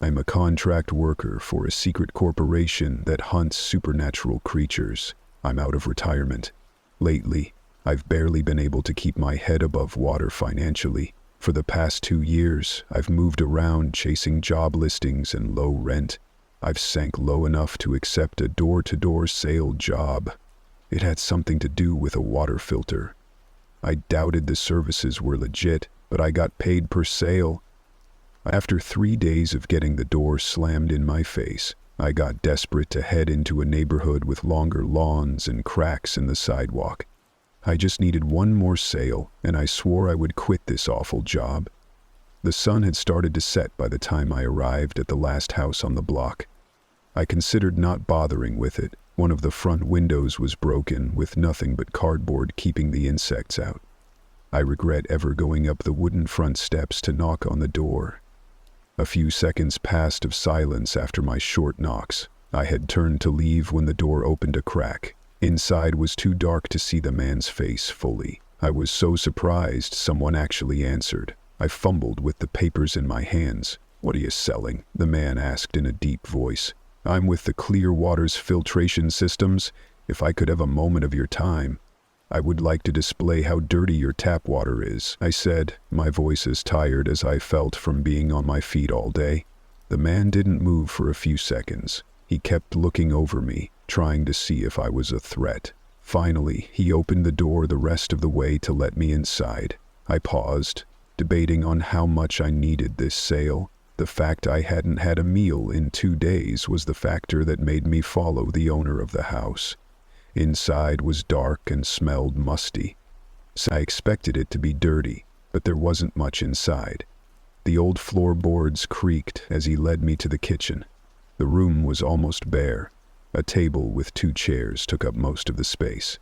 I'm a contract worker for a secret corporation that hunts supernatural creatures. I'm out of retirement. Lately, I've barely been able to keep my head above water financially. For the past 2 years, I've moved around chasing job listings and low rent. I've sank low enough to accept a door-to-door sale job. It had something to do with a water filter. I doubted the services were legit, but I got paid per sale. After 3 days of getting the door slammed in my face, I got desperate to head into a neighborhood with longer lawns and cracks in the sidewalk. I just needed one more sale, and I swore I would quit this awful job. The sun had started to set by the time I arrived at the last house on the block. I considered not bothering with it. One of the front windows was broken, with nothing but cardboard keeping the insects out. I regret ever going up the wooden front steps to knock on the door. A few seconds passed of silence after my short knocks. I had turned to leave when the door opened a crack. Inside was too dark to see the man's face fully. I was so surprised someone actually answered. I fumbled with the papers in my hands. "What are you selling?" the man asked in a deep voice. "I'm with the Clear Waters Filtration Systems. If I could have a moment of your time, I would like to display how dirty your tap water is," I said, my voice as tired as I felt from being on my feet all day. The man didn't move for a few seconds. He kept looking over me, trying to see if I was a threat. Finally, he opened the door the rest of the way to let me inside. I paused, debating on how much I needed this sale. The fact I hadn't had a meal in 2 days was the factor that made me follow the owner of the house. Inside was dark and smelled musty. I expected it to be dirty, but there wasn't much inside. The old floorboards creaked as he led me to the kitchen. The room was almost bare. A table with 2 chairs took up most of the space.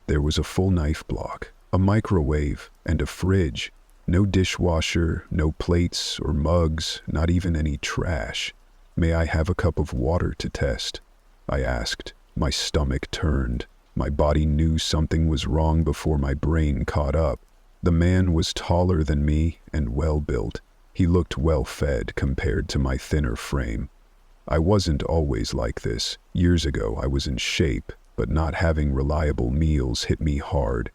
There was a full knife block, a microwave, and a fridge. No dishwasher, no plates or mugs, not even any trash. "May I have a cup of water to test?" I asked. My stomach turned. My body knew something was wrong before my brain caught up. The man was taller than me and well-built. He looked well-fed compared to my thinner frame. I wasn't always like this. Years ago I was in shape, but not having reliable meals hit me hard.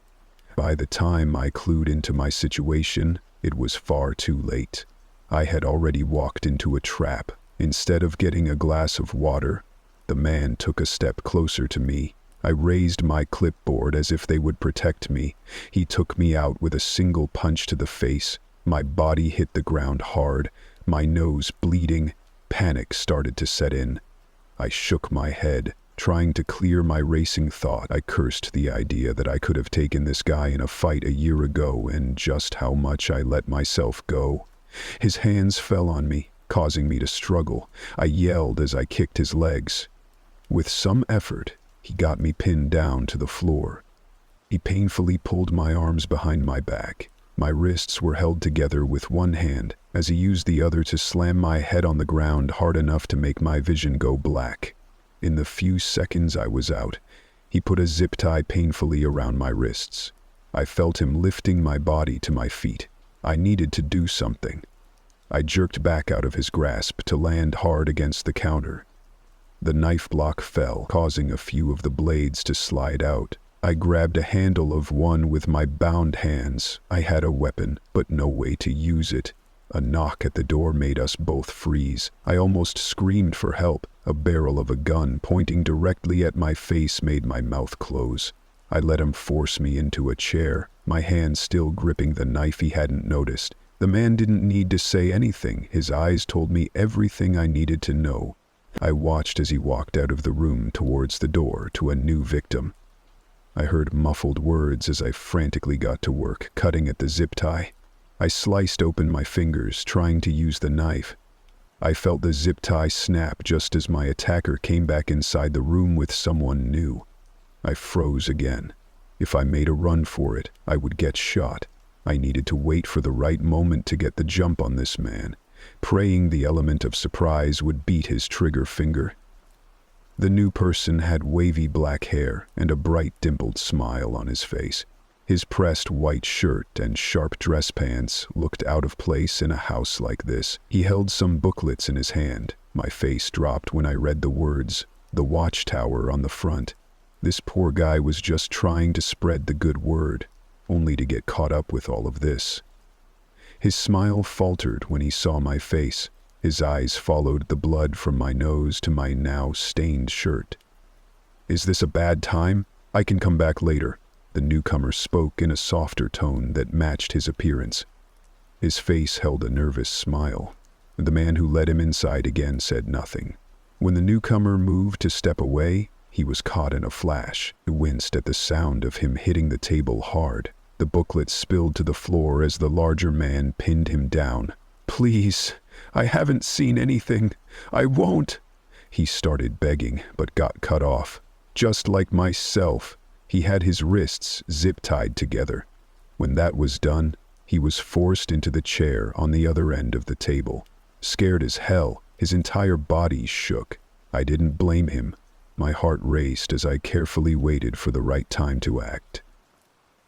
By the time I clued into my situation, it was far too late. I had already walked into a trap. Instead of getting a glass of water, the man took a step closer to me. I raised my clipboard as if they would protect me. He took me out with a single punch to the face. My body hit the ground hard, my nose bleeding. Panic started to set in. I shook my head, trying to clear my racing thought. I cursed the idea that I could have taken this guy in a fight a year ago and just how much I let myself go. His hands fell on me, causing me to struggle. I yelled as I kicked his legs. With some effort, he got me pinned down to the floor. He painfully pulled my arms behind my back. My wrists were held together with one hand as he used the other to slam my head on the ground hard enough to make my vision go black. In the few seconds I was out, he put a zip tie painfully around my wrists. I felt him lifting my body to my feet. I needed to do something. I jerked back out of his grasp to land hard against the counter. The knife block fell, causing a few of the blades to slide out. I grabbed a handle of one with my bound hands. I had a weapon, but no way to use it. A knock at the door made us both freeze. I almost screamed for help. A barrel of a gun pointing directly at my face made my mouth close. I let him force me into a chair, my hand still gripping the knife he hadn't noticed. The man didn't need to say anything. His eyes told me everything I needed to know. I watched as he walked out of the room towards the door to a new victim. I heard muffled words as I frantically got to work, cutting at the zip tie. I sliced open my fingers, trying to use the knife. I felt the zip tie snap just as my attacker came back inside the room with someone new. I froze again. If I made a run for it, I would get shot. I needed to wait for the right moment to get the jump on this man, praying the element of surprise would beat his trigger finger. The new person had wavy black hair and a bright dimpled smile on his face. His pressed white shirt and sharp dress pants looked out of place in a house like this. He held some booklets in his hand. My face dropped when I read the words, "The Watchtower" on the front. This poor guy was just trying to spread the good word, only to get caught up with all of this. His smile faltered when he saw my face. His eyes followed the blood from my nose to my now stained shirt. "Is this a bad time? I can come back later." The newcomer spoke in a softer tone that matched his appearance. His face held a nervous smile. The man who led him inside again said nothing. When the newcomer moved to step away, he was caught in a flash. He winced at the sound of him hitting the table hard. The booklet spilled to the floor as the larger man pinned him down. "Please, I haven't seen anything. I won't." He started begging, but got cut off. Just like myself, he had his wrists zip-tied together. When that was done, he was forced into the chair on the other end of the table. Scared as hell, his entire body shook. I didn't blame him. My heart raced as I carefully waited for the right time to act.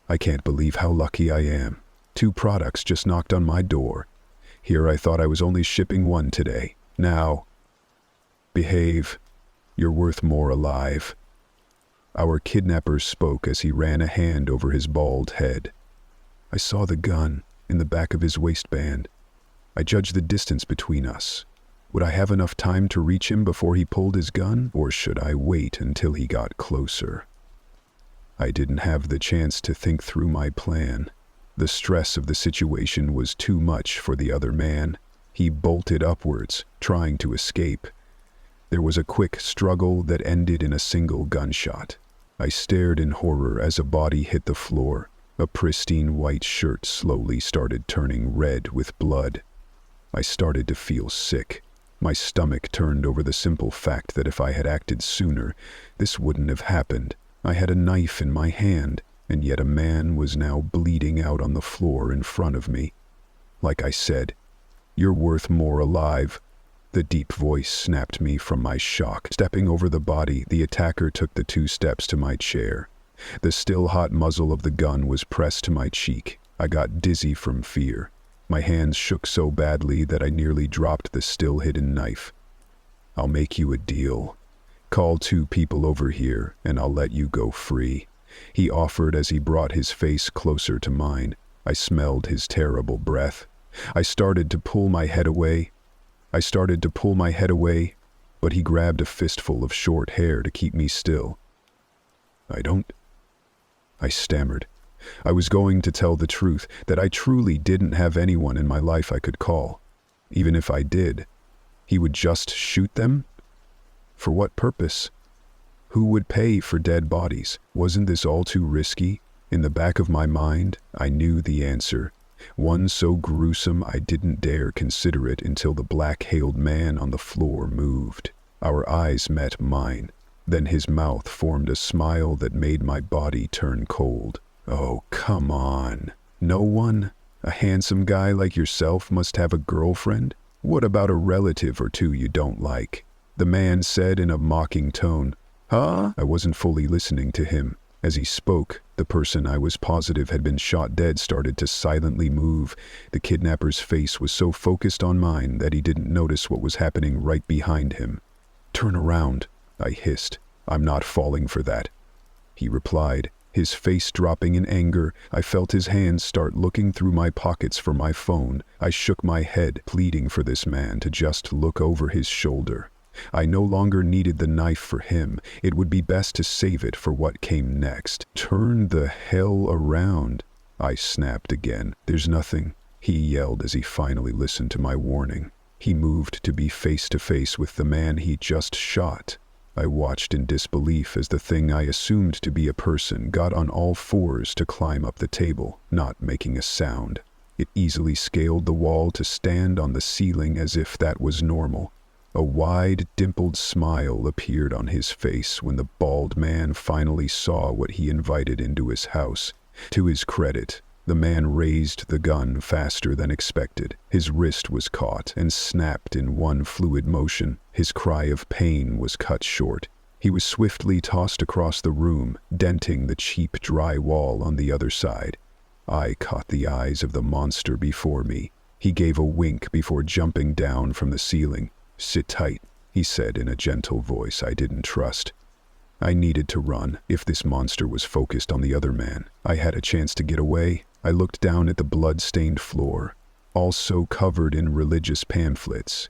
I can't believe how lucky I am. 2 products just knocked on my door. Here I thought I was only shipping 1 today. Now, behave. You're worth more alive. Our kidnapper spoke as he ran a hand over his bald head. I saw the gun in the back of his waistband. I judged the distance between us. Would I have enough time to reach him before he pulled his gun, or should I wait until he got closer? I didn't have the chance to think through my plan. The stress of the situation was too much for the other man. He bolted upwards, trying to escape. There was a quick struggle that ended in a single gunshot. I stared in horror as a body hit the floor. A pristine white shirt slowly started turning red with blood. I started to feel sick. My stomach turned over the simple fact that if I had acted sooner, this wouldn't have happened. I had a knife in my hand, and yet a man was now bleeding out on the floor in front of me. Like I said, "You're worth more alive." The deep voice snapped me from my shock. Stepping over the body, the attacker took the 2 steps to my chair. The still hot muzzle of the gun was pressed to my cheek. I got dizzy from fear. My hands shook so badly that I nearly dropped the still hidden knife. "I'll make you a deal. Call 2 people over here, and I'll let you go free," he offered as he brought his face closer to mine. I smelled his terrible breath. I started to pull my head away, but he grabbed a fistful of short hair to keep me still. I stammered. I was going to tell the truth, that I truly didn't have anyone in my life I could call. Even if I did, he would just shoot them? For what purpose? Who would pay for dead bodies? Wasn't this all too risky? In the back of my mind, I knew the answer. One so gruesome I didn't dare consider it until the black-hailed man on the floor moved. Our eyes met mine. Then his mouth formed a smile that made my body turn cold. "Oh, come on. No one? A handsome guy like yourself must have a girlfriend? What about a relative or 2 you don't like?" The man said in a mocking tone. "Huh?" I wasn't fully listening to him. As he spoke, the person I was positive had been shot dead started to silently move. The kidnapper's face was so focused on mine that he didn't notice what was happening right behind him. "Turn around," I hissed. "I'm not falling for that." He replied, his face dropping in anger. I felt his hands start looking through my pockets for my phone. I shook my head, pleading for this man to just look over his shoulder. I no longer needed the knife for him. It would be best to save it for what came next. "Turn the hell around," I snapped again. "There's nothing," he yelled as he finally listened to my warning. He moved to be face to face with the man he just shot. I watched in disbelief as the thing I assumed to be a person got on all fours to climb up the table, not making a sound. It easily scaled the wall to stand on the ceiling as if that was normal. A wide, dimpled smile appeared on his face when the bald man finally saw what he invited into his house. To his credit, the man raised the gun faster than expected. His wrist was caught and snapped in one fluid motion. His cry of pain was cut short. He was swiftly tossed across the room, denting the cheap dry wall on the other side. I caught the eyes of the monster before me. He gave a wink before jumping down from the ceiling. "Sit tight," he said in a gentle voice I didn't trust. I needed to run. If this monster was focused on the other man, I had a chance to get away. I looked down at the blood-stained floor, also covered in religious pamphlets.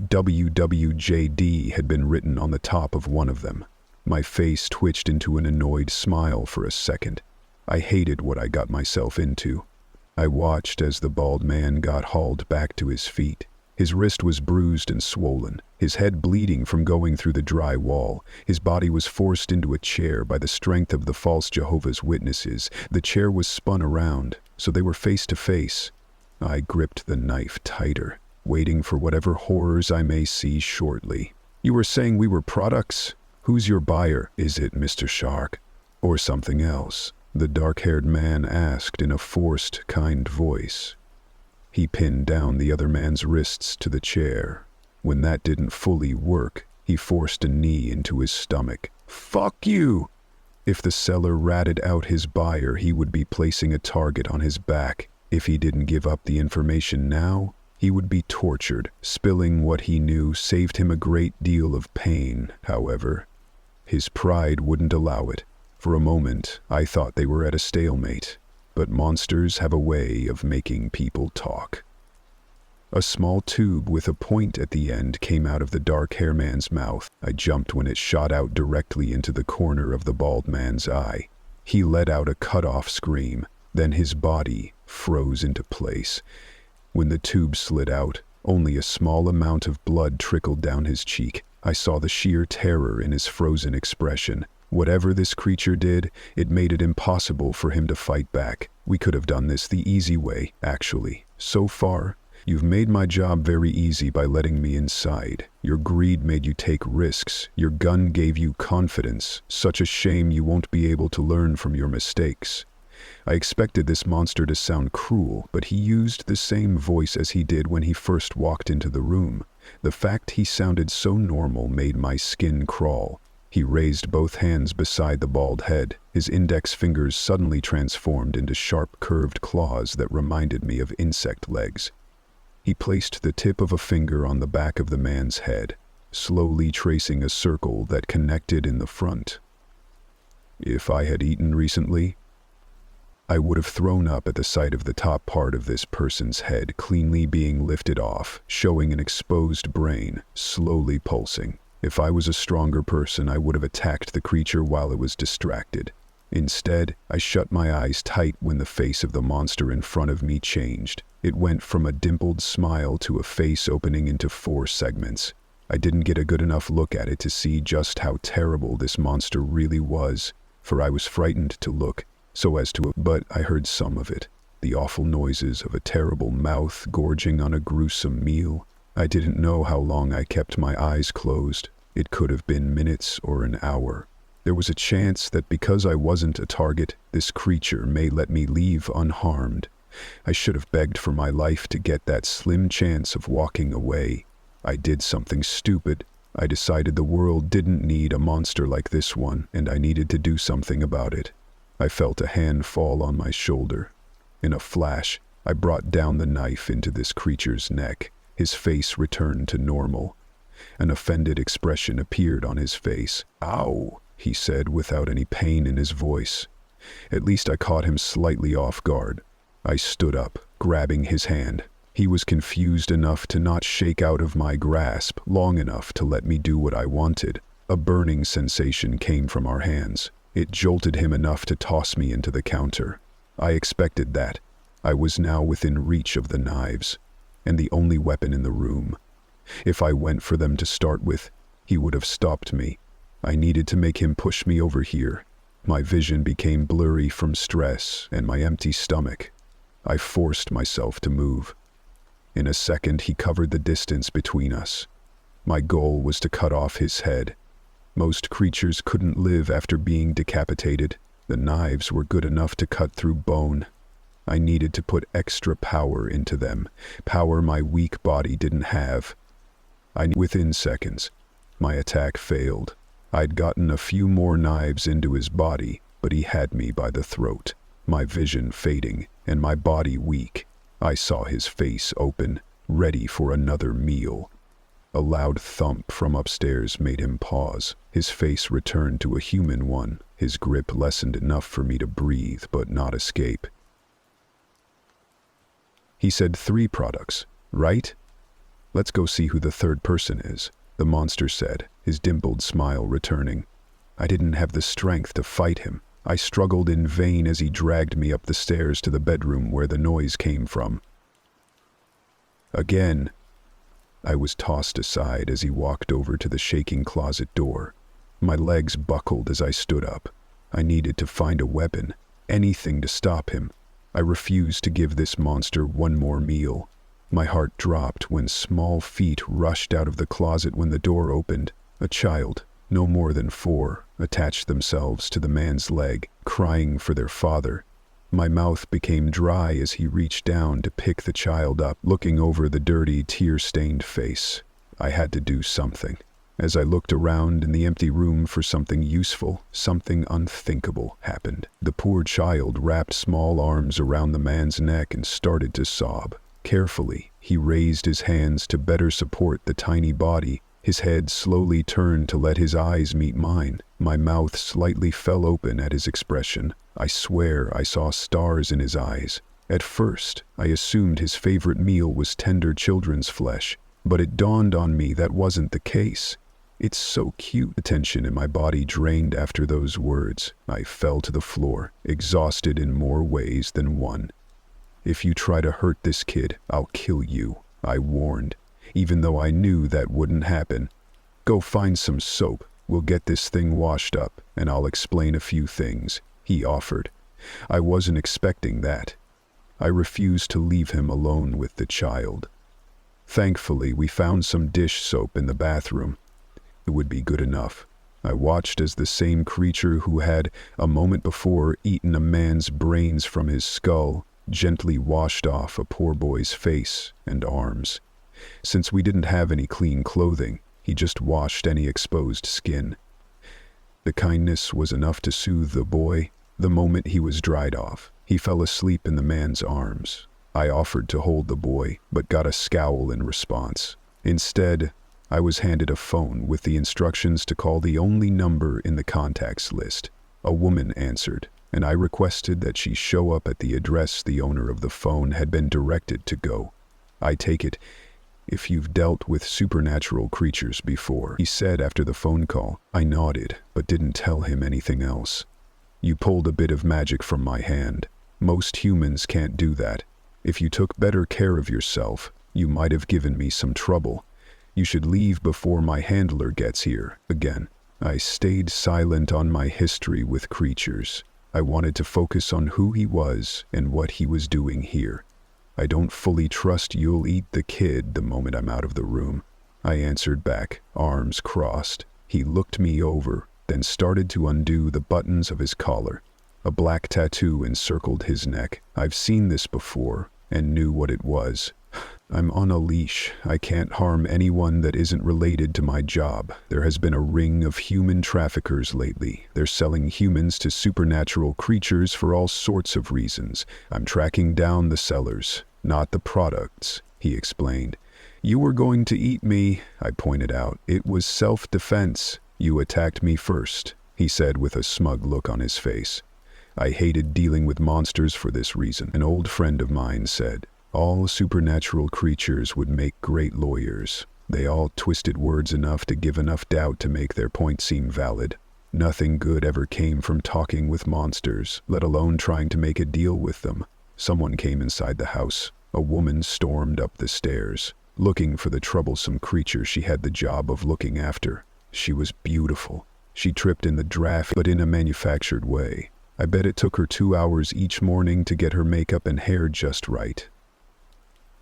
WWJD had been written on the top of one of them. My face twitched into an annoyed smile for a second. I hated what I got myself into. I watched as the bald man got hauled back to his feet. His wrist was bruised and swollen, his head bleeding from going through the dry wall. His body was forced into a chair by the strength of the false Jehovah's Witnesses. The chair was spun around, so they were face to face. I gripped the knife tighter, waiting for whatever horrors I may see shortly. "You were saying we were products? Who's your buyer? Is it Mr. Shark? Or something else?" the dark-haired man asked in a forced, kind voice. He pinned down the other man's wrists to the chair. When that didn't fully work, he forced a knee into his stomach. "Fuck you!" If the seller ratted out his buyer, he would be placing a target on his back. If he didn't give up the information now, he would be tortured. Spilling what he knew saved him a great deal of pain, however. His pride wouldn't allow it. For a moment, I thought they were at a stalemate, but monsters have a way of making people talk. A small tube with a point at the end came out of the dark hair man's mouth. I jumped when it shot out directly into the corner of the bald man's eye. He let out a cut-off scream, then his body froze into place. When the tube slid out, only a small amount of blood trickled down his cheek. I saw the sheer terror in his frozen expression. Whatever this creature did, it made it impossible for him to fight back. We could have done this the easy way, actually. So far, you've made my job very easy by letting me inside. Your greed made you take risks. Your gun gave you confidence. Such a shame you won't be able to learn from your mistakes. I expected this monster to sound cruel, but he used the same voice as he did when he first walked into the room. The fact he sounded so normal made my skin crawl. He raised both hands beside the bald head. His index fingers suddenly transformed into sharp, curved claws that reminded me of insect legs. He placed the tip of a finger on the back of the man's head, slowly tracing a circle that connected in the front. If I had eaten recently, I would have thrown up at the sight of the top part of this person's head cleanly being lifted off, showing an exposed brain, slowly pulsing. If I was a stronger person, I would have attacked the creature while it was distracted. Instead, I shut my eyes tight when the face of the monster in front of me changed. It went from a dimpled smile to a face opening into 4 segments. I didn't get a good enough look at it to see just how terrible this monster really was, for I was frightened to look, but I heard some of it. The awful noises of a terrible mouth gorging on a gruesome meal. I didn't know how long I kept my eyes closed. It could have been minutes or an hour. There was a chance that because I wasn't a target, this creature may let me leave unharmed. I should have begged for my life to get that slim chance of walking away. I did something stupid. I decided the world didn't need a monster like this one, and I needed to do something about it. I felt a hand fall on my shoulder. In a flash, I brought down the knife into this creature's neck. His face returned to normal. An offended expression appeared on his face. "Ow," he said without any pain in his voice. At least I caught him slightly off guard. I stood up, grabbing his hand. He was confused enough to not shake out of my grasp long enough to let me do what I wanted. A burning sensation came from our hands. It jolted him enough to toss me into the counter. I expected that. I was now within reach of the knives, and the only weapon in the room. If I went for them to start with, he would have stopped me. I needed to make him push me over here. My vision became blurry from stress and my empty stomach. I forced myself to move. In a second, he covered the distance between us. My goal was to cut off his head. Most creatures couldn't live after being decapitated. The knives were good enough to cut through bone. I needed to put extra power into them, power my weak body didn't have. Within seconds, my attack failed. I'd gotten a few more knives into his body, but he had me by the throat, my vision fading and my body weak. I saw his face open, ready for another meal. A loud thump from upstairs made him pause. His face returned to a human one, his grip lessened enough for me to breathe but not escape. He said 3 products, right? Let's go see who the third person is, the monster said, his dimpled smile returning. I didn't have the strength to fight him. I struggled in vain as he dragged me up the stairs to the bedroom where the noise came from. Again, I was tossed aside as he walked over to the shaking closet door. My legs buckled as I stood up. I needed to find a weapon, anything to stop him. I refused to give this monster one more meal. My heart dropped when small feet rushed out of the closet when the door opened. A child, no more than 4, attached themselves to the man's leg, crying for their father. My mouth became dry as he reached down to pick the child up, looking over the dirty, tear-stained face. I had to do something. As I looked around in the empty room for something useful, something unthinkable happened. The poor child wrapped small arms around the man's neck and started to sob. Carefully, he raised his hands to better support the tiny body. His head slowly turned to let his eyes meet mine. My mouth slightly fell open at his expression. I swear I saw stars in his eyes. At first, I assumed his favorite meal was tender children's flesh, but it dawned on me that wasn't the case. It's so cute. The tension in my body drained after those words. I fell to the floor, exhausted in more ways than one. If you try to hurt this kid, I'll kill you, I warned, even though I knew that wouldn't happen. Go find some soap. We'll get this thing washed up, and I'll explain a few things, he offered. I wasn't expecting that. I refused to leave him alone with the child. Thankfully, we found some dish soap in the bathroom. It would be good enough. I watched as the same creature who had, a moment before, eaten a man's brains from his skull, gently washed off a poor boy's face and arms. Since we didn't have any clean clothing, he just washed any exposed skin. The kindness was enough to soothe the boy. The moment he was dried off, he fell asleep in the man's arms. I offered to hold the boy, but got a scowl in response. Instead, I was handed a phone with the instructions to call the only number in the contacts list. A woman answered, and I requested that she show up at the address the owner of the phone had been directed to go. I take it, if you've dealt with supernatural creatures before, he said after the phone call. I nodded, but didn't tell him anything else. You pulled a bit of magic from my hand. Most humans can't do that. If you took better care of yourself, you might have given me some trouble. You should leave before my handler gets here again. I stayed silent on my history with creatures. I wanted to focus on who he was and what he was doing here. I don't fully trust you'll eat the kid the moment I'm out of the room, I answered back, arms crossed. He looked me over, then started to undo the buttons of his collar. A black tattoo encircled his neck. I've seen this before and knew what it was. I'm on a leash. I can't harm anyone that isn't related to my job. There has been a ring of human traffickers lately. They're selling humans to supernatural creatures for all sorts of reasons. I'm tracking down the sellers, not the products, he explained. You were going to eat me, I pointed out. It was self-defense. You attacked me first, he said with a smug look on his face. I hated dealing with monsters for this reason, an old friend of mine said. All supernatural creatures would make great lawyers. They all twisted words enough to give enough doubt to make their point seem valid. Nothing good ever came from talking with monsters, let alone trying to make a deal with them. Someone came inside the house. A woman stormed up the stairs, looking for the troublesome creature she had the job of looking after. She was beautiful. She tripped in the draft, but in a manufactured way. I bet it took her 2 hours each morning to get her makeup and hair just right.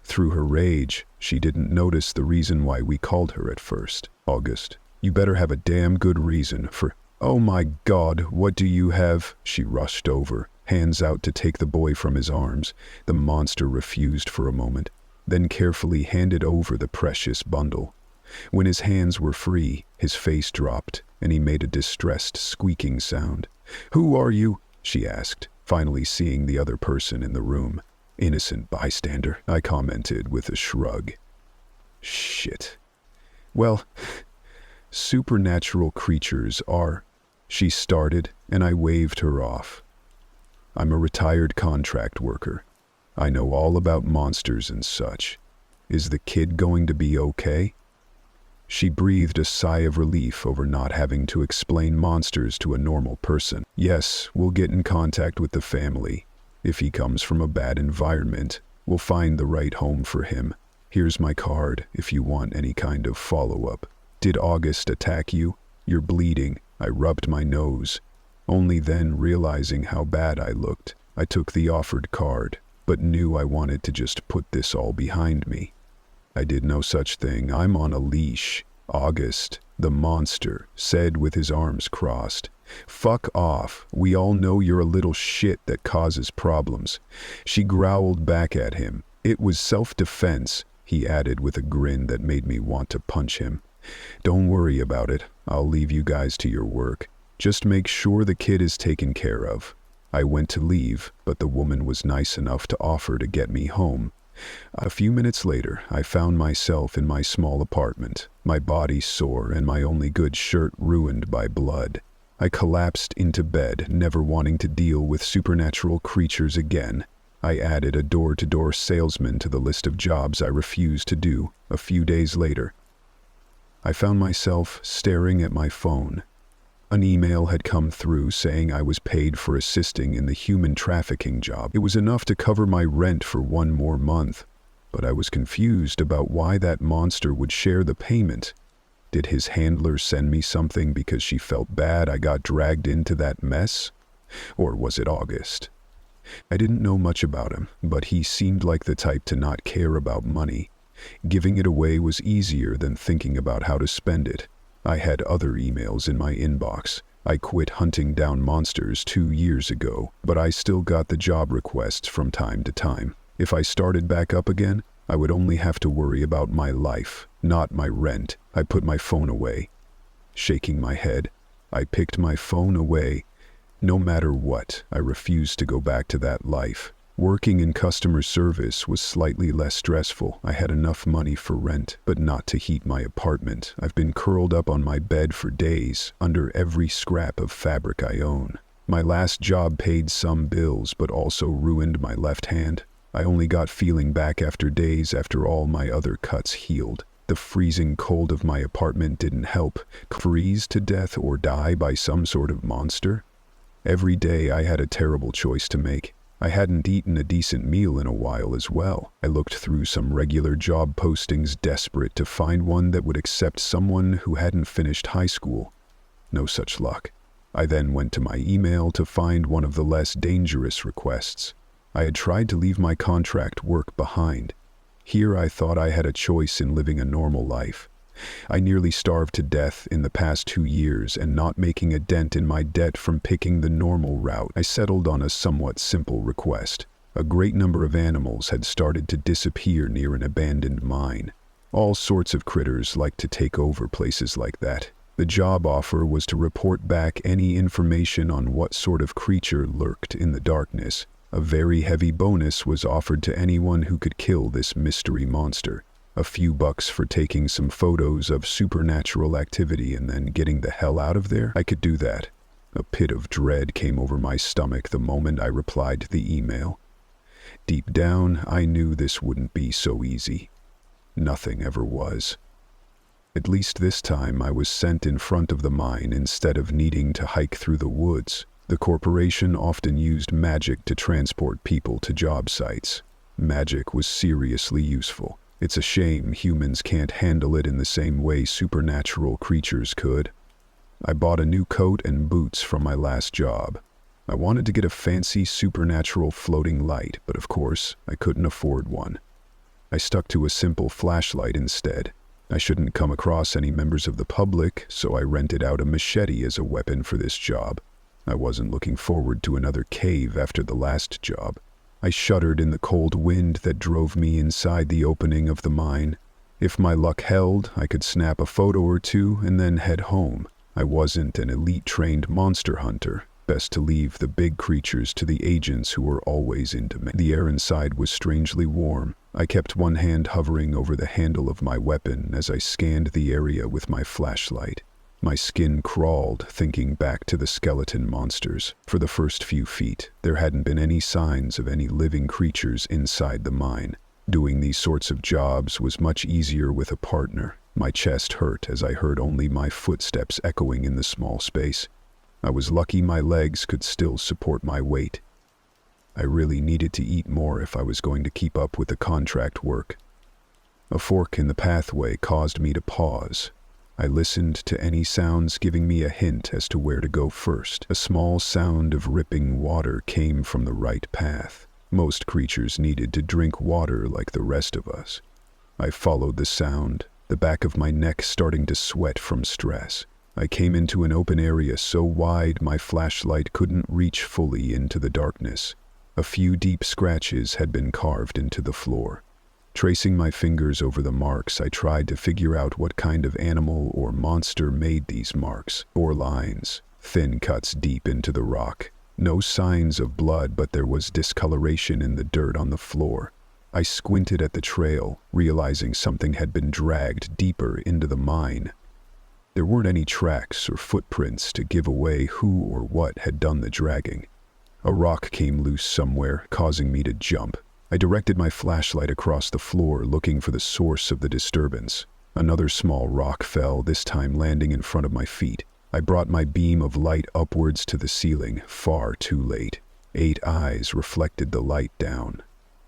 Through her rage, she didn't notice the reason why we called her at first. August, you better have a damn good reason for— Oh my God, what do you have? She rushed over, hands out to take the boy from his arms. The monster refused for a moment, then carefully handed over the precious bundle. When his hands were free, his face dropped, and he made a distressed squeaking sound. "Who are you?" she asked, finally seeing the other person in the room. "Innocent bystander," I commented with a shrug. "Shit. Well, supernatural creatures are," she started, and I waved her off. "I'm a retired contract worker. I know all about monsters and such. Is the kid going to be okay?" She breathed a sigh of relief over not having to explain monsters to a normal person. "Yes, we'll get in contact with the family. If he comes from a bad environment, we'll find the right home for him. Here's my card if you want any kind of follow-up." "Did August attack you? You're bleeding." I rubbed my nose. Only then, realizing how bad I looked, I took the offered card, but knew I wanted to just put this all behind me. "I did no such thing. I'm on a leash." August, the monster, said with his arms crossed. "Fuck off. We all know you're a little shit that causes problems." She growled back at him. "It was self-defense," he added with a grin that made me want to punch him. "Don't worry about it. I'll leave you guys to your work. Just make sure the kid is taken care of." I went to leave, but the woman was nice enough to offer to get me home. A few minutes later, I found myself in my small apartment, my body sore and my only good shirt ruined by blood. I collapsed into bed, never wanting to deal with supernatural creatures again. I added a door-to-door salesman to the list of jobs I refused to do. A few days later, I found myself staring at my phone. An email had come through saying I was paid for assisting in the human trafficking job. It was enough to cover my rent for 1 more month, but I was confused about why that monster would share the payment. Did his handler send me something because she felt bad I got dragged into that mess? Or was it August? I didn't know much about him, but he seemed like the type to not care about money. Giving it away was easier than thinking about how to spend it. I had other emails in my inbox. I quit hunting down monsters 2 years ago, but I still got the job requests from time to time. If I started back up again, I would only have to worry about my life, not my rent. I put my phone away. Shaking my head, I picked my phone away. No matter what, I refused to go back to that life. Working in customer service was slightly less stressful. I had enough money for rent, but not to heat my apartment. I've been curled up on my bed for days, under every scrap of fabric I own. My last job paid some bills, but also ruined my left hand. I only got feeling back after days after all my other cuts healed. The freezing cold of my apartment didn't help. Freeze to death or die by some sort of monster? Every day I had a terrible choice to make. I hadn't eaten a decent meal in a while as well. I looked through some regular job postings, desperate to find one that would accept someone who hadn't finished high school. No such luck. I then went to my email to find one of the less dangerous requests. I had tried to leave my contract work behind. Here I thought I had a choice in living a normal life. I nearly starved to death in the past 2 years, and not making a dent in my debt from picking the normal route, I settled on a somewhat simple request. A great number of animals had started to disappear near an abandoned mine. All sorts of critters like to take over places like that. The job offer was to report back any information on what sort of creature lurked in the darkness. A very heavy bonus was offered to anyone who could kill this mystery monster. A few bucks for taking some photos of supernatural activity and then getting the hell out of there? I could do that. A pit of dread came over my stomach the moment I replied to the email. Deep down, I knew this wouldn't be so easy. Nothing ever was. At least this time I was sent in front of the mine instead of needing to hike through the woods. The corporation often used magic to transport people to job sites. Magic was seriously useful. It's a shame humans can't handle it in the same way supernatural creatures could. I bought a new coat and boots from my last job. I wanted to get a fancy supernatural floating light, but of course, I couldn't afford one. I stuck to a simple flashlight instead. I shouldn't come across any members of the public, so I rented out a machete as a weapon for this job. I wasn't looking forward to another cave after the last job. I shuddered in the cold wind that drove me inside the opening of the mine. If my luck held, I could snap a photo or two and then head home. I wasn't an elite-trained monster hunter. Best to leave the big creatures to the agents who were always into me. The air inside was strangely warm. I kept one hand hovering over the handle of my weapon as I scanned the area with my flashlight. My skin crawled, thinking back to the skeleton monsters. For the first few feet, there hadn't been any signs of any living creatures inside the mine. Doing these sorts of jobs was much easier with a partner. My chest hurt as I heard only my footsteps echoing in the small space. I was lucky my legs could still support my weight. I really needed to eat more if I was going to keep up with the contract work. A fork in the pathway caused me to pause. I listened to any sounds giving me a hint as to where to go first. A small sound of ripping water came from the right path. Most creatures needed to drink water like the rest of us. I followed the sound, the back of my neck starting to sweat from stress. I came into an open area so wide my flashlight couldn't reach fully into the darkness. A few deep scratches had been carved into the floor. Tracing my fingers over the marks, I tried to figure out what kind of animal or monster made these marks. 4 lines, thin cuts deep into the rock. No signs of blood, but there was discoloration in the dirt on the floor. I squinted at the trail, realizing something had been dragged deeper into the mine. There weren't any tracks or footprints to give away who or what had done the dragging. A rock came loose somewhere, causing me to jump. I directed my flashlight across the floor, looking for the source of the disturbance. Another small rock fell, this time landing in front of my feet. I brought my beam of light upwards to the ceiling, far too late. 8 eyes reflected the light down.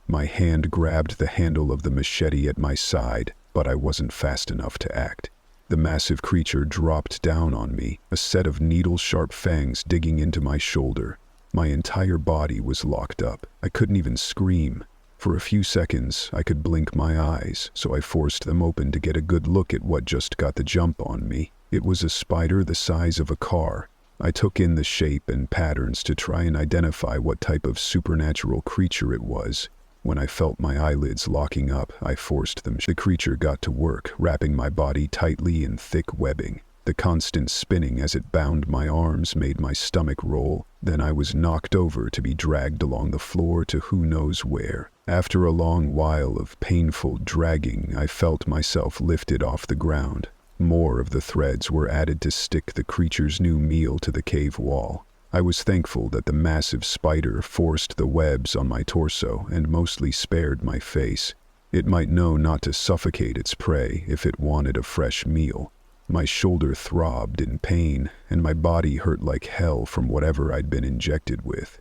My hand grabbed the handle of the machete at my side, but I wasn't fast enough to act. The massive creature dropped down on me, a set of needle-sharp fangs digging into my shoulder. My entire body was locked up. I couldn't even scream. For a few seconds, I could blink my eyes, so I forced them open to get a good look at what just got the jump on me. It was a spider the size of a car. I took in the shape and patterns to try and identify what type of supernatural creature it was. When I felt my eyelids locking up, I forced them. The creature got to work, wrapping my body tightly in thick webbing. The constant spinning as it bound my arms made my stomach roll. Then I was knocked over to be dragged along the floor to who knows where. After a long while of painful dragging, I felt myself lifted off the ground. More of the threads were added to stick the creature's new meal to the cave wall. I was thankful that the massive spider forced the webs on my torso and mostly spared my face. It might know not to suffocate its prey if it wanted a fresh meal. My shoulder throbbed in pain, and my body hurt like hell from whatever I'd been injected with.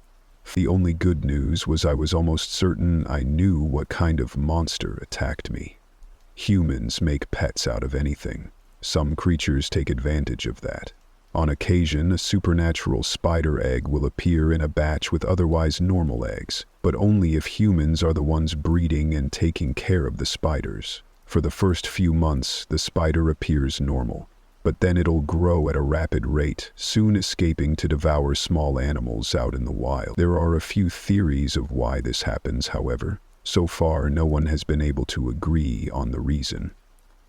The only good news was I was almost certain I knew what kind of monster attacked me. Humans make pets out of anything. Some creatures take advantage of that. On occasion, a supernatural spider egg will appear in a batch with otherwise normal eggs, but only if humans are the ones breeding and taking care of the spiders. For the first few months, the spider appears normal, but then it'll grow at a rapid rate, soon escaping to devour small animals out in the wild. There are a few theories of why this happens, however. So far, no one has been able to agree on the reason.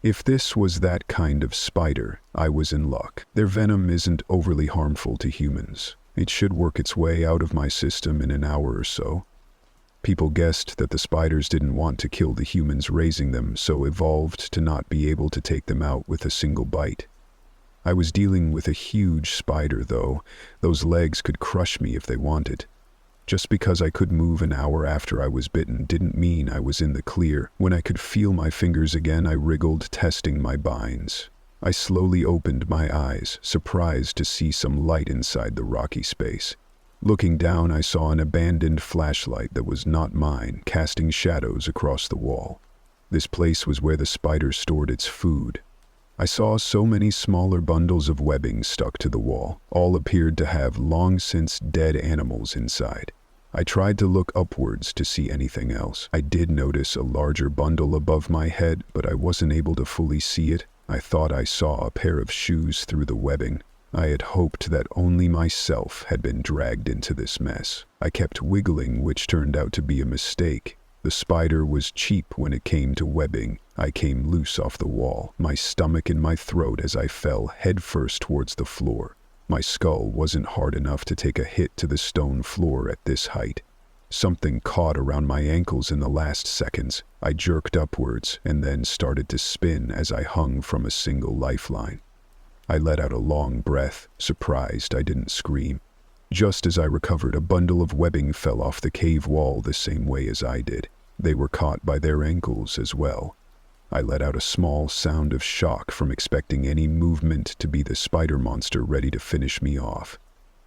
If this was that kind of spider, I was in luck. Their venom isn't overly harmful to humans. It should work its way out of my system in an hour or so. People guessed that the spiders didn't want to kill the humans raising them, so evolved to not be able to take them out with a single bite. I was dealing with a huge spider, though. Those legs could crush me if they wanted. Just because I could move an hour after I was bitten didn't mean I was in the clear. When I could feel my fingers again, I wriggled, testing my binds. I slowly opened my eyes, surprised to see some light inside the rocky space. Looking down, I saw an abandoned flashlight that was not mine, casting shadows across the wall. This place was where the spider stored its food. I saw so many smaller bundles of webbing stuck to the wall. All appeared to have long since dead animals inside. I tried to look upwards to see anything else. I did notice a larger bundle above my head, but I wasn't able to fully see it. I thought I saw a pair of shoes through the webbing. I had hoped that only myself had been dragged into this mess. I kept wiggling, which turned out to be a mistake. The spider was cheap when it came to webbing. I came loose off the wall, my stomach in my throat as I fell headfirst towards the floor. My skull wasn't hard enough to take a hit to the stone floor at this height. Something caught around my ankles in the last seconds. I jerked upwards and then started to spin as I hung from a single lifeline. I let out a long breath, surprised I didn't scream. Just as I recovered, a bundle of webbing fell off the cave wall the same way as I did. They were caught by their ankles as well. I let out a small sound of shock from expecting any movement to be the spider monster ready to finish me off.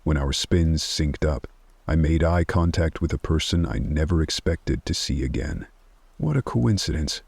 When our spins synced up, I made eye contact with a person I never expected to see again. What a coincidence.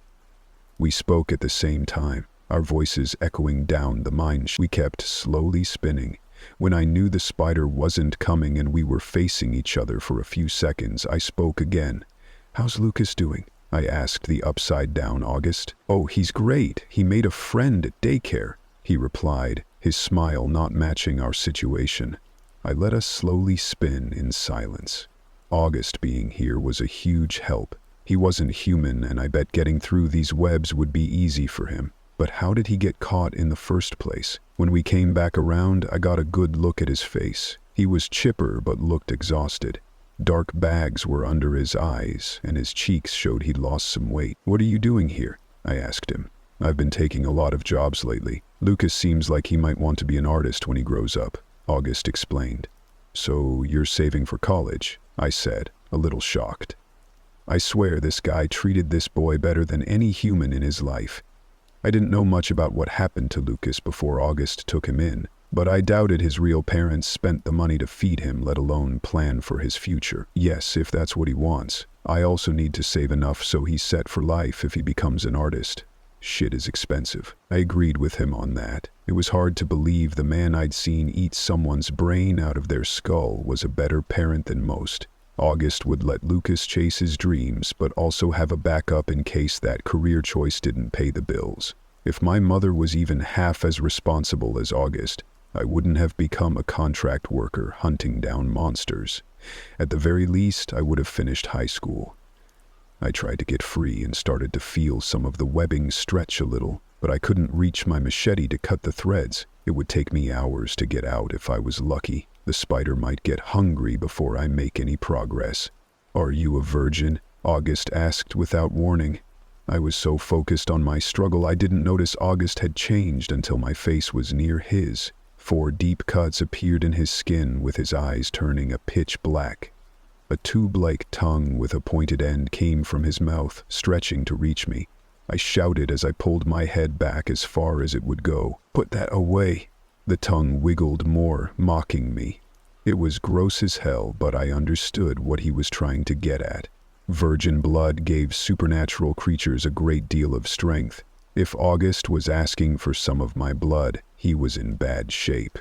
We spoke at the same time, our voices echoing down the mine shaft. We kept slowly spinning. When I knew the spider wasn't coming and we were facing each other for a few seconds, I spoke again. "How's Lucas doing?" I asked the upside-down August. "Oh, he's great. He made a friend at daycare," he replied, his smile not matching our situation. I let us slowly spin in silence. August being here was a huge help. He wasn't human, and I bet getting through these webs would be easy for him. But how did he get caught in the first place? When we came back around, I got a good look at his face. He was chipper but looked exhausted. Dark bags were under his eyes, and his cheeks showed he'd lost some weight. "What are you doing here?" I asked him. "I've been taking a lot of jobs lately. Lucas seems like he might want to be an artist when he grows up," August explained. "So you're saving for college?" I said, a little shocked. I swear this guy treated this boy better than any human in his life. I didn't know much about what happened to Lucas before August took him in, but I doubted his real parents spent the money to feed him, let alone plan for his future. Yes, if that's what he wants. I also need to save enough so he's set for life if he becomes an artist. Shit is expensive. I agreed with him on that. It was hard to believe the man I'd seen eat someone's brain out of their skull was a better parent than most. August would let Lucas chase his dreams, but also have a backup in case that career choice didn't pay the bills. If my mother was even half as responsible as August, I wouldn't have become a contract worker hunting down monsters. At the very least, I would have finished high school. I tried to get free and started to feel some of the webbing stretch a little, but I couldn't reach my machete to cut the threads. It would take me hours to get out if I was lucky. The spider might get hungry before I make any progress. "Are you a virgin?" August asked without warning. I was so focused on my struggle I didn't notice August had changed until my face was near his. 4 deep cuts appeared in his skin, with his eyes turning a pitch black. A tube-like tongue with a pointed end came from his mouth, stretching to reach me. I shouted as I pulled my head back as far as it would go. "Put that away!" The tongue wiggled more, mocking me. It was gross as hell, but I understood what he was trying to get at. Virgin blood gave supernatural creatures a great deal of strength. If August was asking for some of my blood, he was in bad shape.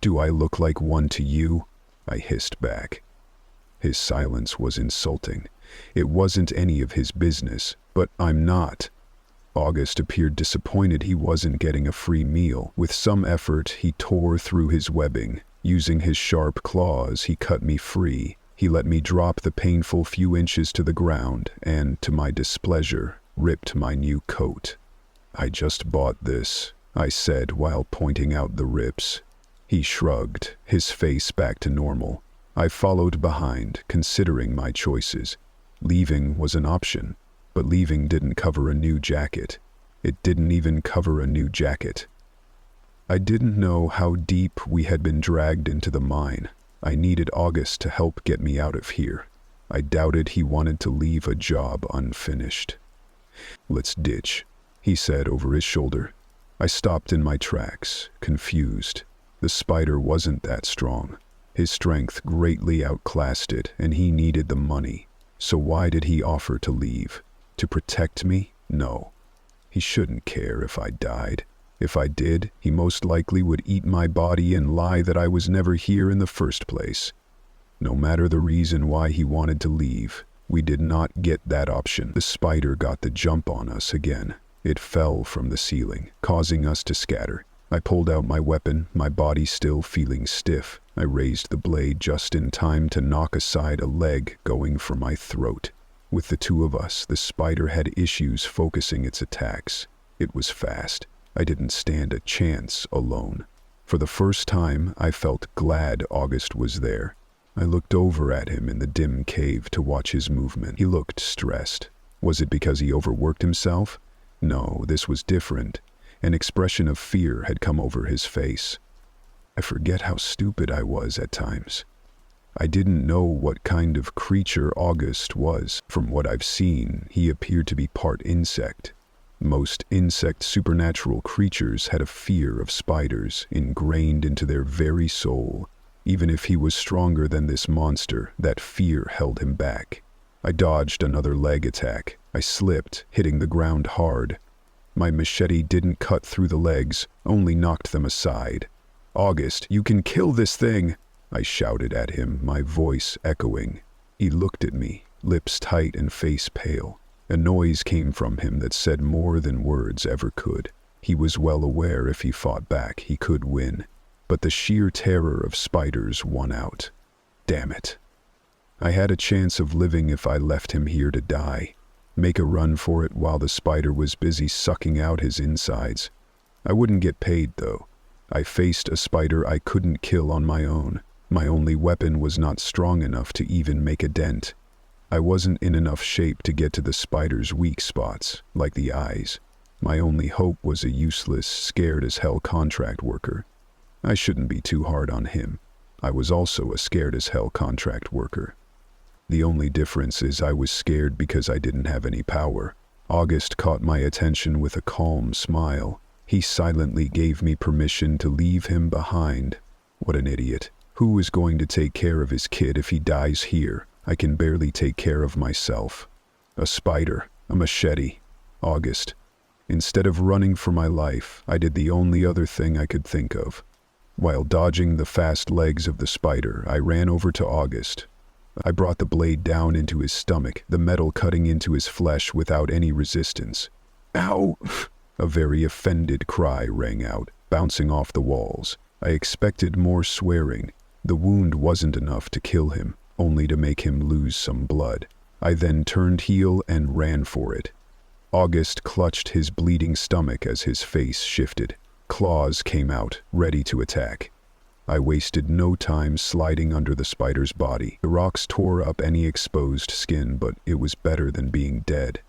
"Do I look like one to you?" I hissed back. His silence was insulting. It wasn't any of his business, but I'm not. August appeared disappointed he wasn't getting a free meal. With some effort, he tore through his webbing. Using his sharp claws, he cut me free. He let me drop the painful few inches to the ground and, to my displeasure, ripped my new coat. "I just bought this," I said while pointing out the rips. He shrugged, his face back to normal. I followed behind, considering my choices. Leaving was an option, but leaving didn't cover a new jacket. It didn't even cover a new jacket. I didn't know how deep we had been dragged into the mine. I needed August to help get me out of here. I doubted he wanted to leave a job unfinished. "Let's ditch," he said over his shoulder. I stopped in my tracks, confused. The spider wasn't that strong. His strength greatly outclassed it, and he needed the money. So why did he offer to leave? To protect me? No. He shouldn't care if I died. If I did, he most likely would eat my body and lie that I was never here in the first place. No matter the reason why he wanted to leave, we did not get that option. The spider got the jump on us again. It fell from the ceiling, causing us to scatter. I pulled out my weapon, my body still feeling stiff. I raised the blade just in time to knock aside a leg going for my throat. With the two of us, the spider had issues focusing its attacks. It was fast. I didn't stand a chance alone. For the first time, I felt glad August was there. I looked over at him in the dim cave to watch his movement. He looked stressed. Was it because he overworked himself? No, this was different. An expression of fear had come over his face. I forget how stupid I was at times. I didn't know what kind of creature August was. From what I've seen, he appeared to be part insect. Most insect supernatural creatures had a fear of spiders ingrained into their very soul. Even if he was stronger than this monster, that fear held him back. I dodged another leg attack. I slipped, hitting the ground hard. My machete didn't cut through the legs, only knocked them aside. "August, you can kill this thing!" I shouted at him, my voice echoing. He looked at me, lips tight and face pale. A noise came from him that said more than words ever could. He was well aware if he fought back, he could win. But the sheer terror of spiders won out. Damn it. I had a chance of living if I left him here to die. Make a run for it while the spider was busy sucking out his insides. I wouldn't get paid, though. I faced a spider I couldn't kill on my own. My only weapon was not strong enough to even make a dent. I wasn't in enough shape to get to the spider's weak spots, like the eyes. My only hope was a useless, scared-as-hell contract worker. I shouldn't be too hard on him. I was also a scared-as-hell contract worker. The only difference is I was scared because I didn't have any power. August caught my attention with a calm smile. He silently gave me permission to leave him behind. What an idiot. Who is going to take care of his kid if he dies here? I can barely take care of myself. A spider, a machete. August. Instead of running for my life, I did the only other thing I could think of. While dodging the fast legs of the spider, I ran over to August. I brought the blade down into his stomach, the metal cutting into his flesh without any resistance. Ow! A very offended cry rang out, bouncing off the walls. I expected more swearing. The wound wasn't enough to kill him, only to make him lose some blood. I then turned heel and ran for it. August clutched his bleeding stomach as his face shifted. Claws came out, ready to attack. I wasted no time sliding under the spider's body. The rocks tore up any exposed skin, but it was better than being dead.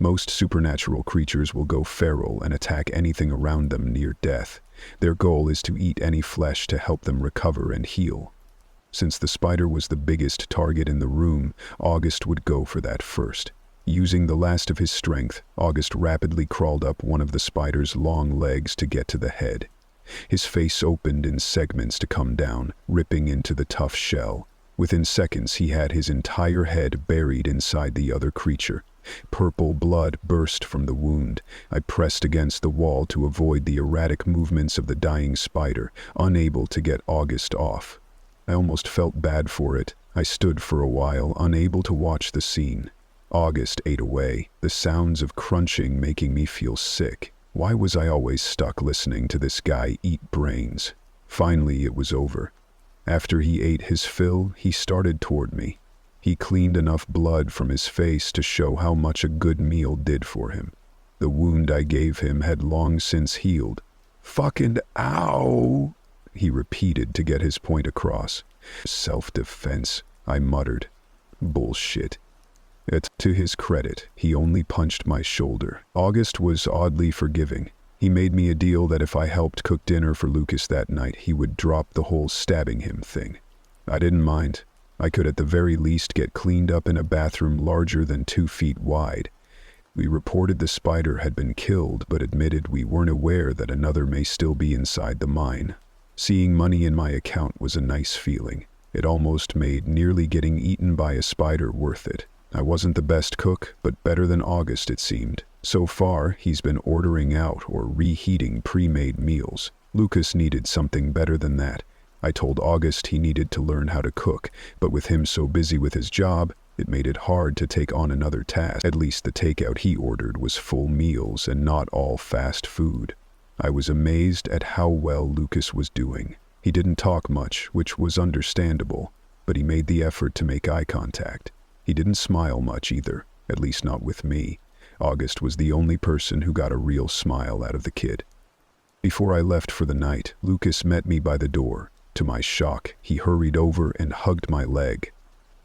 Most supernatural creatures will go feral and attack anything around them near death. Their goal is to eat any flesh to help them recover and heal. Since the spider was the biggest target in the room, August would go for that first. Using the last of his strength, August rapidly crawled up one of the spider's long legs to get to the head. His face opened in segments to come down, ripping into the tough shell. Within seconds, he had his entire head buried inside the other creature. Purple blood burst from the wound. I pressed against the wall to avoid the erratic movements of the dying spider, unable to get August off. I almost felt bad for it. I stood for a while, unable to watch the scene. August ate away, the sounds of crunching making me feel sick. Why was I always stuck listening to this guy eat brains? Finally, it was over. After he ate his fill, he started toward me. He cleaned enough blood from his face to show how much a good meal did for him. The wound I gave him had long since healed. "Fucking ow!" he repeated to get his point across. "Self-defense," I muttered. Bullshit. To his credit, he only punched my shoulder. August was oddly forgiving. He made me a deal that if I helped cook dinner for Lucas that night, he would drop the whole stabbing him thing. I didn't mind. I could at the very least get cleaned up in a bathroom larger than 2 feet wide. We reported the spider had been killed, but admitted we weren't aware that another may still be inside the mine. Seeing money in my account was a nice feeling. It almost made nearly getting eaten by a spider worth it. I wasn't the best cook, but better than August, it seemed. So far, he's been ordering out or reheating pre-made meals. Lucas needed something better than that. I told August he needed to learn how to cook, but with him so busy with his job, it made it hard to take on another task. At least the takeout he ordered was full meals and not all fast food. I was amazed at how well Lucas was doing. He didn't talk much, which was understandable, but he made the effort to make eye contact. He didn't smile much either. At least not with me. August was the only person who got a real smile out of the kid. Before I left for the night, Lucas met me by the door. To my shock, he hurried over and hugged my leg.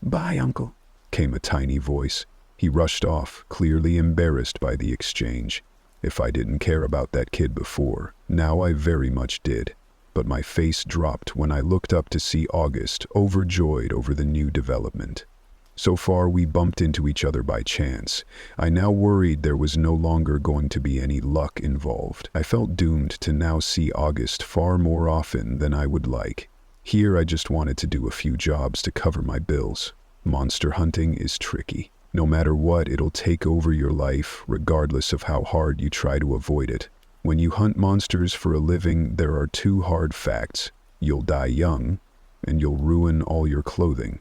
"Bye, Uncle," came a tiny voice. He rushed off, clearly embarrassed by the exchange. If I didn't care about that kid before, now I very much did. But my face dropped when I looked up to see August, overjoyed over the new development. So far we bumped into each other by chance. I now worried there was no longer going to be any luck involved. I felt doomed to now see August far more often than I would like. Here I just wanted to do a few jobs to cover my bills. Monster hunting is tricky. No matter what, it'll take over your life, regardless of how hard you try to avoid it. When you hunt monsters for a living, there are two hard facts. You'll die young, and you'll ruin all your clothing.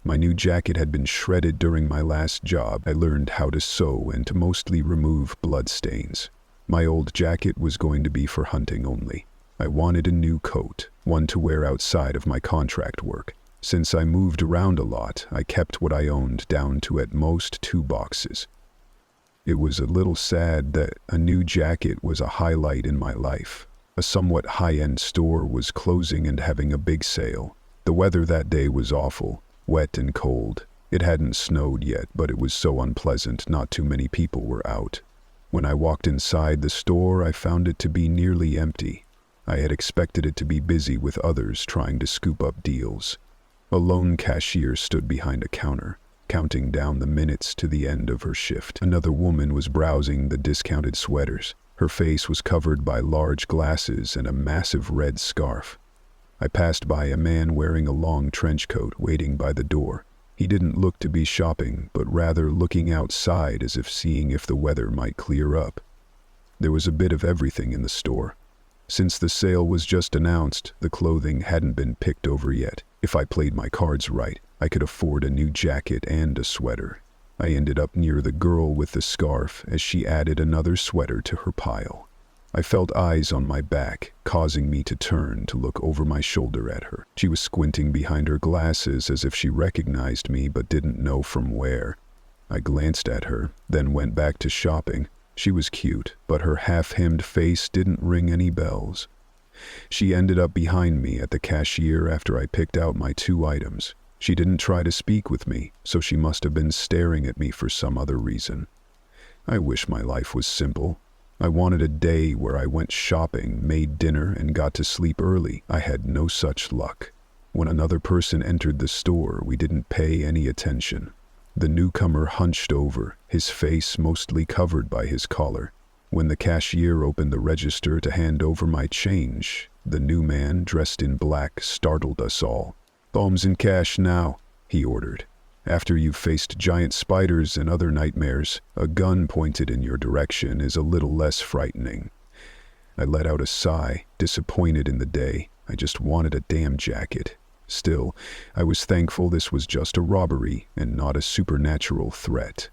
My new jacket had been shredded during my last job. I learned how to sew and to mostly remove blood stains. My old jacket was going to be for hunting only. I wanted a new coat, one to wear outside of my contract work. Since I moved around a lot, I kept what I owned down to at most 2 boxes. It was a little sad that a new jacket was a highlight in my life. A somewhat high-end store was closing and having a big sale. The weather that day was awful. Wet and cold. It hadn't snowed yet, but it was so unpleasant not too many people were out. When I walked inside the store, I found it to be nearly empty. I had expected it to be busy with others trying to scoop up deals. A lone cashier stood behind a counter, counting down the minutes to the end of her shift. Another woman was browsing the discounted sweaters. Her face was covered by large glasses and a massive red scarf. I passed by a man wearing a long trench coat waiting by the door. He didn't look to be shopping, but rather looking outside as if seeing if the weather might clear up. There was a bit of everything in the store. Since the sale was just announced, the clothing hadn't been picked over yet. If I played my cards right, I could afford a new jacket and a sweater. I ended up near the girl with the scarf as she added another sweater to her pile. I felt eyes on my back, causing me to turn to look over my shoulder at her. She was squinting behind her glasses as if she recognized me but didn't know from where. I glanced at her, then went back to shopping. She was cute, but her half-hemmed face didn't ring any bells. She ended up behind me at the cashier after I picked out my 2 items. She didn't try to speak with me, so she must have been staring at me for some other reason. I wish my life was simple. I wanted a day where I went shopping, made dinner, and got to sleep early. I had no such luck. When another person entered the store, we didn't pay any attention. The newcomer hunched over, his face mostly covered by his collar. When the cashier opened the register to hand over my change, the new man, dressed in black, startled us all. "Bombs in cash now," he ordered. "After you've faced giant spiders and other nightmares, a gun pointed in your direction is a little less frightening." I let out a sigh, disappointed in the day. I just wanted a damn jacket. Still, I was thankful this was just a robbery and not a supernatural threat.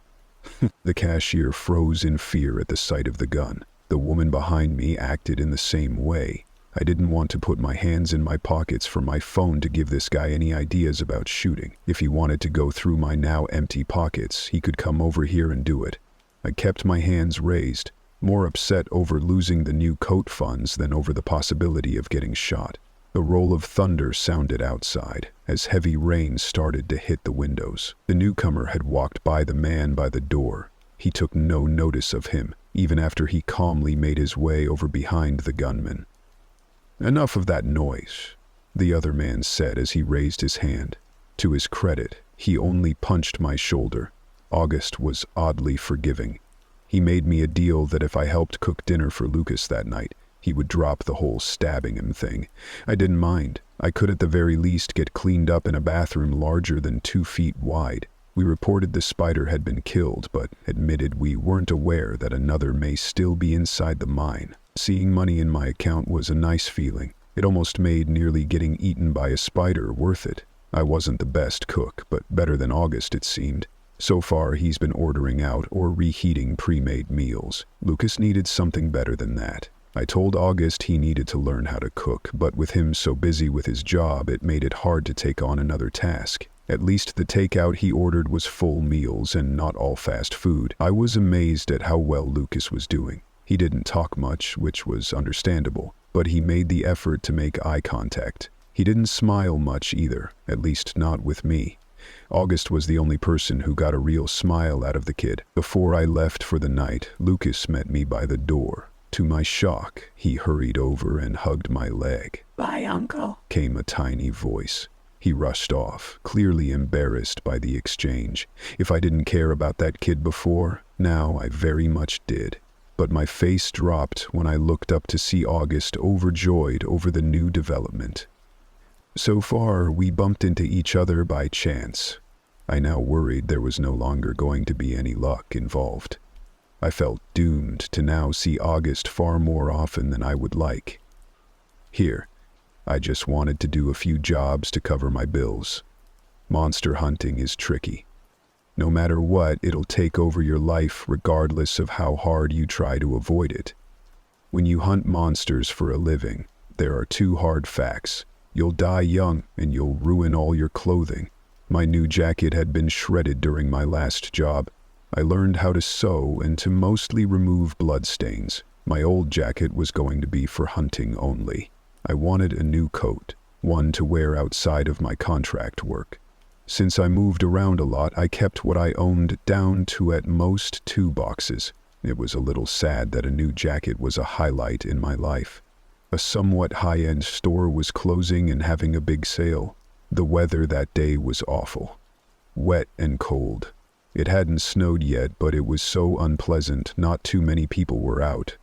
The cashier froze in fear at the sight of the gun. The woman behind me acted in the same way. I didn't want to put my hands in my pockets for my phone to give this guy any ideas about shooting. If he wanted to go through my now empty pockets, he could come over here and do it. I kept my hands raised, more upset over losing the new coat funds than over the possibility of getting shot. The roll of thunder sounded outside, as heavy rain started to hit the windows. The newcomer had walked by the man by the door. He took no notice of him, even after he calmly made his way over behind the gunman. "Enough of that noise," the other man said as he raised his hand. To his credit, he only punched my shoulder. August was oddly forgiving. He made me a deal that if I helped cook dinner for Lucas that night, he would drop the whole stabbing him thing. I didn't mind. I could at the very least get cleaned up in a bathroom larger than 2 feet wide. We reported the spider had been killed, but admitted we weren't aware that another may still be inside the mine. Seeing money in my account was a nice feeling. It almost made nearly getting eaten by a spider worth it. I wasn't the best cook, but better than August it seemed. So far, he's been ordering out or reheating pre-made meals. Lucas needed something better than that. I told August he needed to learn how to cook, but with him so busy with his job, it made it hard to take on another task. At least the takeout he ordered was full meals and not all fast food. I was amazed at how well Lucas was doing. He didn't talk much, which was understandable, but he made the effort to make eye contact. He didn't smile much either, at least not with me. August was the only person who got a real smile out of the kid. Before I left for the night, Lucas met me by the door. To my shock, he hurried over and hugged my leg. "Bye, Uncle," came a tiny voice. He rushed off, clearly embarrassed by the exchange. If I didn't care about that kid before, now I very much did. But my face dropped when I looked up to see August overjoyed over the new development. So far, we bumped into each other by chance. I now worried there was no longer going to be any luck involved. I felt doomed to now see August far more often than I would like. Here, I just wanted to do a few jobs to cover my bills. Monster hunting is tricky. No matter what, it'll take over your life regardless of how hard you try to avoid it. When you hunt monsters for a living, there are two hard facts. You'll die young and you'll ruin all your clothing. My new jacket had been shredded during my last job. I learned how to sew and to mostly remove bloodstains. My old jacket was going to be for hunting only. I wanted a new coat, one to wear outside of my contract work. Since I moved around a lot, I kept what I owned down to at most 2 boxes. It was a little sad that a new jacket was a highlight in my life. A somewhat high-end store was closing and having a big sale. The weather that day was awful. Wet and cold. It hadn't snowed yet, but it was so unpleasant, not too many people were out.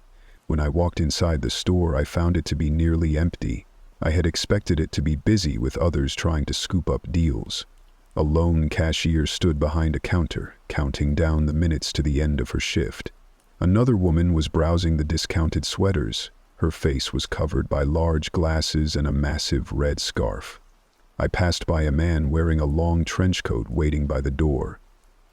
When I walked inside the store, I found it to be nearly empty. I had expected it to be busy with others trying to scoop up deals. A lone cashier stood behind a counter, counting down the minutes to the end of her shift. Another woman was browsing the discounted sweaters. Her face was covered by large glasses and a massive red scarf. I passed by a man wearing a long trench coat waiting by the door.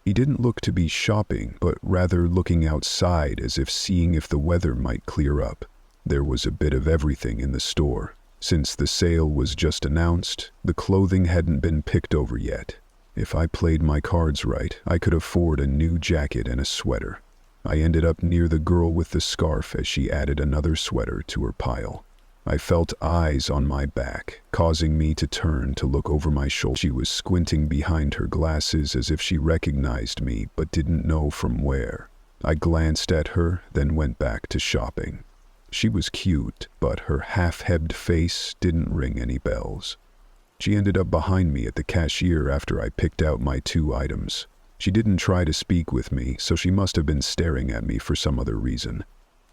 He didn't look to be shopping, but rather looking outside as if seeing if the weather might clear up. There was a bit of everything in the store. Since the sale was just announced, the clothing hadn't been picked over yet. If I played my cards right, I could afford a new jacket and a sweater. I ended up near the girl with the scarf as she added another sweater to her pile. I felt eyes on my back, causing me to turn to look over my shoulder. She was squinting behind her glasses as if she recognized me but didn't know from where. I glanced at her, then went back to shopping. She was cute, but her half-hebbed face didn't ring any bells. She ended up behind me at the cashier after I picked out my 2 items. She didn't try to speak with me, so she must have been staring at me for some other reason.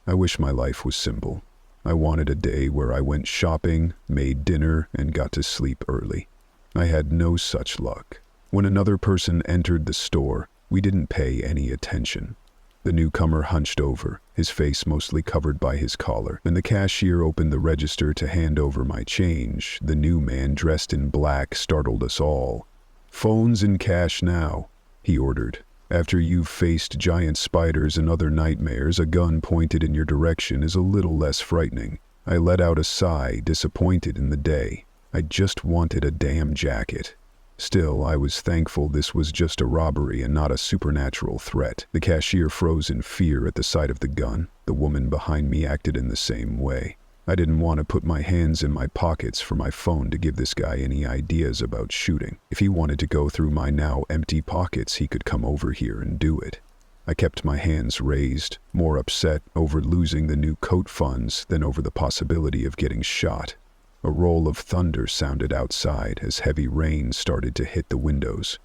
I wish my life was simple. I wanted a day where I went shopping, made dinner, and got to sleep early. I had no such luck. When another person entered the store, we didn't pay any attention. The newcomer hunched over, his face mostly covered by his collar. When the cashier opened the register to hand over my change, the new man dressed in black startled us all. "Phones and cash now," he ordered. "After you've faced giant spiders and other nightmares, a gun pointed in your direction is a little less frightening." I let out a sigh, disappointed in the day. I just wanted a damn jacket. Still, I was thankful this was just a robbery and not a supernatural threat. The cashier froze in fear at the sight of the gun. The woman behind me acted in the same way. I didn't want to put my hands in my pockets for my phone to give this guy any ideas about shooting. If he wanted to go through my now empty pockets, he could come over here and do it. I kept my hands raised, more upset over losing the new coat funds than over the possibility of getting shot. A roll of thunder sounded outside as heavy rain started to hit the windows.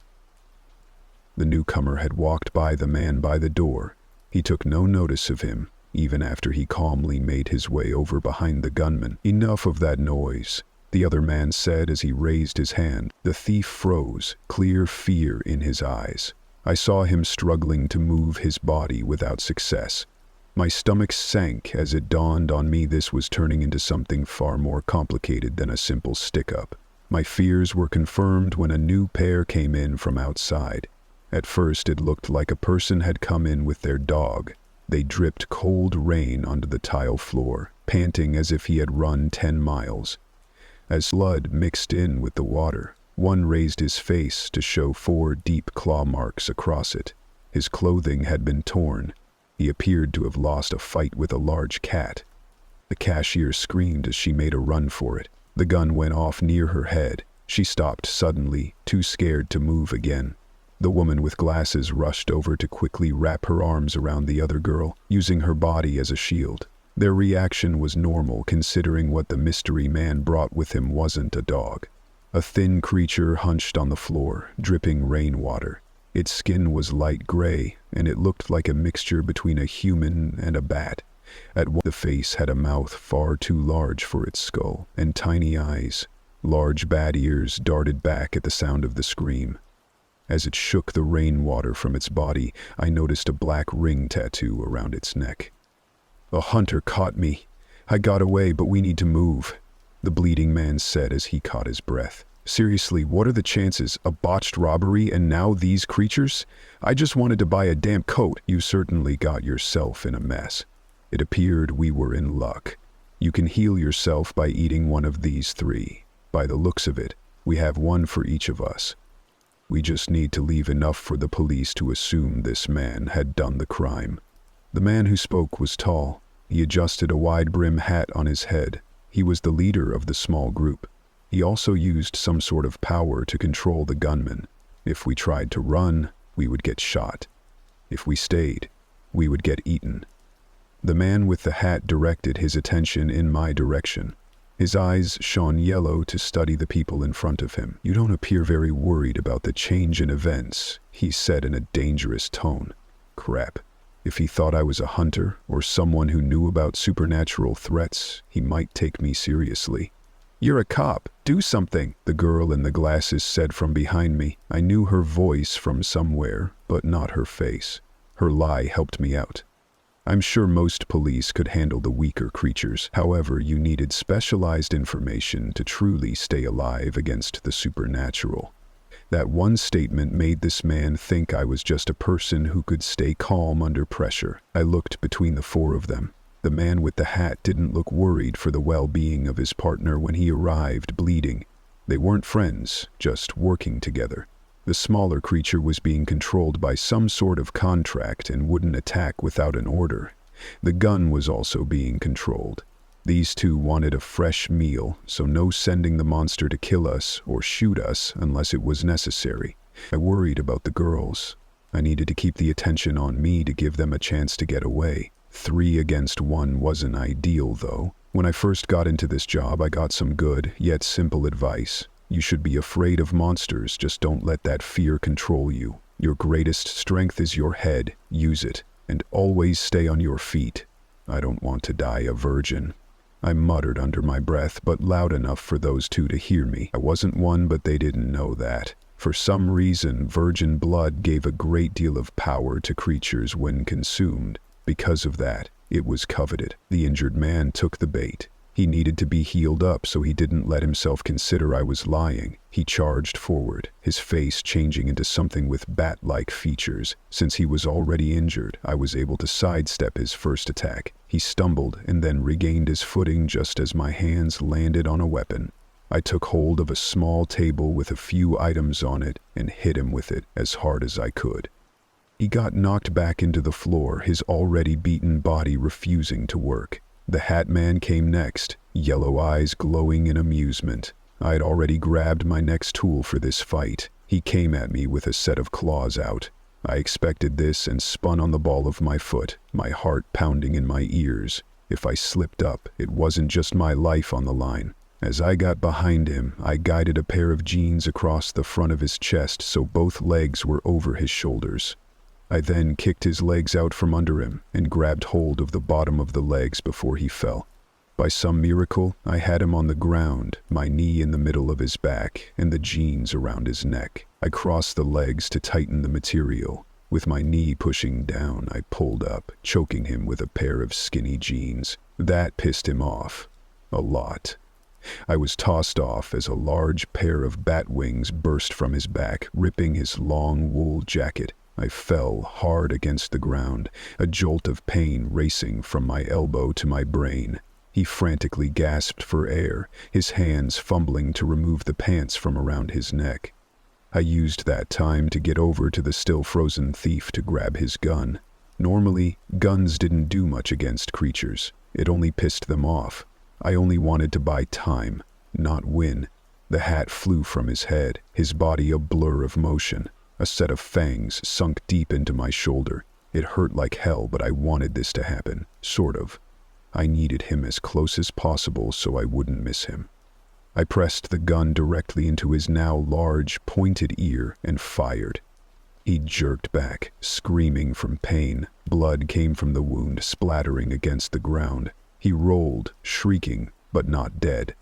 The newcomer had walked by the man by the door. He took no notice of him, even after he calmly made his way over behind the gunman. "Enough of that noise," the other man said as he raised his hand. The thief froze, clear fear in his eyes. I saw him struggling to move his body without success. My stomach sank as it dawned on me this was turning into something far more complicated than a simple stick-up. My fears were confirmed when a new pair came in from outside. At first it looked like a person had come in with their dog. They dripped cold rain onto the tile floor, panting as if he had run 10 miles. As blood mixed in with the water, One raised his face to show 4 deep claw marks across it. His clothing had been torn. He appeared to have lost a fight with a large cat. The cashier screamed as she made a run for it. The gun went off near her head. She stopped suddenly, too scared to move again. The woman with glasses rushed over to quickly wrap her arms around the other girl, using her body as a shield. Their reaction was normal considering what the mystery man brought with him wasn't a dog. A thin creature hunched on the floor, dripping rainwater. Its skin was light gray, and it looked like a mixture between a human and a bat. The face had a mouth far too large for its skull, and tiny eyes. Large bat ears darted back at the sound of the scream. As it shook the rainwater from its body, I noticed a black ring tattoo around its neck. "A hunter caught me. I got away, but we need to move," the bleeding man said as he caught his breath. "Seriously, what are the chances? A botched robbery and now these creatures? I just wanted to buy a damp coat." "You certainly got yourself in a mess. It appeared we were in luck. You can heal yourself by eating one of these 3. By the looks of it, we have one for each of us. We just need to leave enough for the police to assume this man had done the crime." The man who spoke was tall. He adjusted a wide-brim hat on his head. He was the leader of the small group. He also used some sort of power to control the gunmen. If we tried to run, we would get shot. If we stayed, we would get eaten. The man with the hat directed his attention in my direction. His eyes shone yellow to study the people in front of him. "You don't appear very worried about the change in events," he said in a dangerous tone. Crap. If he thought I was a hunter or someone who knew about supernatural threats, he might take me seriously. "You're a cop. Do something," the girl in the glasses said from behind me. I knew her voice from somewhere, but not her face. Her lie helped me out. I'm sure most police could handle the weaker creatures. However, you needed specialized information to truly stay alive against the supernatural. That one statement made this man think I was just a person who could stay calm under pressure. I looked between the 4 of them. The man with the hat didn't look worried for the well-being of his partner when he arrived bleeding. They weren't friends, just working together. The smaller creature was being controlled by some sort of contract and wouldn't attack without an order. The gun was also being controlled. These 2 wanted a fresh meal, so no sending the monster to kill us or shoot us unless it was necessary. I worried about the girls. I needed to keep the attention on me to give them a chance to get away. 3 against 1 wasn't ideal, though. When I first got into this job, I got some good, yet simple advice. You should be afraid of monsters, just don't let that fear control you. Your greatest strength is your head, use it, and always stay on your feet. I don't want to die a virgin. I muttered under my breath, but loud enough for those 2 to hear me. I wasn't one, but they didn't know that. For some reason, virgin blood gave a great deal of power to creatures when consumed. Because of that, it was coveted. The injured man took the bait. He needed to be healed up, so he didn't let himself consider I was lying. He charged forward, his face changing into something with bat-like features. Since he was already injured, I was able to sidestep his first attack. He stumbled and then regained his footing just as my hands landed on a weapon. I took hold of a small table with a few items on it and hit him with it as hard as I could. He got knocked back into the floor, his already beaten body refusing to work. The Hat Man came next, yellow eyes glowing in amusement. I'd already grabbed my next tool for this fight. He came at me with a set of claws out. I expected this and spun on the ball of my foot, my heart pounding in my ears. If I slipped up, it wasn't just my life on the line. As I got behind him, I guided a pair of jeans across the front of his chest so both legs were over his shoulders. I then kicked his legs out from under him and grabbed hold of the bottom of the legs before he fell. By some miracle, I had him on the ground, my knee in the middle of his back and the jeans around his neck. I crossed the legs to tighten the material. With my knee pushing down, I pulled up, choking him with a pair of skinny jeans. That pissed him off. A lot. I was tossed off as a large pair of bat wings burst from his back, ripping his long wool jacket. I fell hard against the ground, a jolt of pain racing from my elbow to my brain. He frantically gasped for air, his hands fumbling to remove the pants from around his neck. I used that time to get over to the still frozen thief to grab his gun. Normally, guns didn't do much against creatures. It only pissed them off. I only wanted to buy time, not win. The hat flew from his head, his body a blur of motion. A set of fangs sunk deep into my shoulder. It hurt like hell, but I wanted this to happen, sort of. I needed him as close as possible so I wouldn't miss him. I pressed the gun directly into his now large, pointed ear and fired. He jerked back, screaming from pain. Blood came from the wound, splattering against the ground. He rolled, shrieking, but not dead.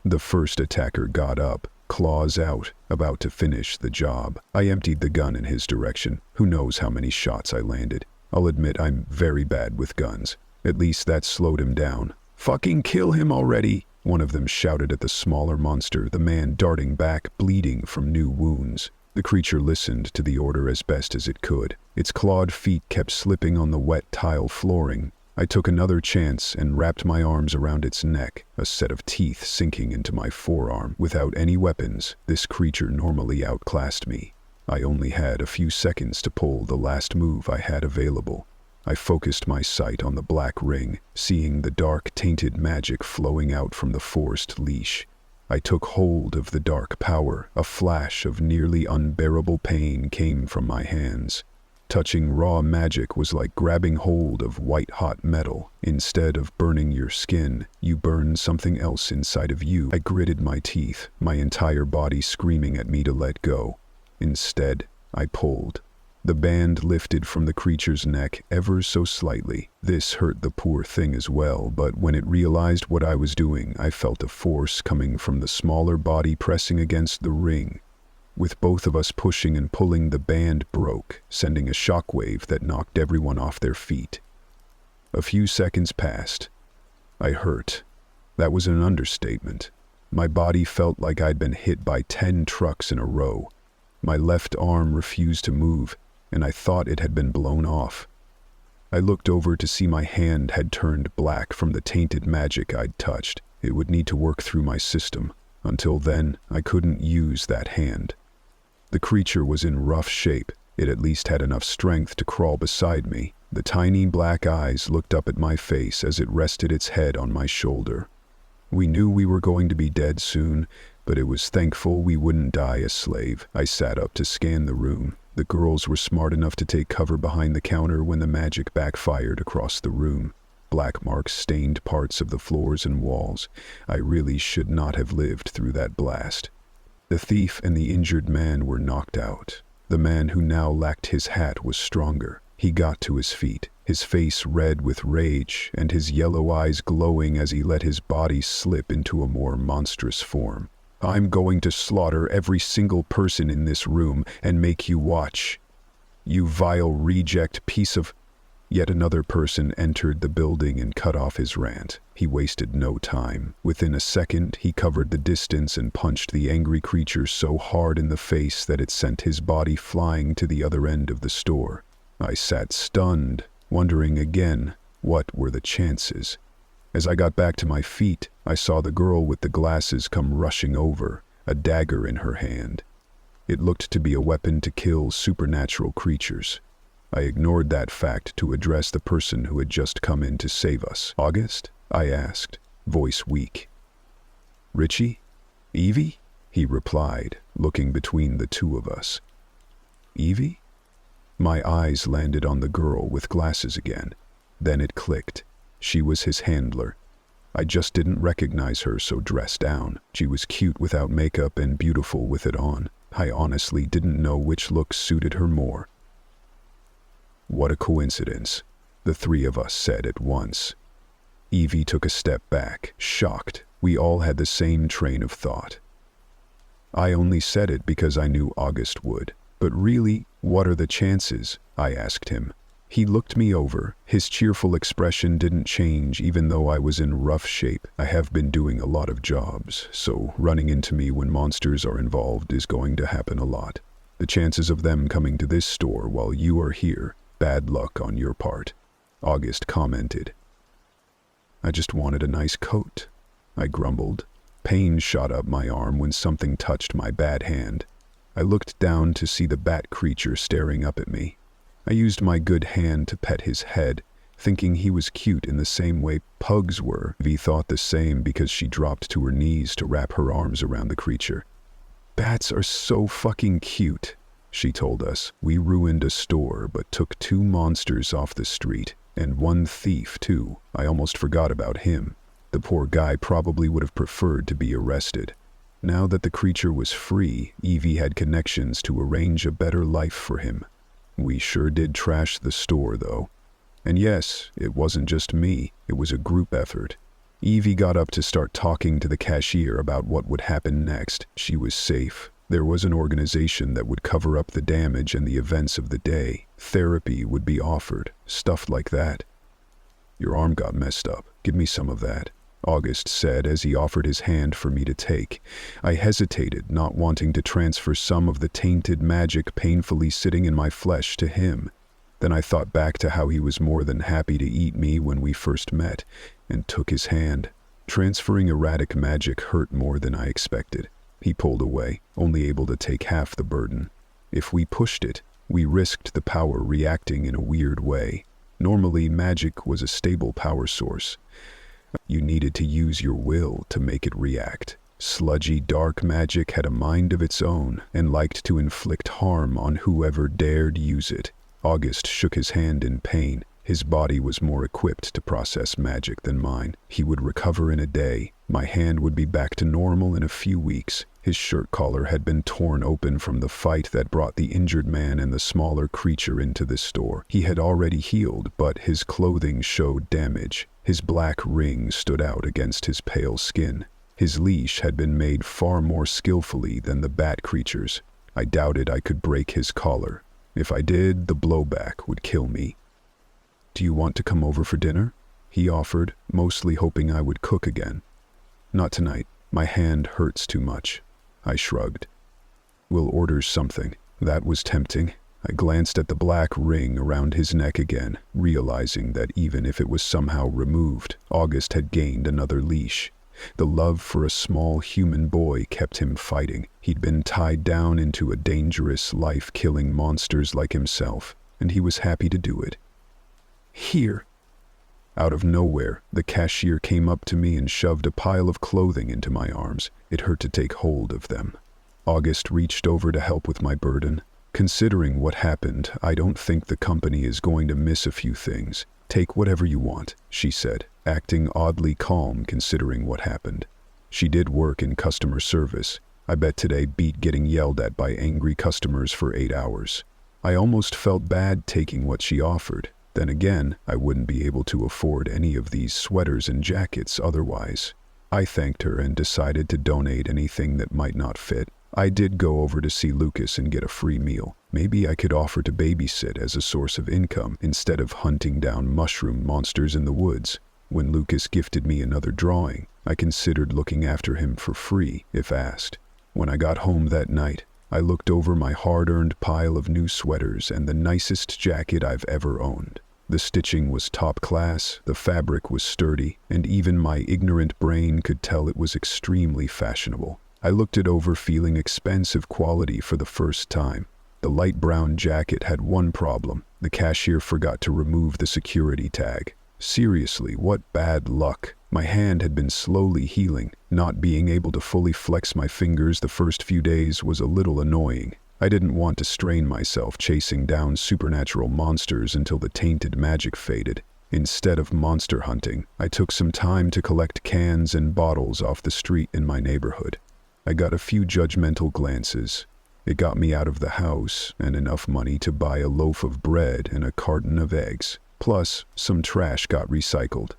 The first attacker got up, claws out, about to finish the job. I emptied the gun in his direction. Who knows how many shots I landed. I'll admit I'm very bad with guns. At least that slowed him down. "Fucking kill him already!" One of them shouted at the smaller monster, the man darting back, bleeding from new wounds. The creature listened to the order as best as it could. Its clawed feet kept slipping on the wet tile flooring. I took another chance and wrapped my arms around its neck, a set of teeth sinking into my forearm. Without any weapons, this creature normally outclassed me. I only had a few seconds to pull the last move I had available. I focused my sight on the black ring, seeing the dark, tainted magic flowing out from the forced leash. I took hold of the dark power. A flash of nearly unbearable pain came from my hands. Touching raw magic was like grabbing hold of white-hot metal. Instead of burning your skin, you burn something else inside of you. I gritted my teeth, my entire body screaming at me to let go. Instead, I pulled. The band lifted from the creature's neck ever so slightly. This hurt the poor thing as well, but when it realized what I was doing, I felt a force coming from the smaller body pressing against the ring. With both of us pushing and pulling, the band broke, sending a shockwave that knocked everyone off their feet. A few seconds passed. I hurt. That was an understatement. My body felt like I'd been hit by 10 trucks in a row. My left arm refused to move, and I thought it had been blown off. I looked over to see my hand had turned black from the tainted magic I'd touched. It would need to work through my system. Until then, I couldn't use that hand. The creature was in rough shape. It at least had enough strength to crawl beside me. The tiny black eyes looked up at my face as it rested its head on my shoulder. We knew we were going to be dead soon, but it was thankful we wouldn't die a slave. I sat up to scan the room. The girls were smart enough to take cover behind the counter when the magic backfired across the room. Black marks stained parts of the floors and walls. I really should not have lived through that blast. The thief and the injured man were knocked out. The man who now lacked his hat was stronger. He got to his feet, his face red with rage and his yellow eyes glowing as he let his body slip into a more monstrous form. "I'm going to slaughter every single person in this room and make you watch. You vile reject piece of..." Yet another person entered the building and cut off his rant. He wasted no time. Within a second, he covered the distance and punched the angry creature so hard in the face that it sent his body flying to the other end of the store. I sat stunned, wondering again, what were the chances? As I got back to my feet, I saw the girl with the glasses come rushing over, a dagger in her hand. It looked to be a weapon to kill supernatural creatures. I ignored that fact to address the person who had just come in to save us. "August?" I asked, voice weak. "Richie? Evie?" he replied, looking between the two of us. "Evie?" My eyes landed on the girl with glasses again. Then it clicked. She was his handler. I just didn't recognize her so dressed down. She was cute without makeup and beautiful with it on. I honestly didn't know which look suited her more. "What a coincidence," the three of us said at once. Evie took a step back, shocked. We all had the same train of thought. I only said it because I knew August would. "But really, what are the chances?" I asked him. He looked me over. His cheerful expression didn't change even though I was in rough shape. I have been doing a lot of jobs, so running into me when monsters are involved is going to happen a lot. The chances of them coming to this store while you are here, bad luck on your part," August commented. I just wanted a nice coat, I grumbled. Pain shot up my arm when something touched my bad hand. I looked down to see the bat creature staring up at me. I used my good hand to pet his head, thinking he was cute in the same way pugs were. Vi thought the same because she dropped to her knees to wrap her arms around the creature. Bats are so fucking cute, she told us. We ruined a store but took 2 monsters off the street, and 1 thief too. I almost forgot about him. The poor guy probably would have preferred to be arrested. Now that the creature was free, Evie had connections to arrange a better life for him. We sure did trash the store though. And yes, it wasn't just me, it was a group effort. Evie got up to start talking to the cashier about what would happen next. She was safe. There was an organization that would cover up the damage and the events of the day. Therapy would be offered, stuff like that. Your arm got messed up. Give me some of that, August said as he offered his hand for me to take. I hesitated, not wanting to transfer some of the tainted magic painfully sitting in my flesh to him. Then I thought back to how he was more than happy to eat me when we first met, and took his hand. Transferring erratic magic hurt more than I expected. He pulled away, only able to take half the burden. If we pushed it, we risked the power reacting in a weird way. Normally, magic was a stable power source. You needed to use your will to make it react. Sludgy, dark magic had a mind of its own and liked to inflict harm on whoever dared use it. August shook his hand in pain. His body was more equipped to process magic than mine. He would recover in a day. My hand would be back to normal in a few weeks. His shirt collar had been torn open from the fight that brought the injured man and the smaller creature into the store. He had already healed, but his clothing showed damage. His black ring stood out against his pale skin. His leash had been made far more skillfully than the bat creature's. I doubted I could break his collar. If I did, the blowback would kill me. Do you want to come over for dinner? He offered, mostly hoping I would cook again. Not tonight. My hand hurts too much. I shrugged. We'll order something. That was tempting. I glanced at the black ring around his neck again, realizing that even if it was somehow removed, August had gained another leash. The love for a small human boy kept him fighting. He'd been tied down into a dangerous life killing monsters like himself, and he was happy to do it. Here. Out of nowhere, the cashier came up to me and shoved a pile of clothing into my arms. It hurt to take hold of them. August reached over to help with my burden. Considering what happened, I don't think the company is going to miss a few things. Take whatever you want, she said, acting oddly calm considering what happened. She did work in customer service. I bet today beat getting yelled at by angry customers for 8 hours. I almost felt bad taking what she offered. Then again, I wouldn't be able to afford any of these sweaters and jackets otherwise. I thanked her and decided to donate anything that might not fit. I did go over to see Lucas and get a free meal. Maybe I could offer to babysit as a source of income instead of hunting down mushroom monsters in the woods. When Lucas gifted me another drawing, I considered looking after him for free if asked. When I got home that night, I looked over my hard-earned pile of new sweaters and the nicest jacket I've ever owned. The stitching was top class, the fabric was sturdy, and even my ignorant brain could tell it was extremely fashionable. I looked it over feeling expensive quality for the first time. The light brown jacket had one problem. The cashier forgot to remove the security tag. Seriously, what bad luck. My hand had been slowly healing. Not being able to fully flex my fingers the first few days was a little annoying. I didn't want to strain myself chasing down supernatural monsters until the tainted magic faded. Instead of monster hunting, I took some time to collect cans and bottles off the street in my neighborhood. I got a few judgmental glances. It got me out of the house and enough money to buy a loaf of bread and a carton of eggs. Plus, some trash got recycled.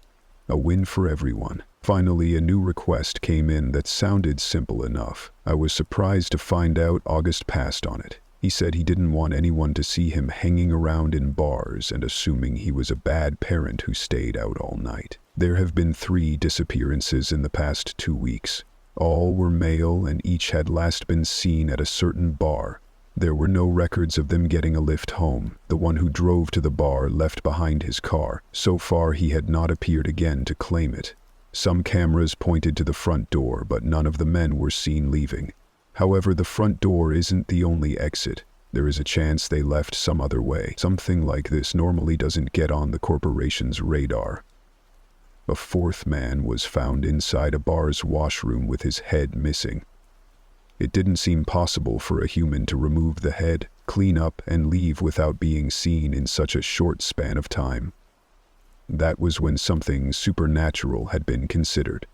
A win for everyone. Finally, a new request came in that sounded simple enough. I was surprised to find out August passed on it. He said he didn't want anyone to see him hanging around in bars and assuming he was a bad parent who stayed out all night. There have been 3 disappearances in the past 2 weeks. All were male and each had last been seen at a certain bar. There were no records of them getting a lift home. The one who drove to the bar left behind his car. So far, he had not appeared again to claim it. Some cameras pointed to the front door, but none of the men were seen leaving. However, the front door isn't the only exit. There is a chance they left some other way. Something like this normally doesn't get on the corporation's radar. A fourth man was found inside a bar's washroom with his head missing. It didn't seem possible for a human to remove the head, clean up, and leave without being seen in such a short span of time. That was when something supernatural had been considered.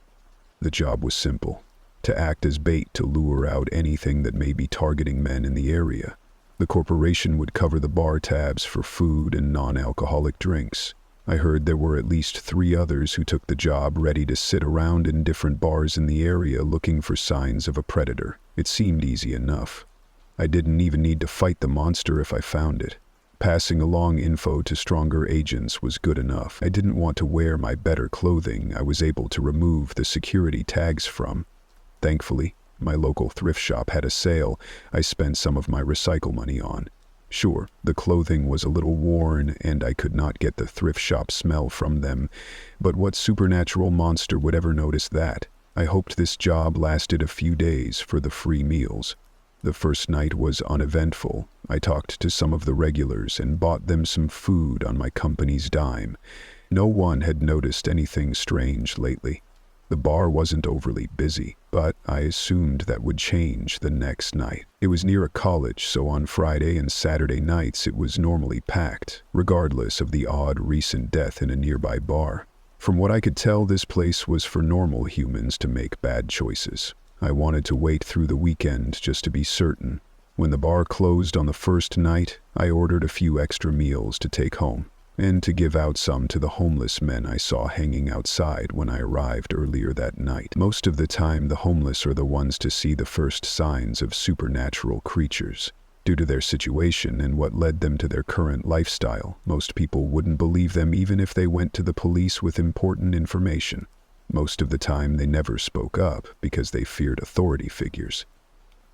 The job was simple: to act as bait to lure out anything that may be targeting men in the area. The corporation would cover the bar tabs for food and non-alcoholic drinks. I heard there were at least 3 others who took the job, ready to sit around in different bars in the area looking for signs of a predator. It seemed easy enough. I didn't even need to fight the monster if I found it. Passing along info to stronger agents was good enough. I didn't want to wear my better clothing I was able to remove the security tags from. Thankfully, my local thrift shop had a sale I spent some of my recycle money on. Sure, the clothing was a little worn and I could not get the thrift shop smell from them, but what supernatural monster would ever notice that? I hoped this job lasted a few days for the free meals. The first night was uneventful. I talked to some of the regulars and bought them some food on my company's dime. No one had noticed anything strange lately. The bar wasn't overly busy, but I assumed that would change the next night. It was near a college, so on Friday and Saturday nights it was normally packed, regardless of the odd recent death in a nearby bar. From what I could tell, this place was for normal humans to make bad choices. I wanted to wait through the weekend just to be certain. When the bar closed on the first night, I ordered a few extra meals to take home, and to give out some to the homeless men I saw hanging outside when I arrived earlier that night. Most of the time, the homeless are the ones to see the first signs of supernatural creatures. Due to their situation and what led them to their current lifestyle, most people wouldn't believe them even if they went to the police with important information. Most of the time, they never spoke up because they feared authority figures.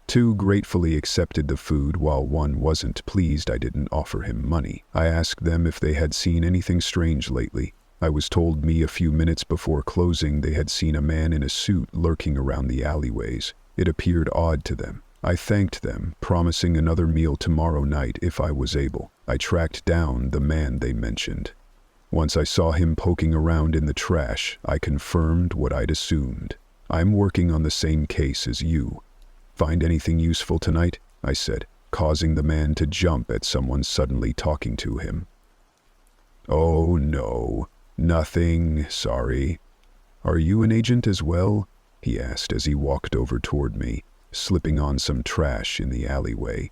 2 gratefully accepted the food, while 1 wasn't pleased I didn't offer him money. I asked them if they had seen anything strange lately. I was told a few minutes before closing they had seen a man in a suit lurking around the alleyways. It appeared odd to them. I thanked them, promising another meal tomorrow night if I was able. I tracked down the man they mentioned. Once I saw him poking around in the trash, I confirmed what I'd assumed. I'm working on the same case as you. Find anything useful tonight? I said, causing the man to jump at someone suddenly talking to him. Oh no, nothing, sorry. Are you an agent as well? He asked as he walked over toward me, slipping on some trash in the alleyway.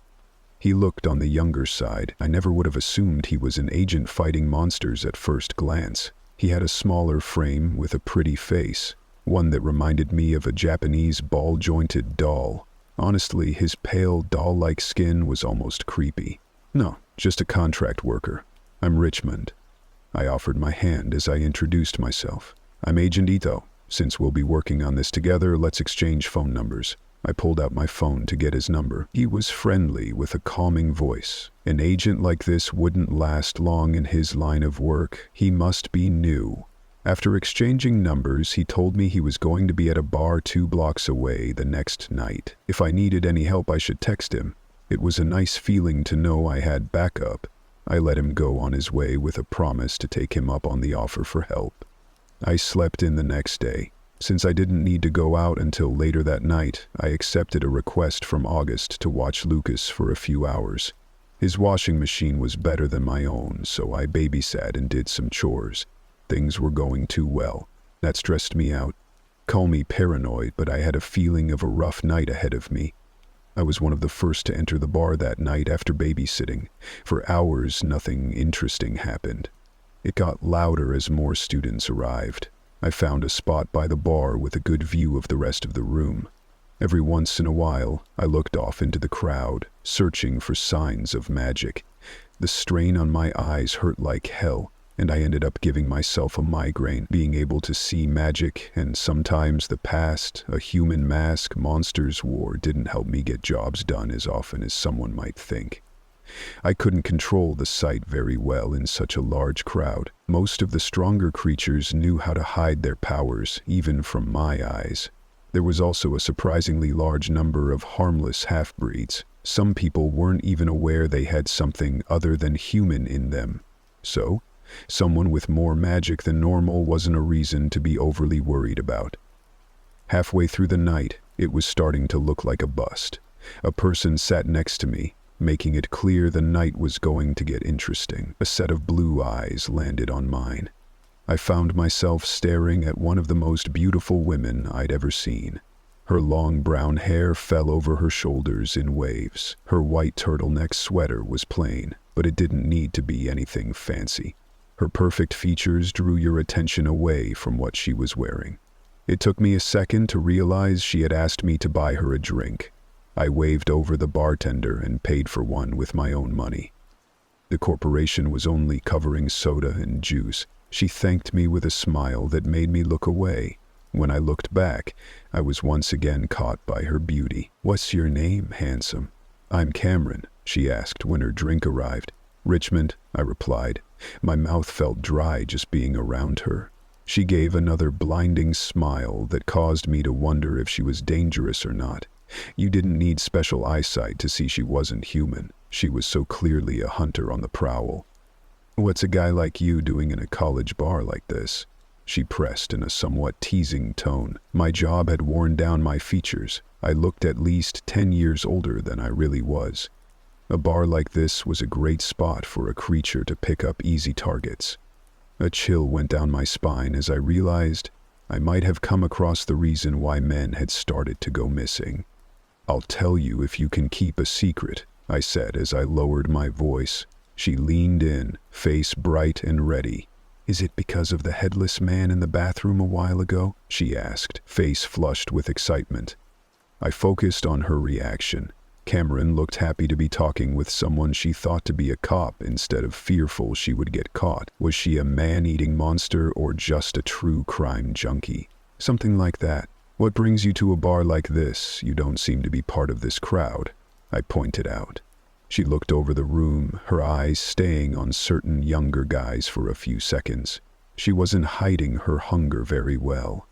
He looked on the younger side. I never would have assumed he was an agent fighting monsters at first glance. He had a smaller frame with a pretty face, one that reminded me of a Japanese ball-jointed doll. Honestly, his pale, doll-like skin was almost creepy. No, just a contract worker. I'm Richmond. I offered my hand as I introduced myself. I'm Agent Ito. Since we'll be working on this together, let's exchange phone numbers. I pulled out my phone to get his number. He was friendly with a calming voice. An agent like this wouldn't last long in his line of work. He must be new. After exchanging numbers, he told me he was going to be at a bar 2 blocks away the next night. If I needed any help, I should text him. It was a nice feeling to know I had backup. I let him go on his way with a promise to take him up on the offer for help. I slept in the next day. Since I didn't need to go out until later that night, I accepted a request from August to watch Lucas for a few hours. His washing machine was better than my own, so I babysat and did some chores. Things were going too well. That stressed me out. Call me paranoid, but I had a feeling of a rough night ahead of me. I was one of the first to enter the bar that night after babysitting. For hours, nothing interesting happened. It got louder as more students arrived. I found a spot by the bar with a good view of the rest of the room. Every once in a while, I looked off into the crowd, searching for signs of magic. The strain on my eyes hurt like hell. and I ended up giving myself a migraine. Being able to see magic and sometimes the past a human mask monsters wore didn't help me get jobs done as often as someone might think. I couldn't control the sight very well in such a large crowd. Most of the stronger creatures knew how to hide their powers, even from my eyes. There was also a surprisingly large number of harmless half-breeds. Some people weren't even aware they had something other than human in them. So, someone with more magic than normal wasn't a reason to be overly worried about. Halfway through the night, it was starting to look like a bust. A person sat next to me, making it clear the night was going to get interesting. A set of blue eyes landed on mine. I found myself staring at one of the most beautiful women I'd ever seen. Her long brown hair fell over her shoulders in waves. Her white turtleneck sweater was plain, but it didn't need to be anything fancy. Her perfect features drew your attention away from what she was wearing. It took me a second to realize she had asked me to buy her a drink. I waved over the bartender and paid for one with my own money. The corporation was only covering soda and juice. She thanked me with a smile that made me look away. When I looked back, I was once again caught by her beauty. "What's your name, handsome?" "I'm Cameron," she asked when her drink arrived. "Richmond," I replied. My mouth felt dry just being around her. She gave another blinding smile that caused me to wonder if she was dangerous or not. You didn't need special eyesight to see she wasn't human. She was so clearly a hunter on the prowl. "What's a guy like you doing in a college bar like this?" she pressed in a somewhat teasing tone. My job had worn down my features. I looked at least 10 years older than I really was. A bar like this was a great spot for a creature to pick up easy targets. A chill went down my spine as I realized I might have come across the reason why men had started to go missing. "I'll tell you if you can keep a secret," I said as I lowered my voice. She leaned in, face bright and ready. "Is it because of the headless man in the bathroom a while ago?" she asked, face flushed with excitement. I focused on her reaction. Cameron looked happy to be talking with someone she thought to be a cop instead of fearful she would get caught. Was she a man-eating monster or just a true crime junkie? "Something like that. What brings you to a bar like this? You don't seem to be part of this crowd," I pointed out. She looked over the room, her eyes staying on certain younger guys for a few seconds. She wasn't hiding her hunger very well.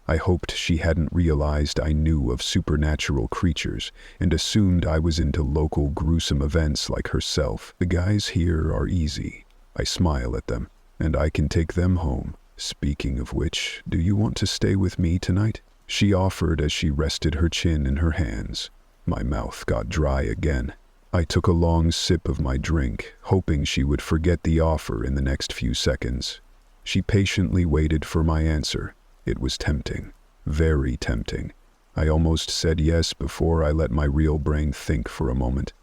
I hoped she hadn't realized I knew of supernatural creatures and assumed I was into local gruesome events like herself. "The guys here are easy." I smile at them, "and I can take them home. Speaking of which, do you want to stay with me tonight?" she offered as she rested her chin in her hands. My mouth got dry again. I took a long sip of my drink, hoping she would forget the offer in the next few seconds. She patiently waited for my answer. It was tempting, very tempting. I almost said yes before I let my real brain think for a moment.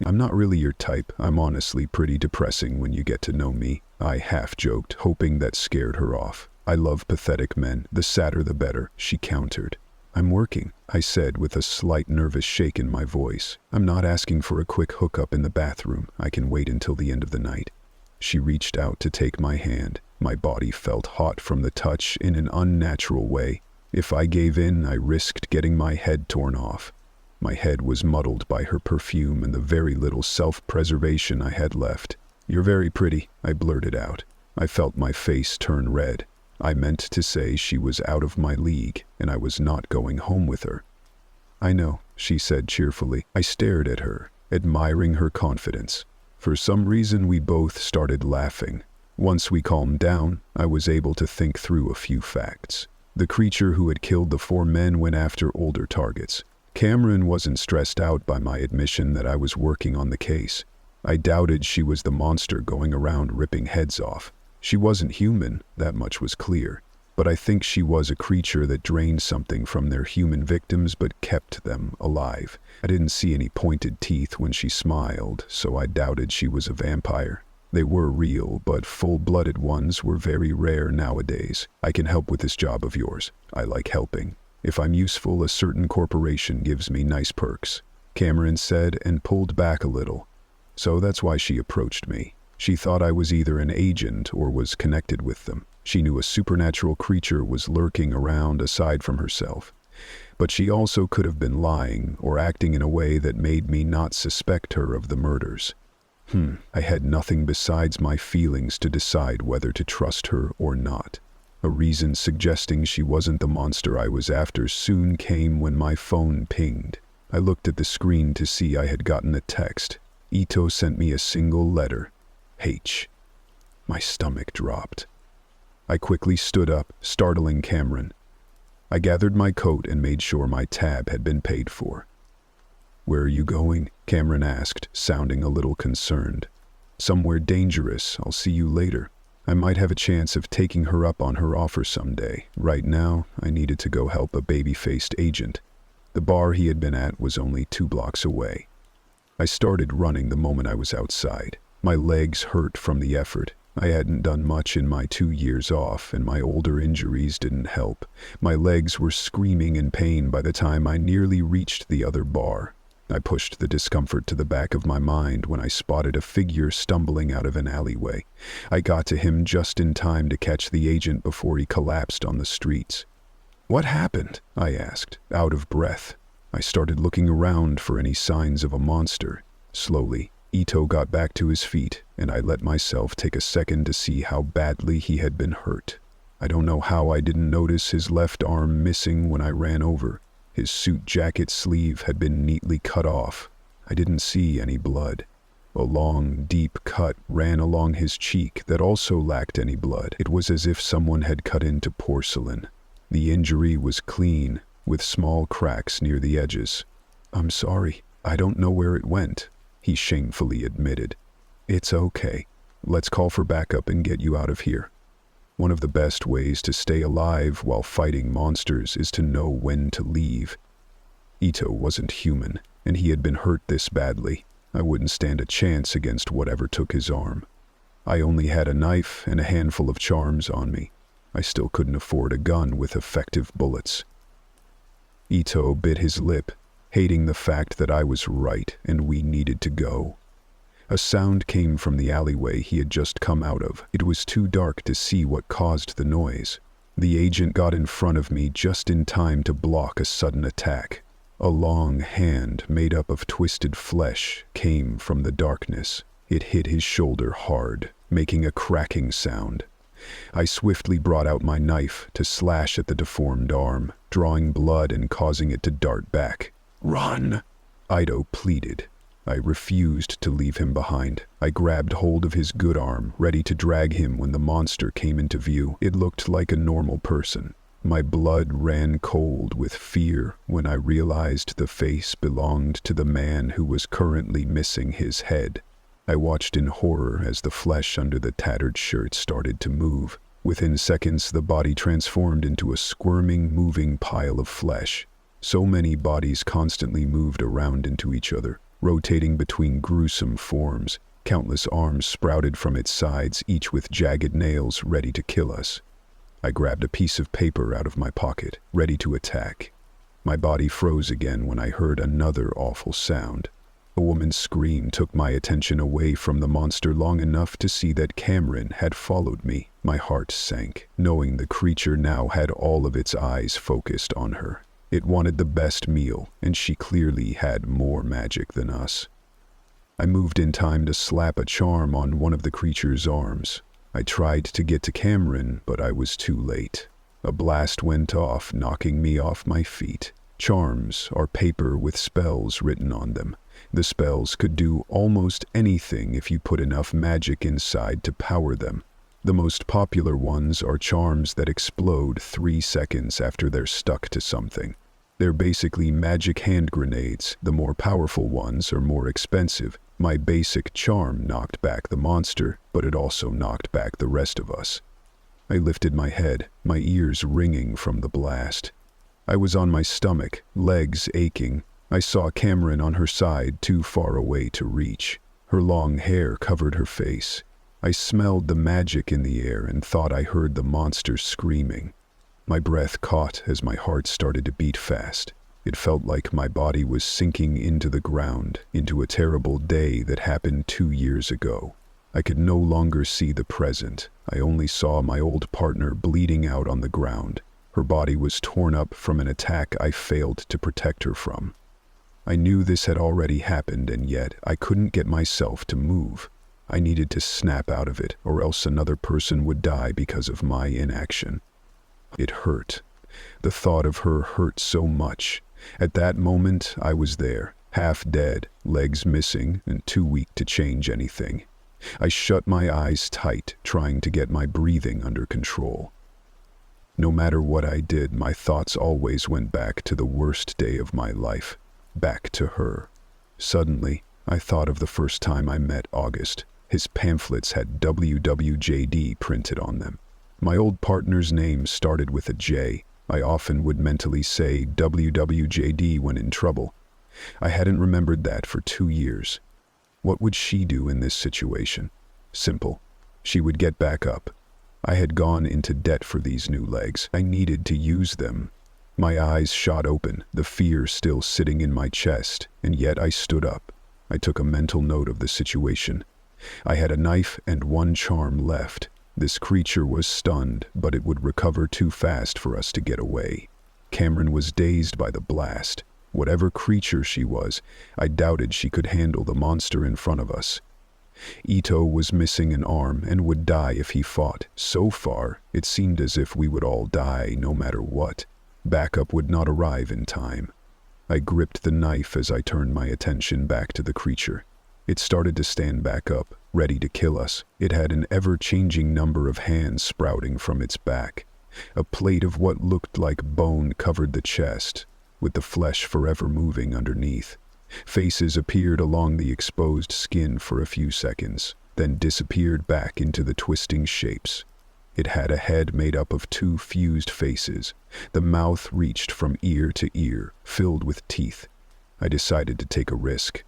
"I'm not really your type. I'm honestly pretty depressing when you get to know me," I half-joked, hoping that scared her off. "I love pathetic men. The sadder the better," she countered. "I'm working," I said with a slight nervous shake in my voice. "I'm not asking for a quick hookup in the bathroom. I can wait until the end of the night." She reached out to take my hand. My body felt hot from the touch in an unnatural way. If I gave in, I risked getting my head torn off. My head was muddled by her perfume and the very little self-preservation I had left. "You're very pretty," I blurted out. I felt my face turn red. I meant to say she was out of my league, and I was not going home with her. "I know," she said cheerfully. I stared at her, admiring her confidence. For some reason, we both started laughing. Once we calmed down, I was able to think through a few facts. The creature who had killed the 4 men went after older targets. Cameron wasn't stressed out by my admission that I was working on the case. I doubted she was the monster going around ripping heads off. She wasn't human, that much was clear. But I think she was a creature that drained something from their human victims but kept them alive. I didn't see any pointed teeth when she smiled, so I doubted she was a vampire. They were real, but full-blooded ones were very rare nowadays. "I can help with this job of yours. I like helping. If I'm useful, a certain corporation gives me nice perks," Cameron said and pulled back a little. So that's why she approached me. She thought I was either an agent or was connected with them. She knew a supernatural creature was lurking around aside from herself. But she also could have been lying or acting in a way that made me not suspect her of the murders. I had nothing besides my feelings to decide whether to trust her or not. A reason suggesting she wasn't the monster I was after soon came when my phone pinged. I looked at the screen to see I had gotten a text. Ito sent me a single letter. H. My stomach dropped. I quickly stood up, startling Cameron. I gathered my coat and made sure my tab had been paid for. "Where are you going?" Cameron asked, sounding a little concerned. "Somewhere dangerous. I'll see you later. I might have a chance of taking her up on her offer someday. Right now, I needed to go help a baby-faced agent." The bar he had been at was only 2 blocks away. I started running the moment I was outside. My legs hurt from the effort. I hadn't done much in my 2 years off, and my older injuries didn't help. My legs were screaming in pain by the time I nearly reached the other bar. I pushed the discomfort to the back of my mind when I spotted a figure stumbling out of an alleyway. I got to him just in time to catch the agent before he collapsed on the streets. "What happened?" I asked, out of breath. I started looking around for any signs of a monster. Slowly, Ito got back to his feet, and I let myself take a second to see how badly he had been hurt. I don't know how I didn't notice his left arm missing when I ran over. His suit jacket sleeve had been neatly cut off. I didn't see any blood. A long, deep cut ran along his cheek that also lacked any blood. It was as if someone had cut into porcelain. The injury was clean, with small cracks near the edges. "I'm sorry, I don't know where it went," he shamefully admitted. "It's okay. Let's call for backup and get you out of here." One of the best ways to stay alive while fighting monsters is to know when to leave. Ito wasn't human, and he had been hurt this badly. I wouldn't stand a chance against whatever took his arm. I only had a knife and a handful of charms on me. I still couldn't afford a gun with effective bullets. Ito bit his lip, hating the fact that I was right and we needed to go. A sound came from the alleyway he had just come out of. It was too dark to see what caused the noise. The agent got in front of me just in time to block a sudden attack. A long hand made up of twisted flesh came from the darkness. It hit his shoulder hard, making a cracking sound. I swiftly brought out my knife to slash at the deformed arm, drawing blood and causing it to dart back. "Run!" Ito pleaded. I refused to leave him behind. I grabbed hold of his good arm, ready to drag him when the monster came into view. It looked like a normal person. My blood ran cold with fear when I realized the face belonged to the man who was currently missing his head. I watched in horror as the flesh under the tattered shirt started to move. Within seconds, the body transformed into a squirming, moving pile of flesh. So many bodies constantly moved around into each other, rotating between gruesome forms. Countless arms sprouted from its sides, each with jagged nails ready to kill us. I grabbed a piece of paper out of my pocket, ready to attack. My body froze again when I heard another awful sound. A woman's scream took my attention away from the monster long enough to see that Cameron had followed me. My heart sank, knowing the creature now had all of its eyes focused on her. It wanted the best meal, and she clearly had more magic than us. I moved in time to slap a charm on one of the creature's arms. I tried to get to Cameron, but I was too late. A blast went off, knocking me off my feet. Charms are paper with spells written on them. The spells could do almost anything if you put enough magic inside to power them. The most popular ones are charms that explode 3 seconds after they're stuck to something. They're basically magic hand grenades. The more powerful ones are more expensive. My basic charm knocked back the monster, but it also knocked back the rest of us. I lifted my head, my ears ringing from the blast. I was on my stomach, legs aching. I saw Cameron on her side, too far away to reach. Her long hair covered her face. I smelled the magic in the air and thought I heard the monster screaming. My breath caught as my heart started to beat fast. It felt like my body was sinking into the ground, into a terrible day that happened 2 years ago. I could no longer see the present. I only saw my old partner bleeding out on the ground. Her body was torn up from an attack I failed to protect her from. I knew this had already happened, and yet I couldn't get myself to move. I needed to snap out of it, or else another person would die because of my inaction. It hurt. The thought of her hurt so much. At that moment, I was there, half dead, legs missing, and too weak to change anything. I shut my eyes tight, trying to get my breathing under control. No matter what I did, my thoughts always went back to the worst day of my life, back to her. Suddenly, I thought of the first time I met August. His pamphlets had WWJD printed on them. My old partner's name started with a J. I often would mentally say WWJD when in trouble. I hadn't remembered that for 2 years. What would she do in this situation? Simple. She would get back up. I had gone into debt for these new legs. I needed to use them. My eyes shot open, the fear still sitting in my chest, and yet I stood up. I took a mental note of the situation. I had a knife and 1 charm left. This creature was stunned, but it would recover too fast for us to get away. Cameron was dazed by the blast. Whatever creature she was, I doubted she could handle the monster in front of us. Ito was missing an arm and would die if he fought. So far, it seemed as if we would all die no matter what. Backup would not arrive in time. I gripped the knife as I turned my attention back to the creature. It started to stand back up, ready to kill us. It had an ever-changing number of hands sprouting from its back. A plate of what looked like bone covered the chest, with the flesh forever moving underneath. Faces appeared along the exposed skin for a few seconds, then disappeared back into the twisting shapes. It had a head made up of 2 fused faces. The mouth reached from ear to ear, filled with teeth. I decided to take a risk.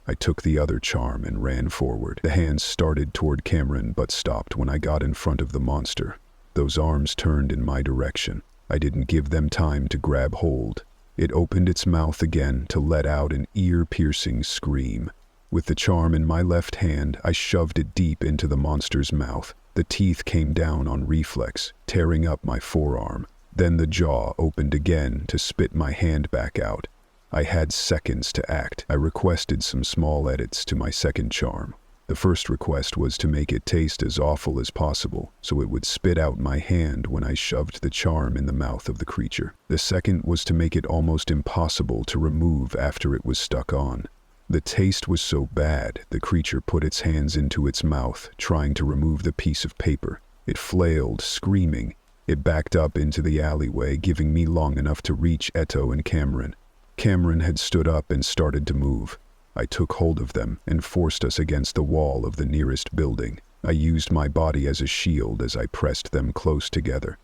I took the other charm and ran forward. The hands started toward Cameron but stopped when I got in front of the monster. Those arms turned in my direction. I didn't give them time to grab hold. It opened its mouth again to let out an ear-piercing scream. With the charm in my left hand, I shoved it deep into the monster's mouth. The teeth came down on reflex, tearing up my forearm. Then the jaw opened again to spit my hand back out. I had seconds to act. I requested some small edits to my second charm. The first request was to make it taste as awful as possible, so it would spit out my hand when I shoved the charm in the mouth of the creature. The second was to make it almost impossible to remove after it was stuck on. The taste was so bad, the creature put its hands into its mouth, trying to remove the piece of paper. It flailed, screaming. It backed up into the alleyway, giving me long enough to reach Eto and Cameron. Cameron had stood up and started to move. I took hold of them and forced us against the wall of the nearest building. I used my body as a shield as I pressed them close together.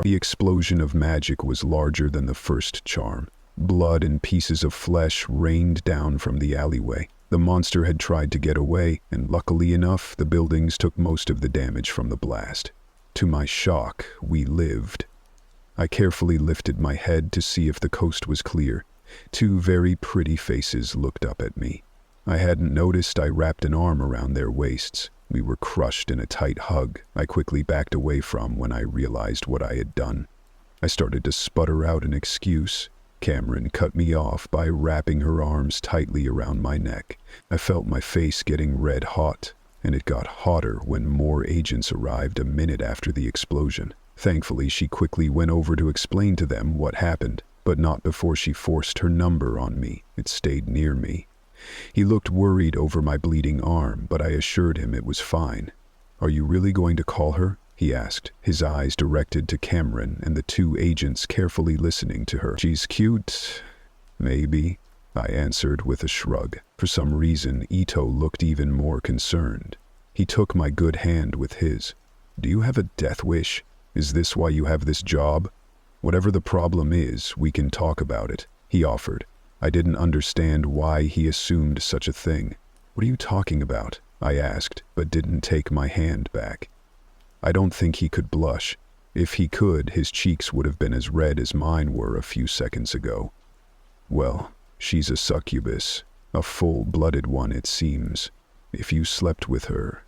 The explosion of magic was larger than the first charm. Blood and pieces of flesh rained down from the alleyway. The monster had tried to get away, and luckily enough, the buildings took most of the damage from the blast. To my shock, we lived. I carefully lifted my head to see if the coast was clear. 2 very pretty faces looked up at me. I hadn't noticed I wrapped an arm around their waists. We were crushed in a tight hug I quickly backed away from when I realized what I had done. I started to sputter out an excuse. Cameron cut me off by wrapping her arms tightly around my neck. I felt my face getting red hot, and it got hotter when more agents arrived a minute after the explosion. Thankfully, she quickly went over to explain to them what happened, but not before she forced her number on me. It stayed near me. He looked worried over my bleeding arm, but I assured him it was fine. "Are you really going to call her?" he asked, his eyes directed to Cameron and the 2 agents carefully listening to her. "She's cute. Maybe," I answered with a shrug. For some reason, Ito looked even more concerned. He took my good hand with his. "Do you have a death wish? Is this why you have this job? Whatever the problem is, we can talk about it," he offered. I didn't understand why he assumed such a thing. "What are you talking about?" I asked, but didn't take my hand back. I don't think he could blush. If he could, his cheeks would have been as red as mine were a few seconds ago. "Well, she's a succubus. A full-blooded one, it seems. If you slept with her,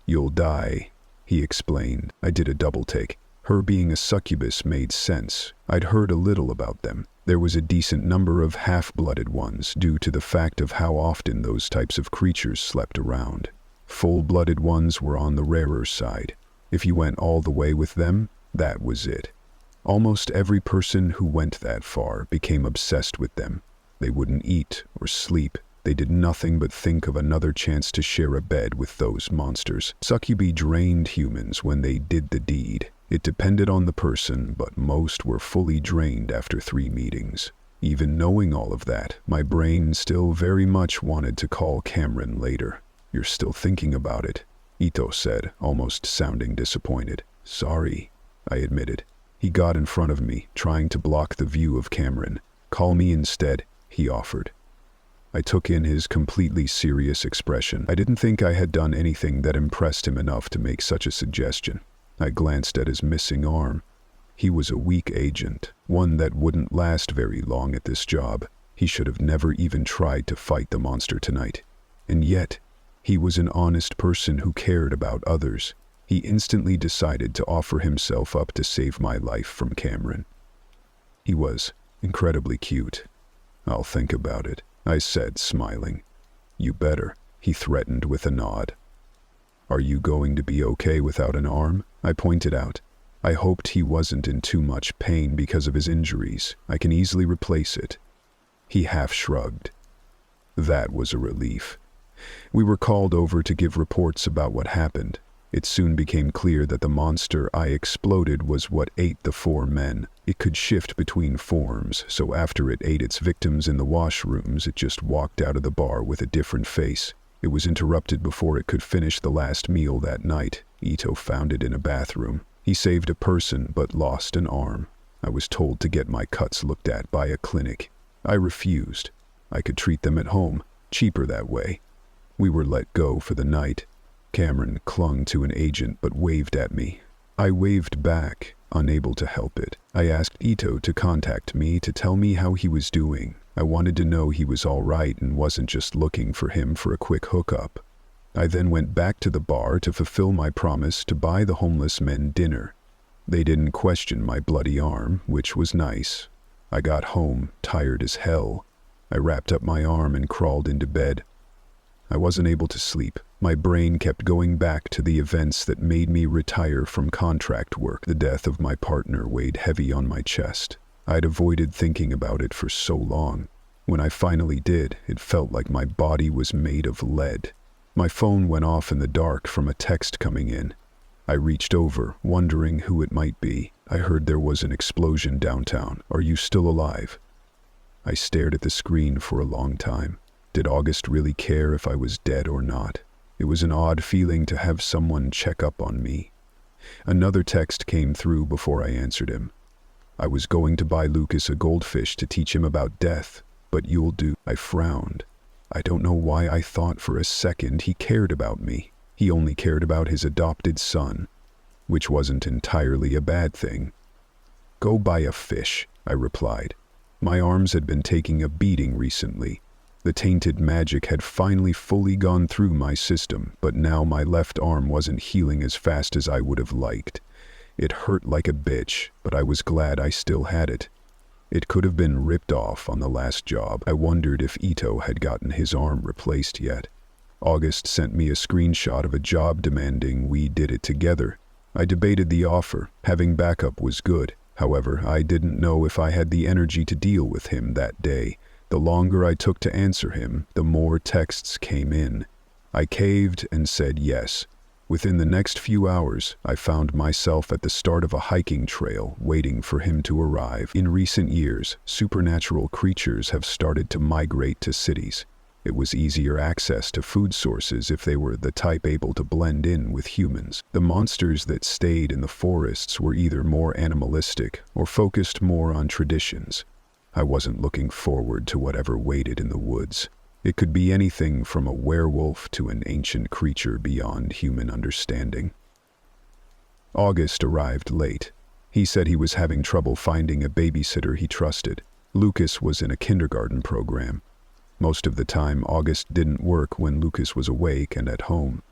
you'll die, he explained. I did a double take. Her being a succubus made sense. I'd heard a little about them. There was a decent number of half-blooded ones due to the fact of how often those types of creatures slept around. Full-blooded ones were on the rarer side. If you went all the way with them, that was it. Almost every person who went that far became obsessed with them. They wouldn't eat or sleep. They did nothing but think of another chance to share a bed with those monsters. Succubi drained humans when they did the deed. It depended on the person, but most were fully drained after 3 meetings. Even knowing all of that, my brain still very much wanted to call Cameron later. You're still thinking about it, Ito said, almost sounding disappointed. Sorry, I admitted. He got in front of me, trying to block the view of Cameron. Call me instead, he offered. I took in his completely serious expression. I didn't think I had done anything that impressed him enough to make such a suggestion. I glanced at his missing arm. He was a weak agent, one that wouldn't last very long at this job. He should have never even tried to fight the monster tonight. And yet, he was an honest person who cared about others. He instantly decided to offer himself up to save my life from Cameron. He was incredibly cute. I'll think about it, I said, smiling. You better, he threatened with a nod. Are you going to be okay without an arm? I pointed out. I hoped he wasn't in too much pain because of his injuries. I can easily replace it. He half shrugged. That was a relief. We were called over to give reports about what happened. It soon became clear that the monster I exploded was what ate the 4 men. It could shift between forms, so after it ate its victims in the washrooms, it just walked out of the bar with a different face. It was interrupted before it could finish the last meal that night. Ito found it in a bathroom. He saved a person but lost an arm. I was told to get my cuts looked at by a clinic. I refused. I could treat them at home, cheaper that way. We were let go for the night. Cameron clung to an agent but waved at me. I waved back, unable to help it. I asked Ito to contact me to tell me how he was doing. I wanted to know he was all right and wasn't just looking for him for a quick hookup. I then went back to the bar to fulfill my promise to buy the homeless men dinner. They didn't question my bloody arm, which was nice. I got home, tired as hell. I wrapped up my arm and crawled into bed. I wasn't able to sleep. My brain kept going back to the events that made me retire from contract work. The death of my partner weighed heavy on my chest. I'd avoided thinking about it for so long. When I finally did, it felt like my body was made of lead. My phone went off in the dark from a text coming in. I reached over, wondering who it might be. I heard there was an explosion downtown. Are you still alive? I stared at the screen for a long time. Did August really care if I was dead or not? It was an odd feeling to have someone check up on me. Another text came through before I answered him. I was going to buy Lucas a goldfish to teach him about death, but you'll do. I frowned. I don't know why I thought for a second he cared about me. He only cared about his adopted son, which wasn't entirely a bad thing. Go buy a fish, I replied. My arms had been taking a beating recently. The tainted magic had finally fully gone through my system, but now my left arm wasn't healing as fast as I would have liked. It hurt like a bitch, but I was glad I still had it. It could have been ripped off on the last job. I wondered if Ito had gotten his arm replaced yet. August sent me a screenshot of a job demanding we did it together. I debated the offer. Having backup was good. However, I didn't know if I had the energy to deal with him that day. The longer I took to answer him, the more texts came in. I caved and said yes. Within the next few hours, I found myself at the start of a hiking trail, waiting for him to arrive. In recent years, supernatural creatures have started to migrate to cities. It was easier access to food sources if they were the type able to blend in with humans. The monsters that stayed in the forests were either more animalistic or focused more on traditions. I wasn't looking forward to whatever waited in the woods. It could be anything from a werewolf to an ancient creature beyond human understanding. August arrived late. He said he was having trouble finding a babysitter he trusted. Lucas was in a kindergarten program. Most of the time, August didn't work when Lucas was awake and at home.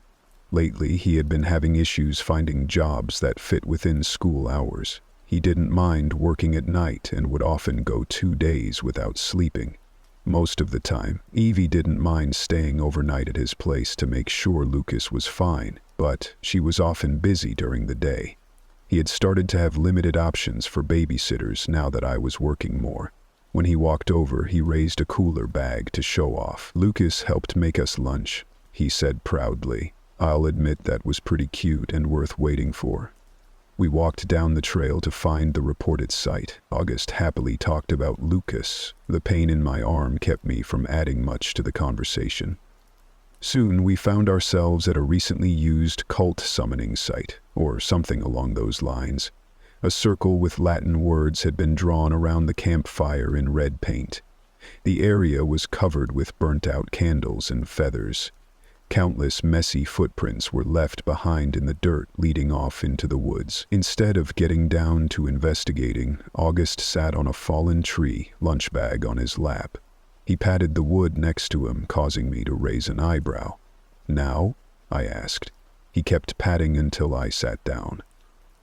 Lately, he had been having issues finding jobs that fit within school hours. He didn't mind working at night and would often go 2 days without sleeping. Most of the time, Evie didn't mind staying overnight at his place to make sure Lucas was fine, but she was often busy during the day. He had started to have limited options for babysitters now that I was working more. When he walked over, he raised a cooler bag to show off. "Lucas helped make us lunch," he said proudly. "I'll admit that was pretty cute and worth waiting for." We walked down the trail to find the reported site. August happily talked about Lucas. The pain in my arm kept me from adding much to the conversation. Soon we found ourselves at a recently used cult summoning site, or something along those lines. A circle with Latin words had been drawn around the campfire in red paint. The area was covered with burnt-out candles and feathers. Countless messy footprints were left behind in the dirt leading off into the woods. Instead of getting down to investigating, August sat on a fallen tree, lunch bag on his lap. He patted the wood next to him, causing me to raise an eyebrow. "Now?" I asked. He kept patting until I sat down.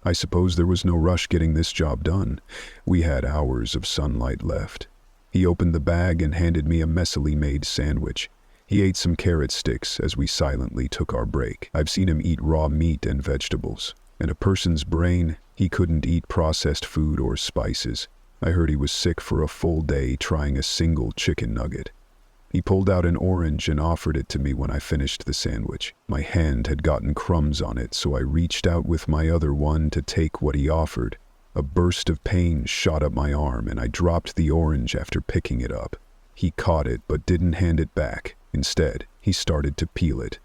I suppose there was no rush getting this job done. We had hours of sunlight left. He opened the bag and handed me a messily made sandwich. He ate some carrot sticks as we silently took our break. I've seen him eat raw meat and vegetables. And a person's brain, he couldn't eat processed food or spices. I heard he was sick for a full day trying a single chicken nugget. He pulled out an orange and offered it to me when I finished the sandwich. My hand had gotten crumbs on it, so I reached out with my other one to take what he offered. A burst of pain shot up my arm and I dropped the orange after picking it up. He caught it but didn't hand it back. Instead, he started to peel it.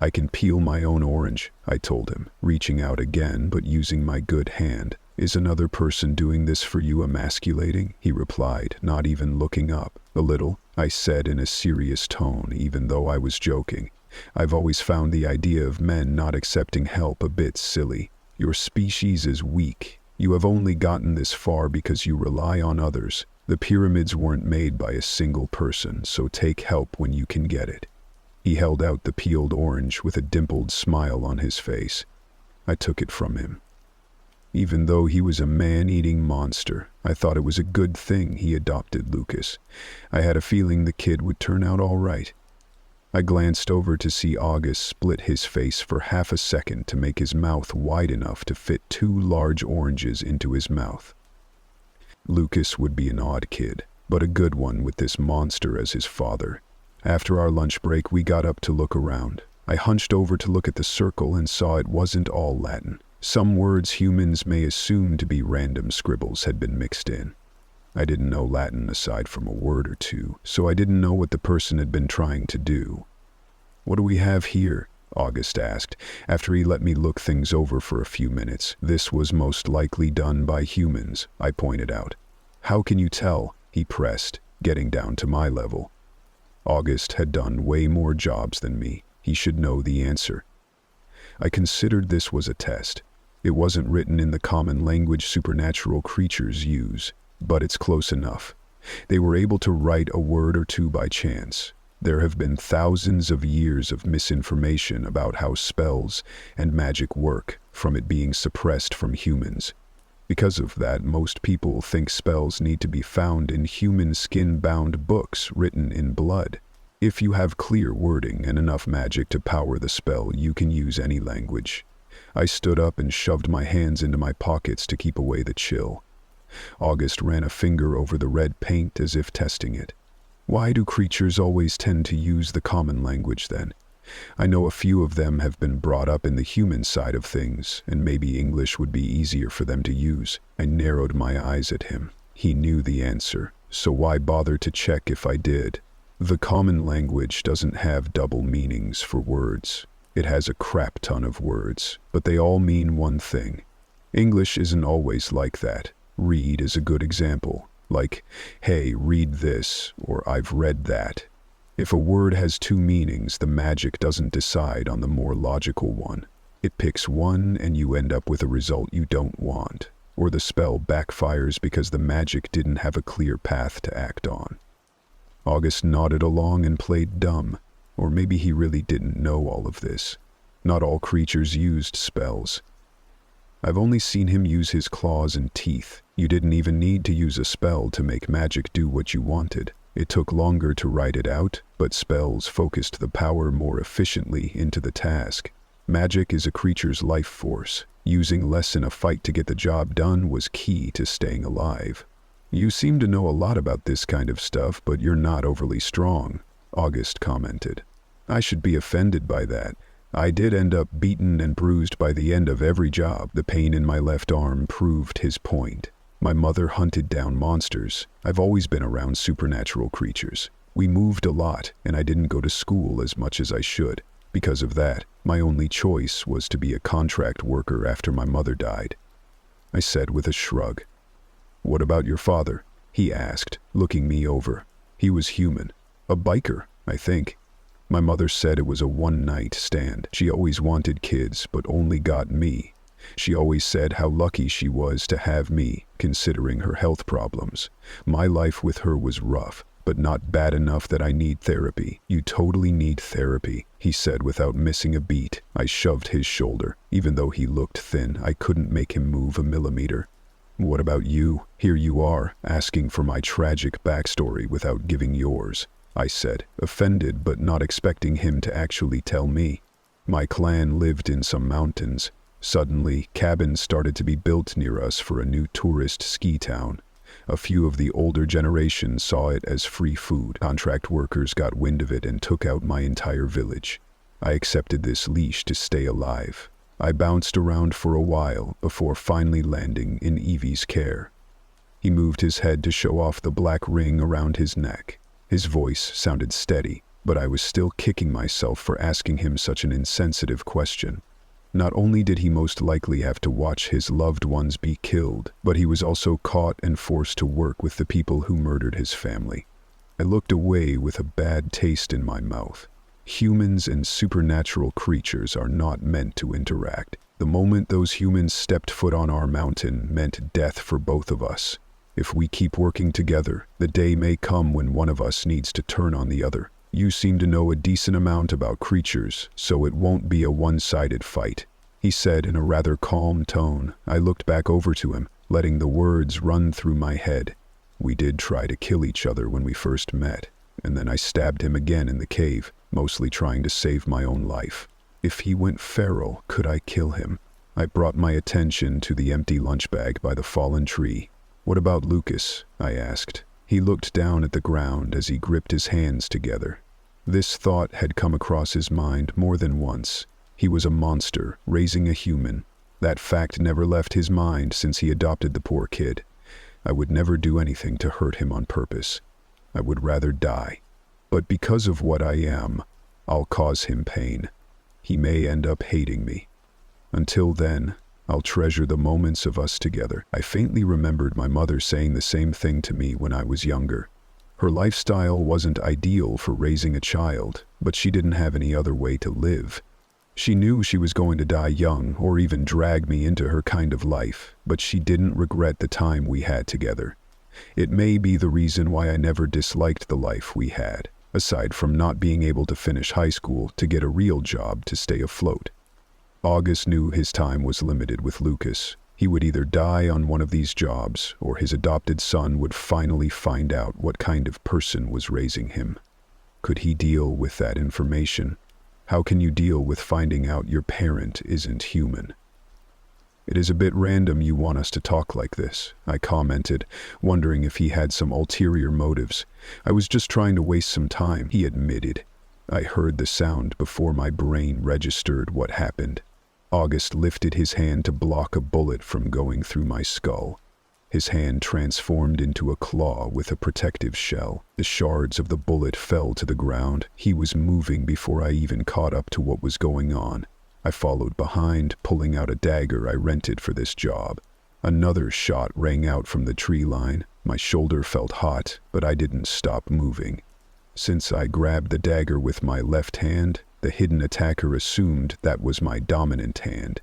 "I can peel my own orange," I told him, reaching out again but using my good hand. "Is another person doing this for you emasculating?" he replied, not even looking up. "A little," I said in a serious tone, even though I was joking. "I've always found the idea of men not accepting help a bit silly. Your species is weak. You have only gotten this far because you rely on others. The pyramids weren't made by a single person, so take help when you can get it." He held out the peeled orange with a dimpled smile on his face. I took it from him. Even though he was a man-eating monster, I thought it was a good thing he adopted Lucas. I had a feeling the kid would turn out all right. I glanced over to see August split his face for half a second to make his mouth wide enough to fit 2 large oranges into his mouth. Lucas would be an odd kid, but a good one with this monster as his father. After our lunch break, we got up to look around. I hunched over to look at the circle and saw it wasn't all Latin. Some words humans may assume to be random scribbles had been mixed in. I didn't know Latin aside from a word or two, so I didn't know what the person had been trying to do. "What do we have here?" August asked, after he let me look things over for a few minutes. "This was most likely done by humans," I pointed out. "How can you tell?" he pressed, getting down to my level. August had done way more jobs than me. He should know the answer. I considered this was a test. It wasn't written in the common language supernatural creatures use, but it's close enough. They were able to write a word or two by chance. There have been thousands of years of misinformation about how spells and magic work, from it being suppressed from humans. Because of that, most people think spells need to be found in human skin-bound books written in blood. If you have clear wording and enough magic to power the spell, you can use any language. I stood up and shoved my hands into my pockets to keep away the chill. August ran a finger over the red paint as if testing it. "Why do creatures always tend to use the common language then? I know a few of them have been brought up in the human side of things, and maybe English would be easier for them to use." I narrowed my eyes at him. He knew the answer, so why bother to check if I did? The common language doesn't have double meanings for words. It has a crap ton of words, but they all mean one thing. English isn't always like that. Read is a good example. Like, "Hey, read this," or "I've read that." If a word has 2 meanings, the magic doesn't decide on the more logical one. It picks one and you end up with a result you don't want, or the spell backfires because the magic didn't have a clear path to act on. August nodded along and played dumb. Or maybe he really didn't know all of this. Not all creatures used spells. I've only seen him use his claws and teeth. You didn't even need to use a spell to make magic do what you wanted. It took longer to write it out, but spells focused the power more efficiently into the task. Magic is a creature's life force. Using less in a fight to get the job done was key to staying alive. You seem to know a lot about this kind of stuff, but you're not overly strong, August commented. I should be offended by that. I did end up beaten and bruised by the end of every job. The pain in my left arm proved his point. My mother hunted down monsters. I've always been around supernatural creatures. We moved a lot, and I didn't go to school as much as I should. Because of that, my only choice was to be a contract worker after my mother died. I said with a shrug. What about your father? He asked, looking me over. He was human. A biker, I think. My mother said it was a one-night stand. She always wanted kids, but only got me. She always said how lucky she was to have me, considering her health problems. My life with her was rough, but not bad enough that I need therapy. You totally need therapy, he said without missing a beat. I shoved his shoulder. Even though he looked thin, I couldn't make him move a millimeter. What about you? Here you are, asking for my tragic backstory without giving yours, I said, offended but not expecting him to actually tell me. My clan lived in some mountains. Suddenly, cabins started to be built near us for a new tourist ski town. A few of the older generation saw it as free food. Contract workers got wind of it and took out my entire village. I accepted this leash to stay alive. I bounced around for a while before finally landing in Evie's care. He moved his head to show off the black ring around his neck. His voice sounded steady, but I was still kicking myself for asking him such an insensitive question. Not only did he most likely have to watch his loved ones be killed, but he was also caught and forced to work with the people who murdered his family. I looked away with a bad taste in my mouth. Humans and supernatural creatures are not meant to interact. The moment those humans stepped foot on our mountain meant death for both of us. If we keep working together, the day may come when one of us needs to turn on the other. You seem to know a decent amount about creatures, so it won't be a one-sided fight, he said in a rather calm tone. I looked back over to him, letting the words run through my head. We did try to kill each other when we first met, and then I stabbed him again in the cave, mostly trying to save my own life. If he went feral, could I kill him? I brought my attention to the empty lunch bag by the fallen tree. What about Lucas? I asked. He looked down at the ground as he gripped his hands together. This thought had come across his mind more than once. He was a monster, raising a human. That fact never left his mind since he adopted the poor kid. I would never do anything to hurt him on purpose. I would rather die. But because of what I am, I'll cause him pain. He may end up hating me. Until then, I'll treasure the moments of us together. I faintly remembered my mother saying the same thing to me when I was younger. Her lifestyle wasn't ideal for raising a child, but she didn't have any other way to live. She knew she was going to die young or even drag me into her kind of life, but she didn't regret the time we had together. It may be the reason why I never disliked the life we had, aside from not being able to finish high school to get a real job to stay afloat. August knew his time was limited with Lucas. He would either die on one of these jobs, or his adopted son would finally find out what kind of person was raising him. Could he deal with that information? How can you deal with finding out your parent isn't human? It is a bit random you want us to talk like this, I commented, wondering if he had some ulterior motives. I was just trying to waste some time, he admitted. I heard the sound before my brain registered what happened. August lifted his hand to block a bullet from going through my skull. His hand transformed into a claw with a protective shell. The shards of the bullet fell to the ground. He was moving before I even caught up to what was going on. I followed behind, pulling out a dagger I rented for this job. Another shot rang out from the tree line. My shoulder felt hot, but I didn't stop moving. Since I grabbed the dagger with my left hand, the hidden attacker assumed that was my dominant hand.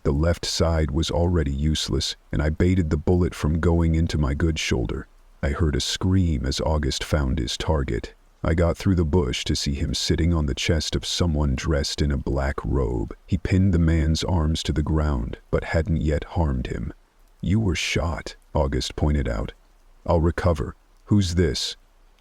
The left side was already useless, and I baited the bullet from going into my good shoulder. I heard a scream as August found his target. I got through the bush to see him sitting on the chest of someone dressed in a black robe. He pinned the man's arms to the ground, but hadn't yet harmed him. "You were shot," August pointed out. "I'll recover. Who's this?"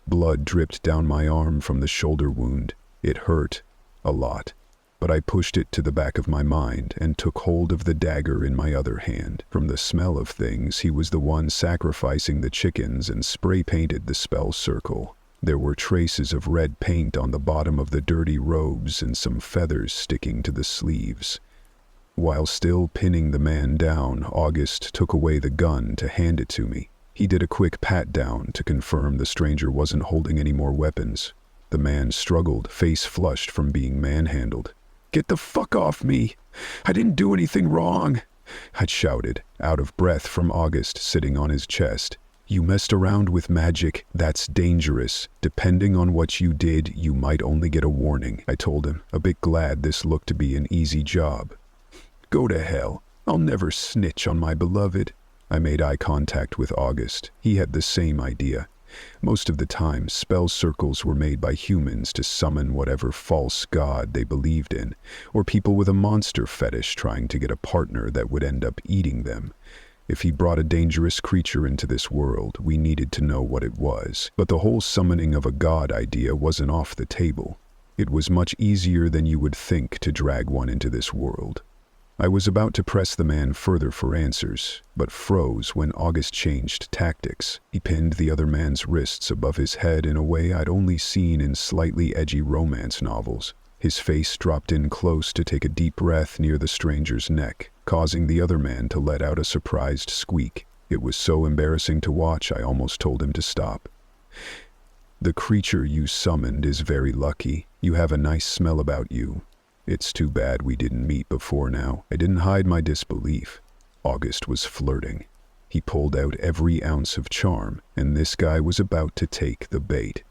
Blood dripped down my arm from the shoulder wound. It hurt. A lot. But I pushed it to the back of my mind and took hold of the dagger in my other hand. From the smell of things, he was the one sacrificing the chickens and spray-painted the spell circle. There were traces of red paint on the bottom of the dirty robes and some feathers sticking to the sleeves. While still pinning the man down, August took away the gun to hand it to me. He did a quick pat-down to confirm the stranger wasn't holding any more weapons. The man struggled, face flushed from being manhandled. "Get the fuck off me! I didn't do anything wrong!" I'd shouted, out of breath from August sitting on his chest. "You messed around with magic. That's dangerous. Depending on what you did, you might only get a warning," I told him, a bit glad this looked to be an easy job. "Go to hell. I'll never snitch on my beloved." I made eye contact with August. He had the same idea. Most of the time, spell circles were made by humans to summon whatever false god they believed in, or people with a monster fetish trying to get a partner that would end up eating them. If he brought a dangerous creature into this world, we needed to know what it was. But the whole summoning of a god idea wasn't off the table. It was much easier than you would think to drag one into this world. I was about to press the man further for answers, but froze when August changed tactics. He pinned the other man's wrists above his head in a way I'd only seen in slightly edgy romance novels. His face dropped in close to take a deep breath near the stranger's neck, causing the other man to let out a surprised squeak. It was so embarrassing to watch, I almost told him to stop. "The creature you summoned is very lucky. You have a nice smell about you. It's too bad we didn't meet before now." I didn't hide my disbelief. August was flirting. He pulled out every ounce of charm, and this guy was about to take the bait.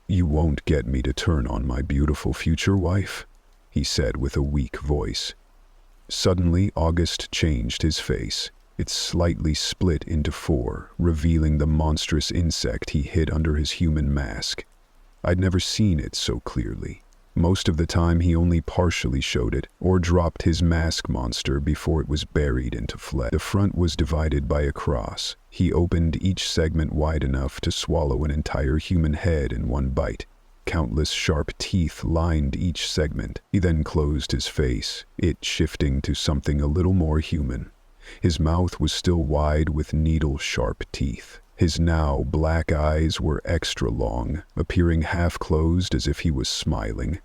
You won't get me to turn on my beautiful future wife," he said with a weak voice. Suddenly, August changed his face. It slightly split into four, revealing the monstrous insect he hid under his human mask. I'd never seen it so clearly. Most of the time he only partially showed it, or dropped his mask monster before it was buried into flesh. The front was divided by a cross. He opened each segment wide enough to swallow an entire human head in one bite. Countless sharp teeth lined each segment. He then closed his face, it shifting to something a little more human. His mouth was still wide with needle-sharp teeth. His now black eyes were extra long, appearing half-closed as if he was smiling.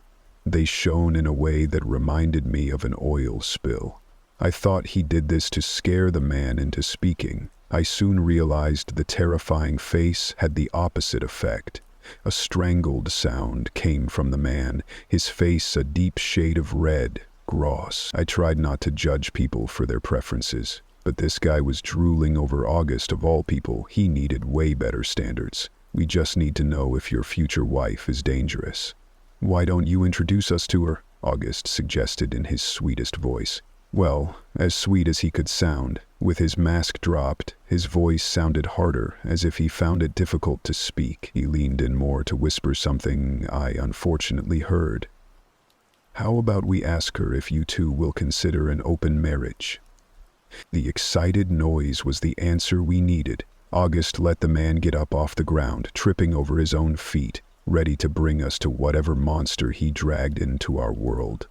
They shone in a way that reminded me of an oil spill. I thought he did this to scare the man into speaking. I soon realized the terrifying face had the opposite effect. A strangled sound came from the man, his face a deep shade of red, gross. I tried not to judge people for their preferences. But this guy was drooling over August of all people. He needed way better standards. "We just need to know if your future wife is dangerous." "Why don't you introduce us to her?" August suggested in his sweetest voice. Well, as sweet as he could sound. With his mask dropped, his voice sounded harder, as if he found it difficult to speak. He leaned in more to whisper something I unfortunately heard. "How about we ask her if you two will consider an open marriage?" The excited noise was the answer we needed. August let the man get up off the ground, tripping over his own feet, ready to bring us to whatever monster he dragged into our world.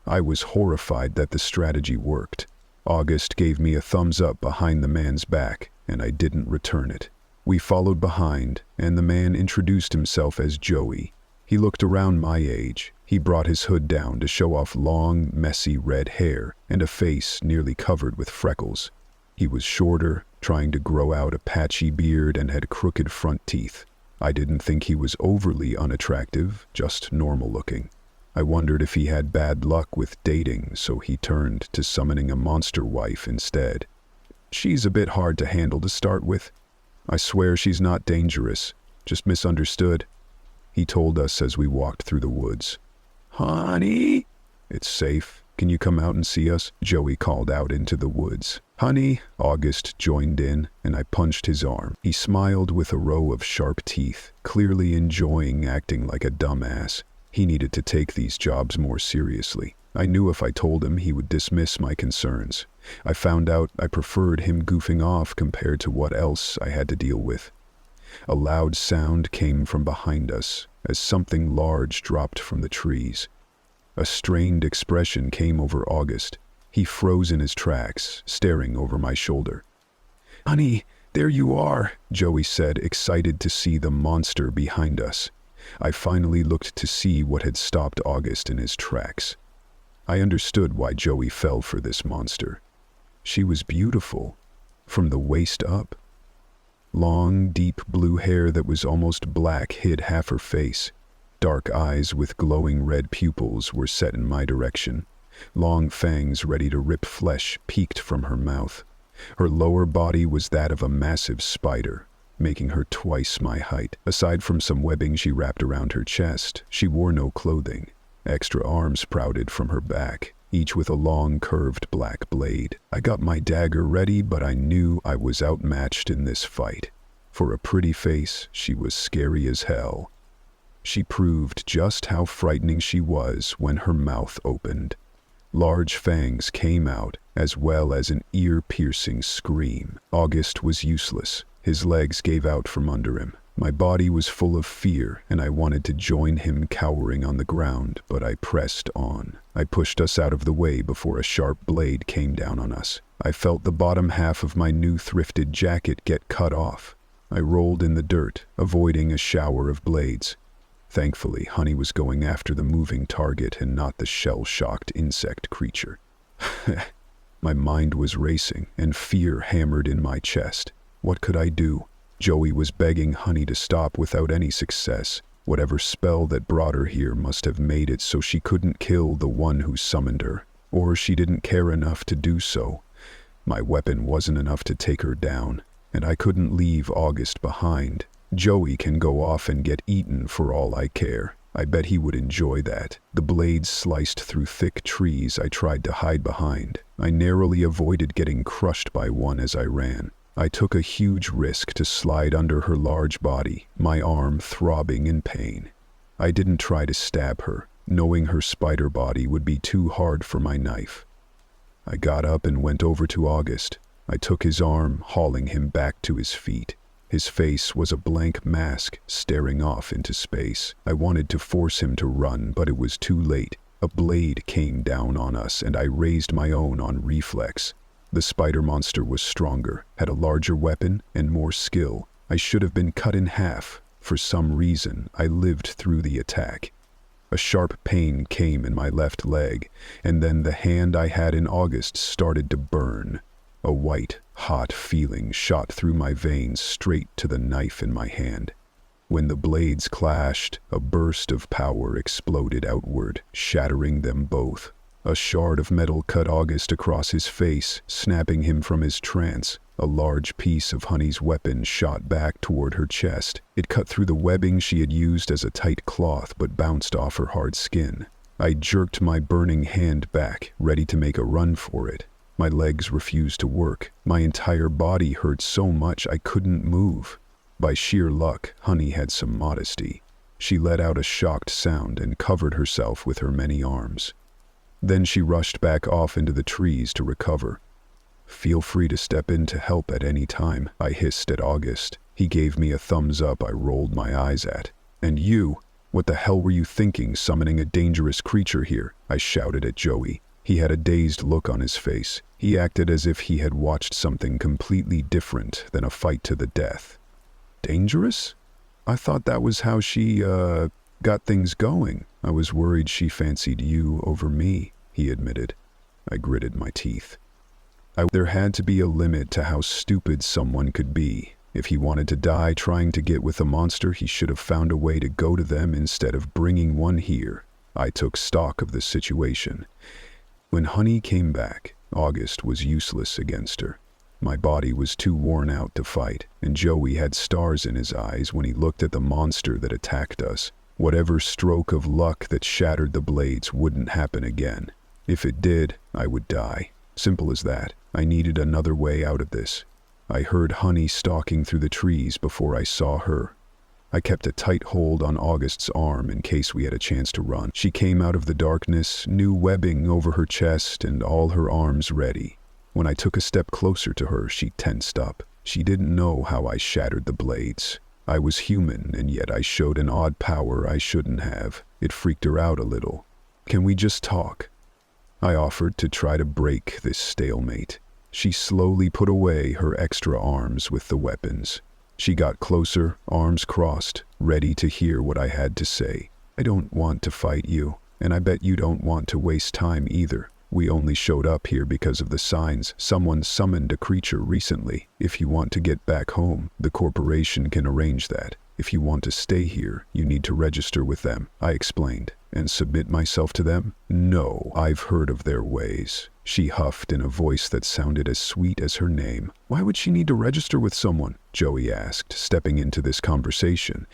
I was horrified that the strategy worked. August gave me a thumbs up behind the man's back, and I didn't return it. We followed behind, and the man introduced himself as Joey. He looked around my age. He brought his hood down to show off long, messy red hair and a face nearly covered with freckles. He was shorter, trying to grow out a patchy beard, and had crooked front teeth. I didn't think he was overly unattractive, just normal looking. I wondered if he had bad luck with dating, so he turned to summoning a monster wife instead. "She's a bit hard to handle to start with. I swear she's not dangerous, just misunderstood," he told us as we walked through the woods. "Honey?" "It's safe. Can you come out and see us?" Joey called out into the woods. "Honey," August joined in, and I punched his arm. He smiled with a row of sharp teeth, clearly enjoying acting like a dumbass. He needed to take these jobs more seriously. I knew if I told him, he would dismiss my concerns. I found out I preferred him goofing off compared to what else I had to deal with. A loud sound came from behind us as something large dropped from the trees. A strained expression came over August. He froze in his tracks, staring over my shoulder. "Honey, there you are," Joey said, excited to see the monster behind us. I finally looked to see what had stopped August in his tracks. I understood why Joey fell for this monster. She was beautiful, from the waist up. Long, deep blue hair that was almost black hid half her face. Dark eyes with glowing red pupils were set in my direction. Long fangs ready to rip flesh peeked from her mouth. Her lower body was that of a massive spider, making her twice my height. Aside from some webbing she wrapped around her chest, she wore no clothing. Extra arms sprouted from her back, each with a long curved black blade. I got my dagger ready, but I knew I was outmatched in this fight. For a pretty face, she was scary as hell. She proved just how frightening she was when her mouth opened. Large fangs came out, as well as an ear-piercing scream. August was useless. His legs gave out from under him. My body was full of fear, and I wanted to join him cowering on the ground, but I pressed on. I pushed us out of the way before a sharp blade came down on us. I felt the bottom half of my new thrifted jacket get cut off. I rolled in the dirt, avoiding a shower of blades. Thankfully, Honey was going after the moving target and not the shell-shocked insect creature. My mind was racing, and fear hammered in my chest. What could I do? Joey was begging Honey to stop without any success. Whatever spell that brought her here must have made it so she couldn't kill the one who summoned her, or she didn't care enough to do so. My weapon wasn't enough to take her down, and I couldn't leave August behind. Joey can go off and get eaten for all I care. I bet he would enjoy that. The blades sliced through thick trees I tried to hide behind. I narrowly avoided getting crushed by one as I ran. I took a huge risk to slide under her large body, my arm throbbing in pain. I didn't try to stab her, knowing her spider body would be too hard for my knife. I got up and went over to August. I took his arm, hauling him back to his feet. His face was a blank mask, staring off into space. I wanted to force him to run, but it was too late. A blade came down on us, and I raised my own on reflex. The spider monster was stronger, had a larger weapon, and more skill. I should have been cut in half. For some reason, I lived through the attack. A sharp pain came in my left leg, and then the hand I had in August started to burn. A white, hot feeling shot through my veins straight to the knife in my hand. When the blades clashed, a burst of power exploded outward, shattering them both. A shard of metal cut August across his face, snapping him from his trance. A large piece of Honey's weapon shot back toward her chest. It cut through the webbing she had used as a tight cloth, but bounced off her hard skin. I jerked my burning hand back, ready to make a run for it. My legs refused to work. My entire body hurt so much I couldn't move. By sheer luck, Honey had some modesty. She let out a shocked sound and covered herself with her many arms. Then she rushed back off into the trees to recover. "Feel free to step in to help at any time," I hissed at August. He gave me a thumbs up I rolled my eyes at. "And you? What the hell were you thinking, summoning a dangerous creature here?" I shouted at Joey. He had a dazed look on his face. He acted as if he had watched something completely different than a fight to the death. "Dangerous? I thought that was how she, got things going. I was worried she fancied you over me," he admitted. I gritted my teeth. There had to be a limit to how stupid someone could be. If he wanted to die trying to get with a monster, he should have found a way to go to them instead of bringing one here. I took stock of the situation. When Honey came back, August was useless against her. My body was too worn out to fight, and Joey had stars in his eyes when he looked at the monster that attacked us. Whatever stroke of luck that shattered the blades wouldn't happen again. If it did, I would die. Simple as that. I needed another way out of this. I heard Honey stalking through the trees before I saw her. I kept a tight hold on August's arm in case we had a chance to run. She came out of the darkness, new webbing over her chest and all her arms ready. When I took a step closer to her, she tensed up. She didn't know how I shattered the blades. I was human, and yet I showed an odd power I shouldn't have. It freaked her out a little. "Can we just talk?" I offered to try to break this stalemate. She slowly put away her extra arms with the weapons. She got closer, arms crossed, ready to hear what I had to say. "I don't want to fight you, and I bet you don't want to waste time either. We only showed up here because of the signs. Someone summoned a creature recently. If you want to get back home, the corporation can arrange that. If you want to stay here, you need to register with them," I explained. "And submit myself to them? No, I've heard of their ways." She huffed in a voice that sounded as sweet as her name. "Why would she need to register with someone?" Joey asked, stepping into this conversation.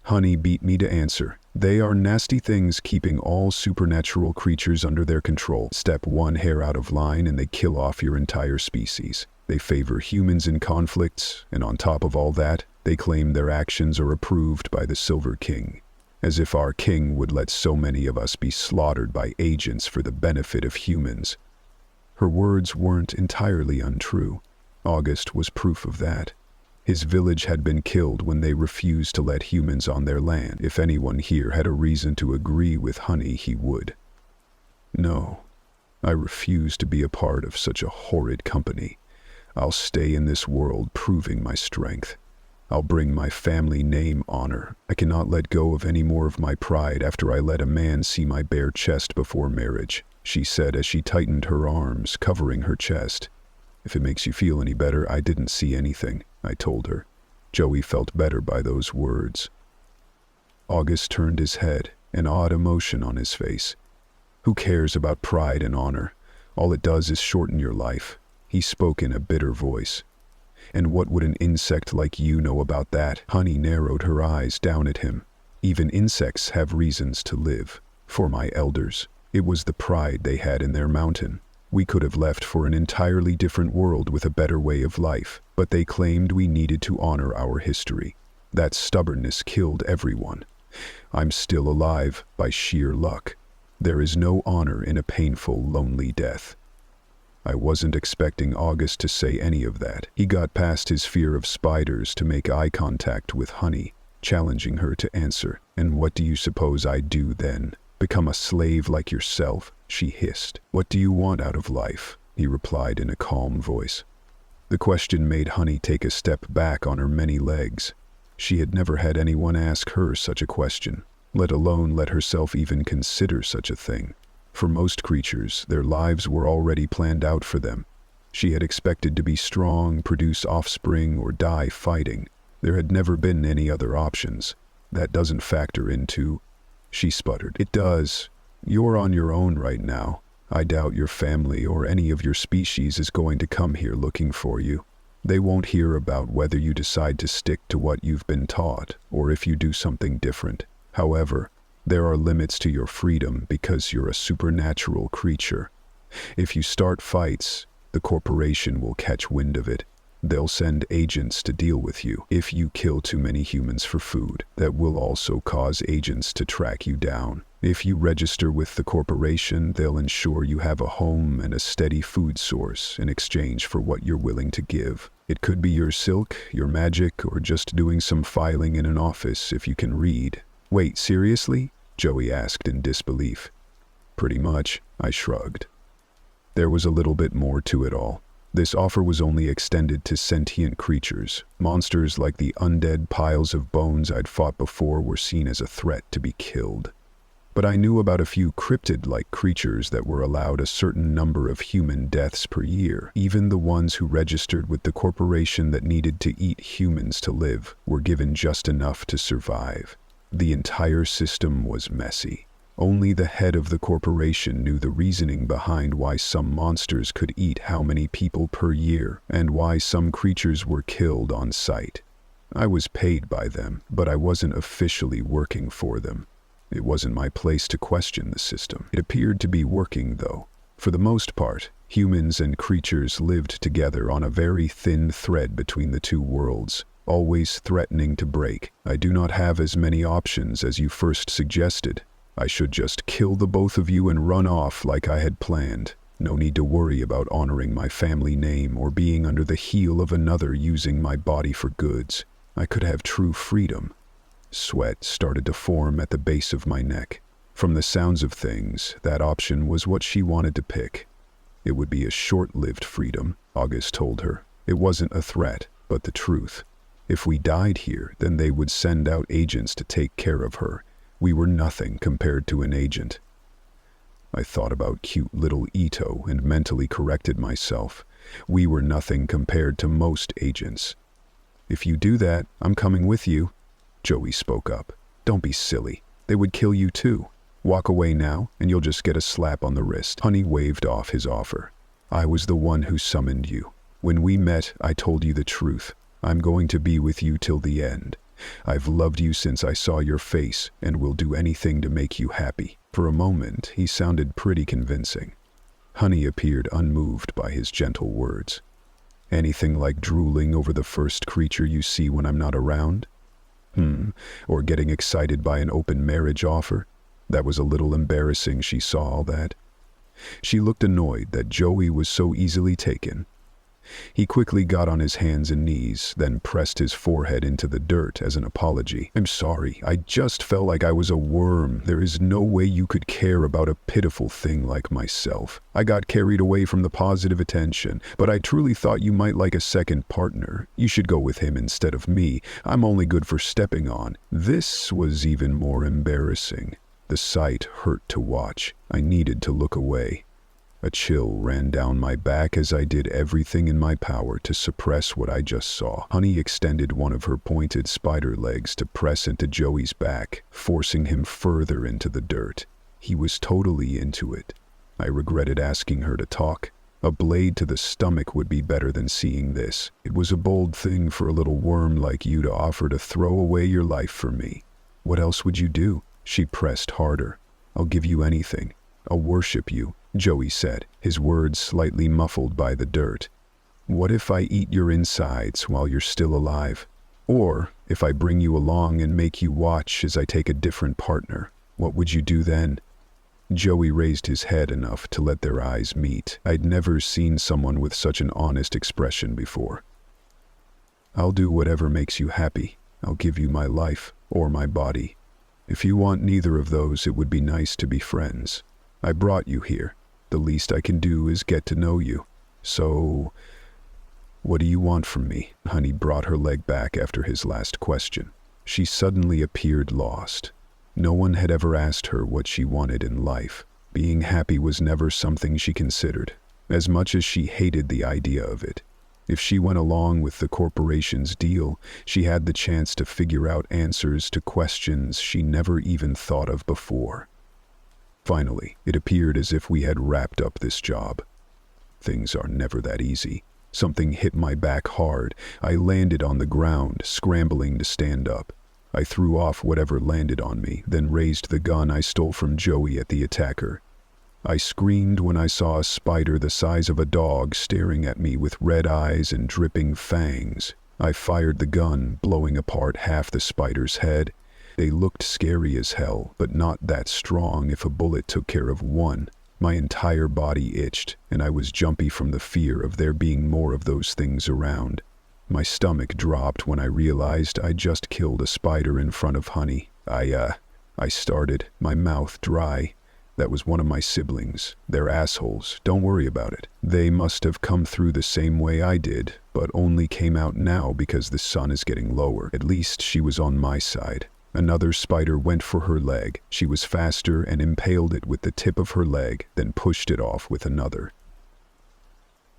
Honey beat me to answer. "They are nasty things keeping all supernatural creatures under their control. Step one hair out of line and they kill off your entire species. They favor humans in conflicts, and on top of all that, they claim their actions are approved by the Silver King. As if our king would let so many of us be slaughtered by agents for the benefit of humans." Her words weren't entirely untrue. August was proof of that. His village had been killed when they refused to let humans on their land. If anyone here had a reason to agree with Honey, he would. No, I refuse to be a part of such a horrid company. I'll stay in this world proving my strength. I'll bring my family name honor. I cannot let go of any more of my pride after I let a man see my bare chest before marriage," she said as she tightened her arms, covering her chest. "If it makes you feel any better, I didn't see anything," I told her. Joey felt better by those words. August turned his head, an odd emotion on his face. "Who cares about pride and honor? All it does is shorten your life," he spoke in a bitter voice. "And what would an insect like you know about that?" Honey narrowed her eyes down at him. "Even insects have reasons to live. For my elders, it was the pride they had in their mountain. We could have left for an entirely different world with a better way of life, but they claimed we needed to honor our history. That stubbornness killed everyone. I'm still alive by sheer luck. There is no honor in a painful, lonely death." I wasn't expecting August to say any of that. He got past his fear of spiders to make eye contact with Honey, challenging her to answer. "And what do you suppose I'd do then? Become a slave like yourself?" she hissed. "What do you want out of life?" he replied in a calm voice. The question made Honey take a step back on her many legs. She had never had anyone ask her such a question, let alone let herself even consider such a thing. For most creatures, their lives were already planned out for them. She had expected to be strong, produce offspring, or die fighting. There had never been any other options. "That doesn't factor into..." she sputtered. "It does. You're on your own right now. I doubt your family or any of your species is going to come here looking for you. They won't hear about whether you decide to stick to what you've been taught, or if you do something different. However, there are limits to your freedom because you're a supernatural creature. If you start fights, the corporation will catch wind of it. They'll send agents to deal with you. If you kill too many humans for food, that will also cause agents to track you down. If you register with the corporation, they'll ensure you have a home and a steady food source in exchange for what you're willing to give. It could be your silk, your magic, or just doing some filing in an office if you can read." "Wait, seriously?" Joey asked in disbelief. "Pretty much," I shrugged. There was a little bit more to it all. This offer was only extended to sentient creatures. Monsters like the undead piles of bones I'd fought before were seen as a threat to be killed. But I knew about a few cryptid-like creatures that were allowed a certain number of human deaths per year. Even the ones who registered with the corporation that needed to eat humans to live were given just enough to survive. The entire system was messy. Only the head of the corporation knew the reasoning behind why some monsters could eat how many people per year, and why some creatures were killed on sight. I was paid by them, but I wasn't officially working for them. It wasn't my place to question the system. It appeared to be working, though. For the most part, Humans and creatures lived together on a very thin thread between the two worlds, always threatening to break. I do not have as many options as you first suggested. I should just kill the both of you and run off like I had planned. No need to worry about honoring my family name or being under the heel of another using my body for goods. I could have true freedom. Sweat started to form at the base of my neck. From the sounds of things, that option was what she wanted to pick. It would be a short-lived freedom, August told her. It wasn't a threat, but the truth. If we died here, then they would send out agents to take care of her. We were nothing compared to an agent. I thought about cute little Ito and mentally corrected myself. We were nothing compared to most agents. If you do that, I'm coming with you. Joey spoke up. Don't be silly. They would kill you too. Walk away now, and you'll just get a slap on the wrist. Honey waved off his offer. I was the one who summoned you. When we met, I told you the truth. I'm going to be with you till the end. I've loved you since I saw your face, and will do anything to make you happy. For a moment, he sounded pretty convincing. Honey appeared unmoved by his gentle words. Anything like drooling over the first creature you see when I'm not around? Or getting excited by an open marriage offer? That was a little embarrassing, she saw all that. She looked annoyed that Joey was so easily taken. He quickly got on his hands and knees, then pressed his forehead into the dirt as an apology. I'm sorry, I just felt like I was a worm. There is no way you could care about a pitiful thing like myself. I got carried away from the positive attention, but I truly thought you might like a second partner. You should go with him instead of me. I'm only good for stepping on. This was even more embarrassing. The sight hurt to watch. I needed to look away. A chill ran down my back as I did everything in my power to suppress what I just saw. Honey extended one of her pointed spider legs to press into Joey's back, forcing him further into the dirt. He was totally into it. I regretted asking her to talk. A blade to the stomach would be better than seeing this. It was a bold thing for a little worm like you to offer to throw away your life for me. What else would you do? She pressed harder. I'll give you anything. I'll worship you, Joey said, his words slightly muffled by the dirt. What if I eat your insides while you're still alive? Or if I bring you along and make you watch as I take a different partner, what would you do then? Joey raised his head enough to let their eyes meet. I'd never seen someone with such an honest expression before. I'll do whatever makes you happy. I'll give you my life or my body. If you want neither of those, it would be nice to be friends. I brought you here. The least I can do is get to know you. So, what do you want from me? Honey brought her leg back after his last question. She suddenly appeared lost. No one had ever asked her what she wanted in life. Being happy was never something she considered, as much as she hated the idea of it. If she went along with the corporation's deal, she had the chance to figure out answers to questions she never even thought of before. Finally, it appeared as if we had wrapped up this job. Things are never that easy. Something hit my back hard. I landed on the ground, scrambling to stand up. I threw off whatever landed on me, then raised the gun I stole from Joey at the attacker. I screamed when I saw a spider the size of a dog staring at me with red eyes and dripping fangs. I fired the gun, blowing apart half the spider's head. They looked scary as hell, but not that strong if a bullet took care of one. My entire body itched, and I was jumpy from the fear of there being more of those things around. My stomach dropped when I realized I just killed a spider in front of Honey. I started, my mouth dry. That was one of my siblings. They're assholes. Don't worry about it. They must have come through the same way I did, but only came out now because the sun is getting lower. At least she was on my side. Another spider went for her leg. She was faster and impaled it with the tip of her leg, then pushed it off with another.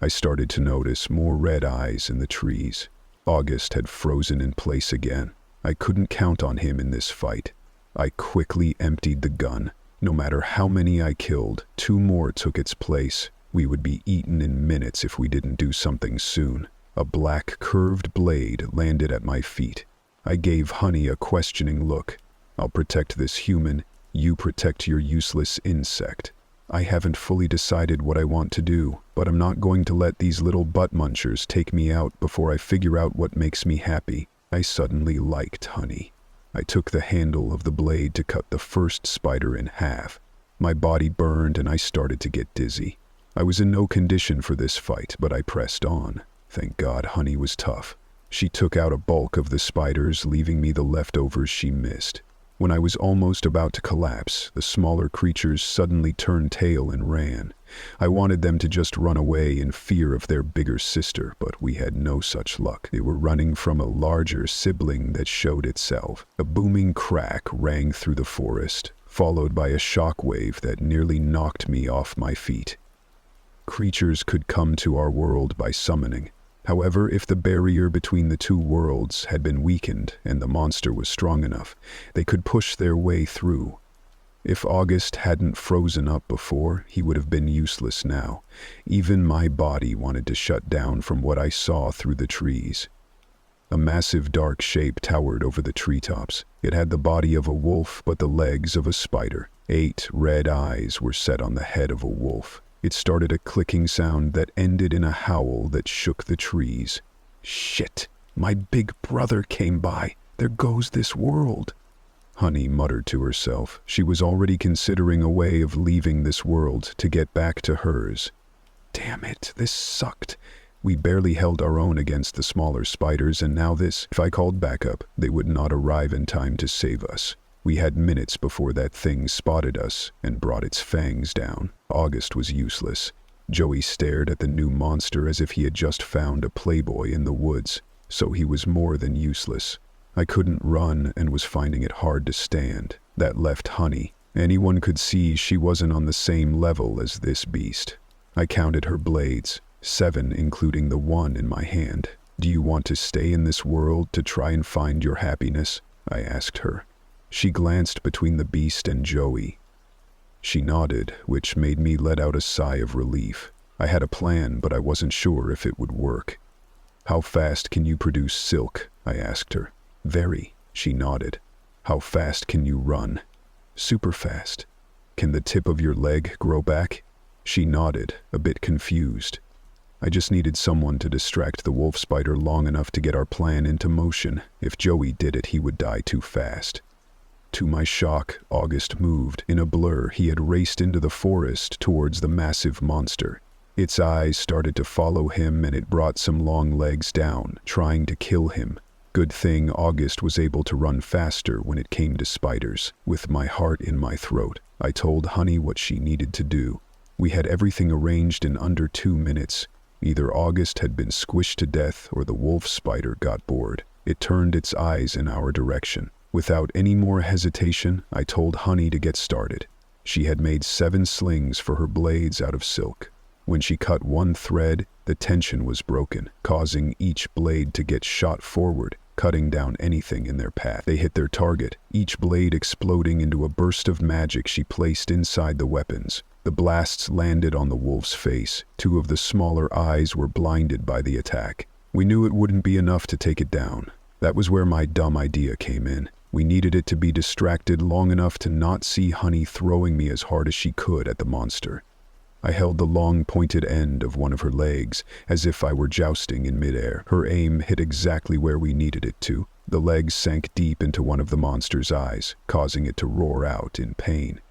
I started to notice more red eyes in the trees. August had frozen in place again. I couldn't count on him in this fight. I quickly emptied the gun. No matter how many I killed, 2 more took its place. We would be eaten in minutes if we didn't do something soon. A black curved blade landed at my feet. I gave Honey a questioning look. I'll protect this human, you protect your useless insect. I haven't fully decided what I want to do. but I'm not going to let these little butt munchers take me out before I figure out what makes me happy. I suddenly liked honey. I took the handle of the blade to cut the first spider in half. My body burned and I started to get dizzy. I was in no condition for this fight, but I pressed on. Thank God honey was tough. She took out a bulk of the spiders, leaving me the leftovers she missed. When I was almost about to collapse, the smaller creatures suddenly turned tail and ran. I wanted them to just run away in fear of their bigger sister, but we had no such luck. They were running from a larger sibling that showed itself. A booming crack rang through the forest, followed by a shockwave that nearly knocked me off my feet. Creatures could come to our world by summoning. However, if the barrier between the two worlds had been weakened and the monster was strong enough, they could push their way through. If August hadn't frozen up before, he would have been useless now. Even my body wanted to shut down from what I saw through the trees. A massive dark shape towered over the treetops. It had the body of a wolf but the legs of a spider. 8 red eyes were set on the head of a wolf. It started a clicking sound that ended in a howl that shook the trees. Shit! My big brother came by. There goes this world. Honey muttered to herself. She was already considering a way of leaving this world to get back to hers. Damn it, this sucked. We barely held our own against the smaller spiders, and now this. If I called backup, they would not arrive in time to save us. We had minutes before that thing spotted us and brought its fangs down. August was useless. Joey stared at the new monster as if he had just found a playboy in the woods, so he was more than useless. I couldn't run and was finding it hard to stand. That left Honey. Anyone could see she wasn't on the same level as this beast. I counted her blades, 7 including the one in my hand. Do you want to stay in this world to try and find your happiness? I asked her. She glanced between the beast and Joey. She nodded, which made me let out a sigh of relief. I had a plan, but I wasn't sure if it would work. How fast can you produce silk? I asked her. Very, she nodded. How fast can you run? Super fast. Can the tip of your leg grow back? She nodded, a bit confused. I just needed someone to distract the wolf spider long enough to get our plan into motion. If Joey did it, he would die too fast. To my shock, August moved. In a blur, he had raced into the forest towards the massive monster. Its eyes started to follow him and it brought some long legs down, trying to kill him. Good thing August was able to run faster when it came to spiders. With my heart in my throat, I told Honey what she needed to do. We had everything arranged in under 2 minutes. Either August had been squished to death or the wolf spider got bored. It turned its eyes in our direction. Without any more hesitation, I told Honey to get started. She had made 7 slings for her blades out of silk. When she cut one thread, the tension was broken, causing each blade to get shot forward, cutting down anything in their path. They hit their target, each blade exploding into a burst of magic she placed inside the weapons. The blasts landed on the wolf's face. 2 of the smaller eyes were blinded by the attack. We knew it wouldn't be enough to take it down. That was where my dumb idea came in. We needed it to be distracted long enough to not see Honey throwing me as hard as she could at the monster. I held the long pointed end of one of her legs, as if I were jousting in midair. Her aim hit exactly where we needed it to. The leg sank deep into one of the monster's eyes, causing it to roar out in pain.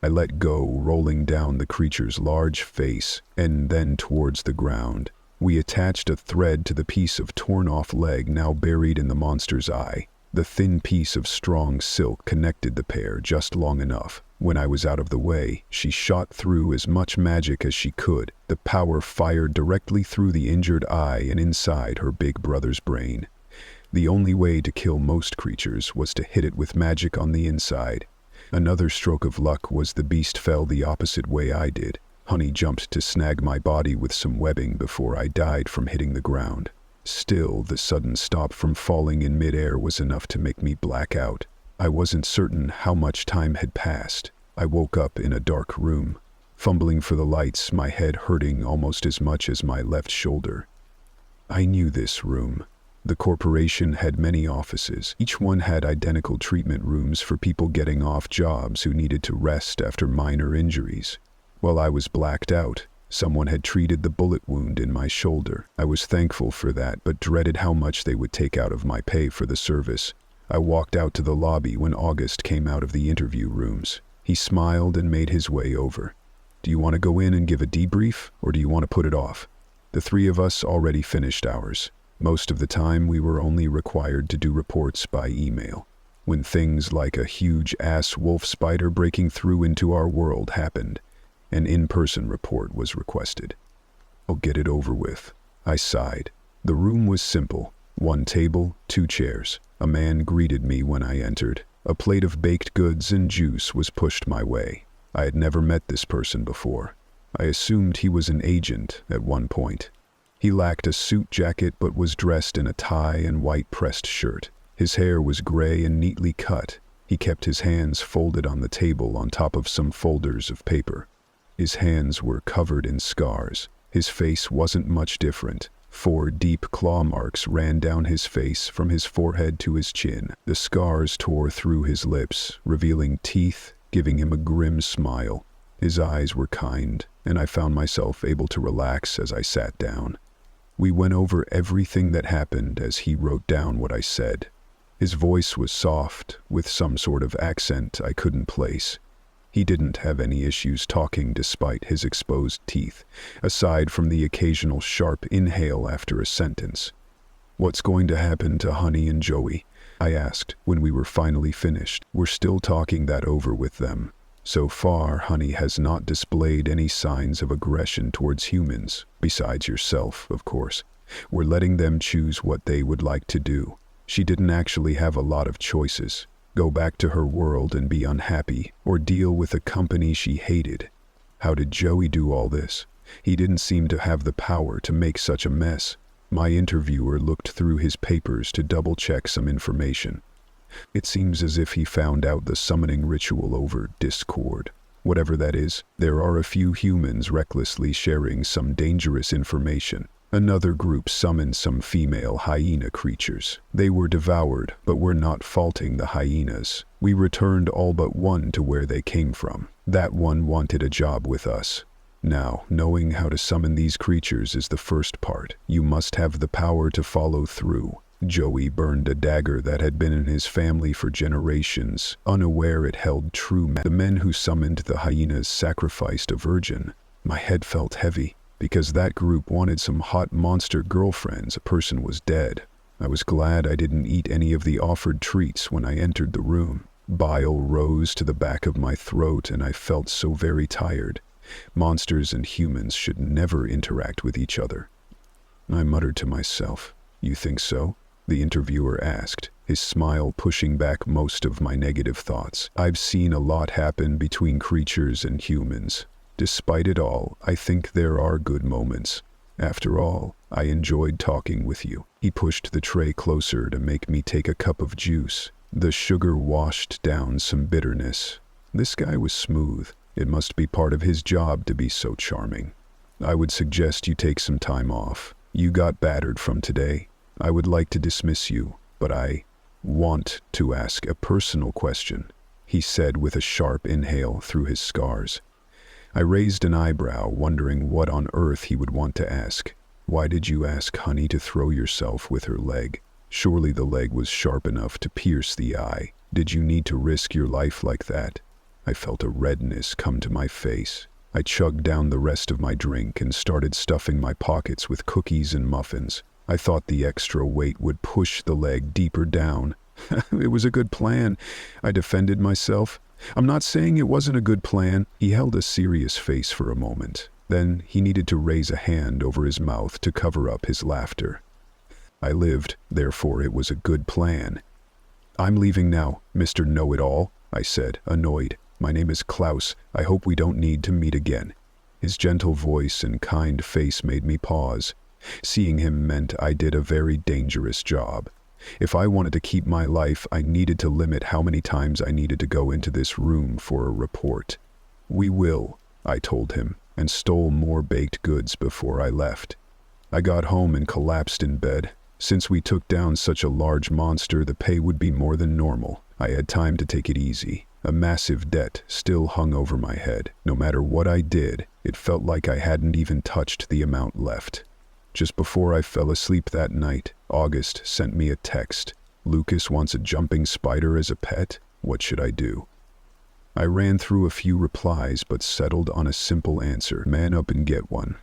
I let go, rolling down the creature's large face, and then towards the ground. We attached a thread to the piece of torn-off leg now buried in the monster's eye. The thin piece of strong silk connected the pair just long enough. When I was out of the way, she shot through as much magic as she could. The power fired directly through the injured eye and inside her big brother's brain. The only way to kill most creatures was to hit it with magic on the inside. Another stroke of luck was the beast fell the opposite way I did. Honey jumped to snag my body with some webbing before I died from hitting the ground. Still, the sudden stop from falling in midair was enough to make me black out. I wasn't certain how much time had passed. I woke up in a dark room, fumbling for the lights, my head hurting almost as much as my left shoulder. I knew this room. The corporation had many offices. Each one had identical treatment rooms for people getting off jobs who needed to rest after minor injuries. While I was blacked out, Someone had treated the bullet wound in my shoulder. I was thankful for that, but dreaded how much they would take out of my pay for the service. I walked out to the lobby when August came out of the interview rooms. He smiled and made his way over. "Do you want to go in and give a debrief, or do you want to put it off?" The three of us already finished ours. Most of the time, we were only required to do reports by email. When things like a huge-ass wolf spider breaking through into our world happened, an in-person report was requested. "I'll get it over with," I sighed. The room was simple. 1 table, 2 chairs. A man greeted me when I entered. A plate of baked goods and juice was pushed my way. I had never met this person before. I assumed he was an agent at one point. He lacked a suit jacket but was dressed in a tie and white pressed shirt. His hair was gray and neatly cut. He kept his hands folded on the table on top of some folders of paper. His hands were covered in scars. His face wasn't much different. 4 deep claw marks ran down his face from his forehead to his chin. The scars tore through his lips, revealing teeth, giving him a grim smile. His eyes were kind, and I found myself able to relax as I sat down. We went over everything that happened as he wrote down what I said. His voice was soft, with some sort of accent I couldn't place. He didn't have any issues talking despite his exposed teeth, aside from the occasional sharp inhale after a sentence. "What's going to happen to Honey and Joey?" I asked when we were finally finished. "We're still talking that over with them. So far, Honey has not displayed any signs of aggression towards humans, besides yourself, of course. We're letting them choose what they would like to do. She didn't actually have a lot of choices. Go back to her world and be unhappy, or deal with a company she hated. How did Joey do all this? He didn't seem to have the power to make such a mess." My interviewer looked through his papers to double-check some information. "It seems as if he found out the summoning ritual over Discord. Whatever that is, there are a few humans recklessly sharing some dangerous information. Another group summoned some female hyena creatures. They were devoured, but we're not faulting the hyenas. We returned all but one to where they came from. That one wanted a job with us. Now, knowing how to summon these creatures is the first part. You must have the power to follow through." Joey burned a dagger that had been in his family for generations, unaware it held true. The men who summoned the hyenas sacrificed a virgin. My head felt heavy. Because that group wanted some hot monster girlfriends, a person was dead. I was glad I didn't eat any of the offered treats when I entered the room. Bile rose to the back of my throat and I felt so very tired. Monsters and humans should never interact with each other. I muttered to myself. "You think so?" the interviewer asked, his smile pushing back most of my negative thoughts. "I've seen a lot happen between creatures and humans. Despite it all, I think there are good moments. After all, I enjoyed talking with you." He pushed the tray closer to make me take a cup of juice. The sugar washed down some bitterness. This guy was smooth. It must be part of his job to be so charming. "I would suggest you take some time off. You got battered from today. I would like to dismiss you, but I want to ask a personal question," he said with a sharp inhale through his scars. I raised an eyebrow, wondering what on earth he would want to ask. "Why did you ask Honey to throw yourself with her leg? Surely the leg was sharp enough to pierce the eye. Did you need to risk your life like that?" I felt a redness come to my face. I chugged down the rest of my drink and started stuffing my pockets with cookies and muffins. I thought the extra weight would push the leg deeper down. It was a good plan. I defended myself. "I'm not saying it wasn't a good plan." He held a serious face for a moment. Then he needed to raise a hand over his mouth to cover up his laughter. "I lived, therefore it was a good plan." "I'm leaving now, Mr. Know-It-All," I said, annoyed. "My name is Klaus. I hope we don't need to meet again." His gentle voice and kind face made me pause. Seeing him meant I did a very dangerous job. If I wanted to keep my life, I needed to limit how many times I needed to go into this room for a report. "We will," I told him, and stole more baked goods before I left. I got home and collapsed in bed. Since we took down such a large monster, the pay would be more than normal. I had time to take it easy. A massive debt still hung over my head. No matter what I did, it felt like I hadn't even touched the amount left. Just before I fell asleep that night, August sent me a text. "Lucas wants a jumping spider as a pet. What should I do?" I ran through a few replies but settled on a simple answer. Man up and get one.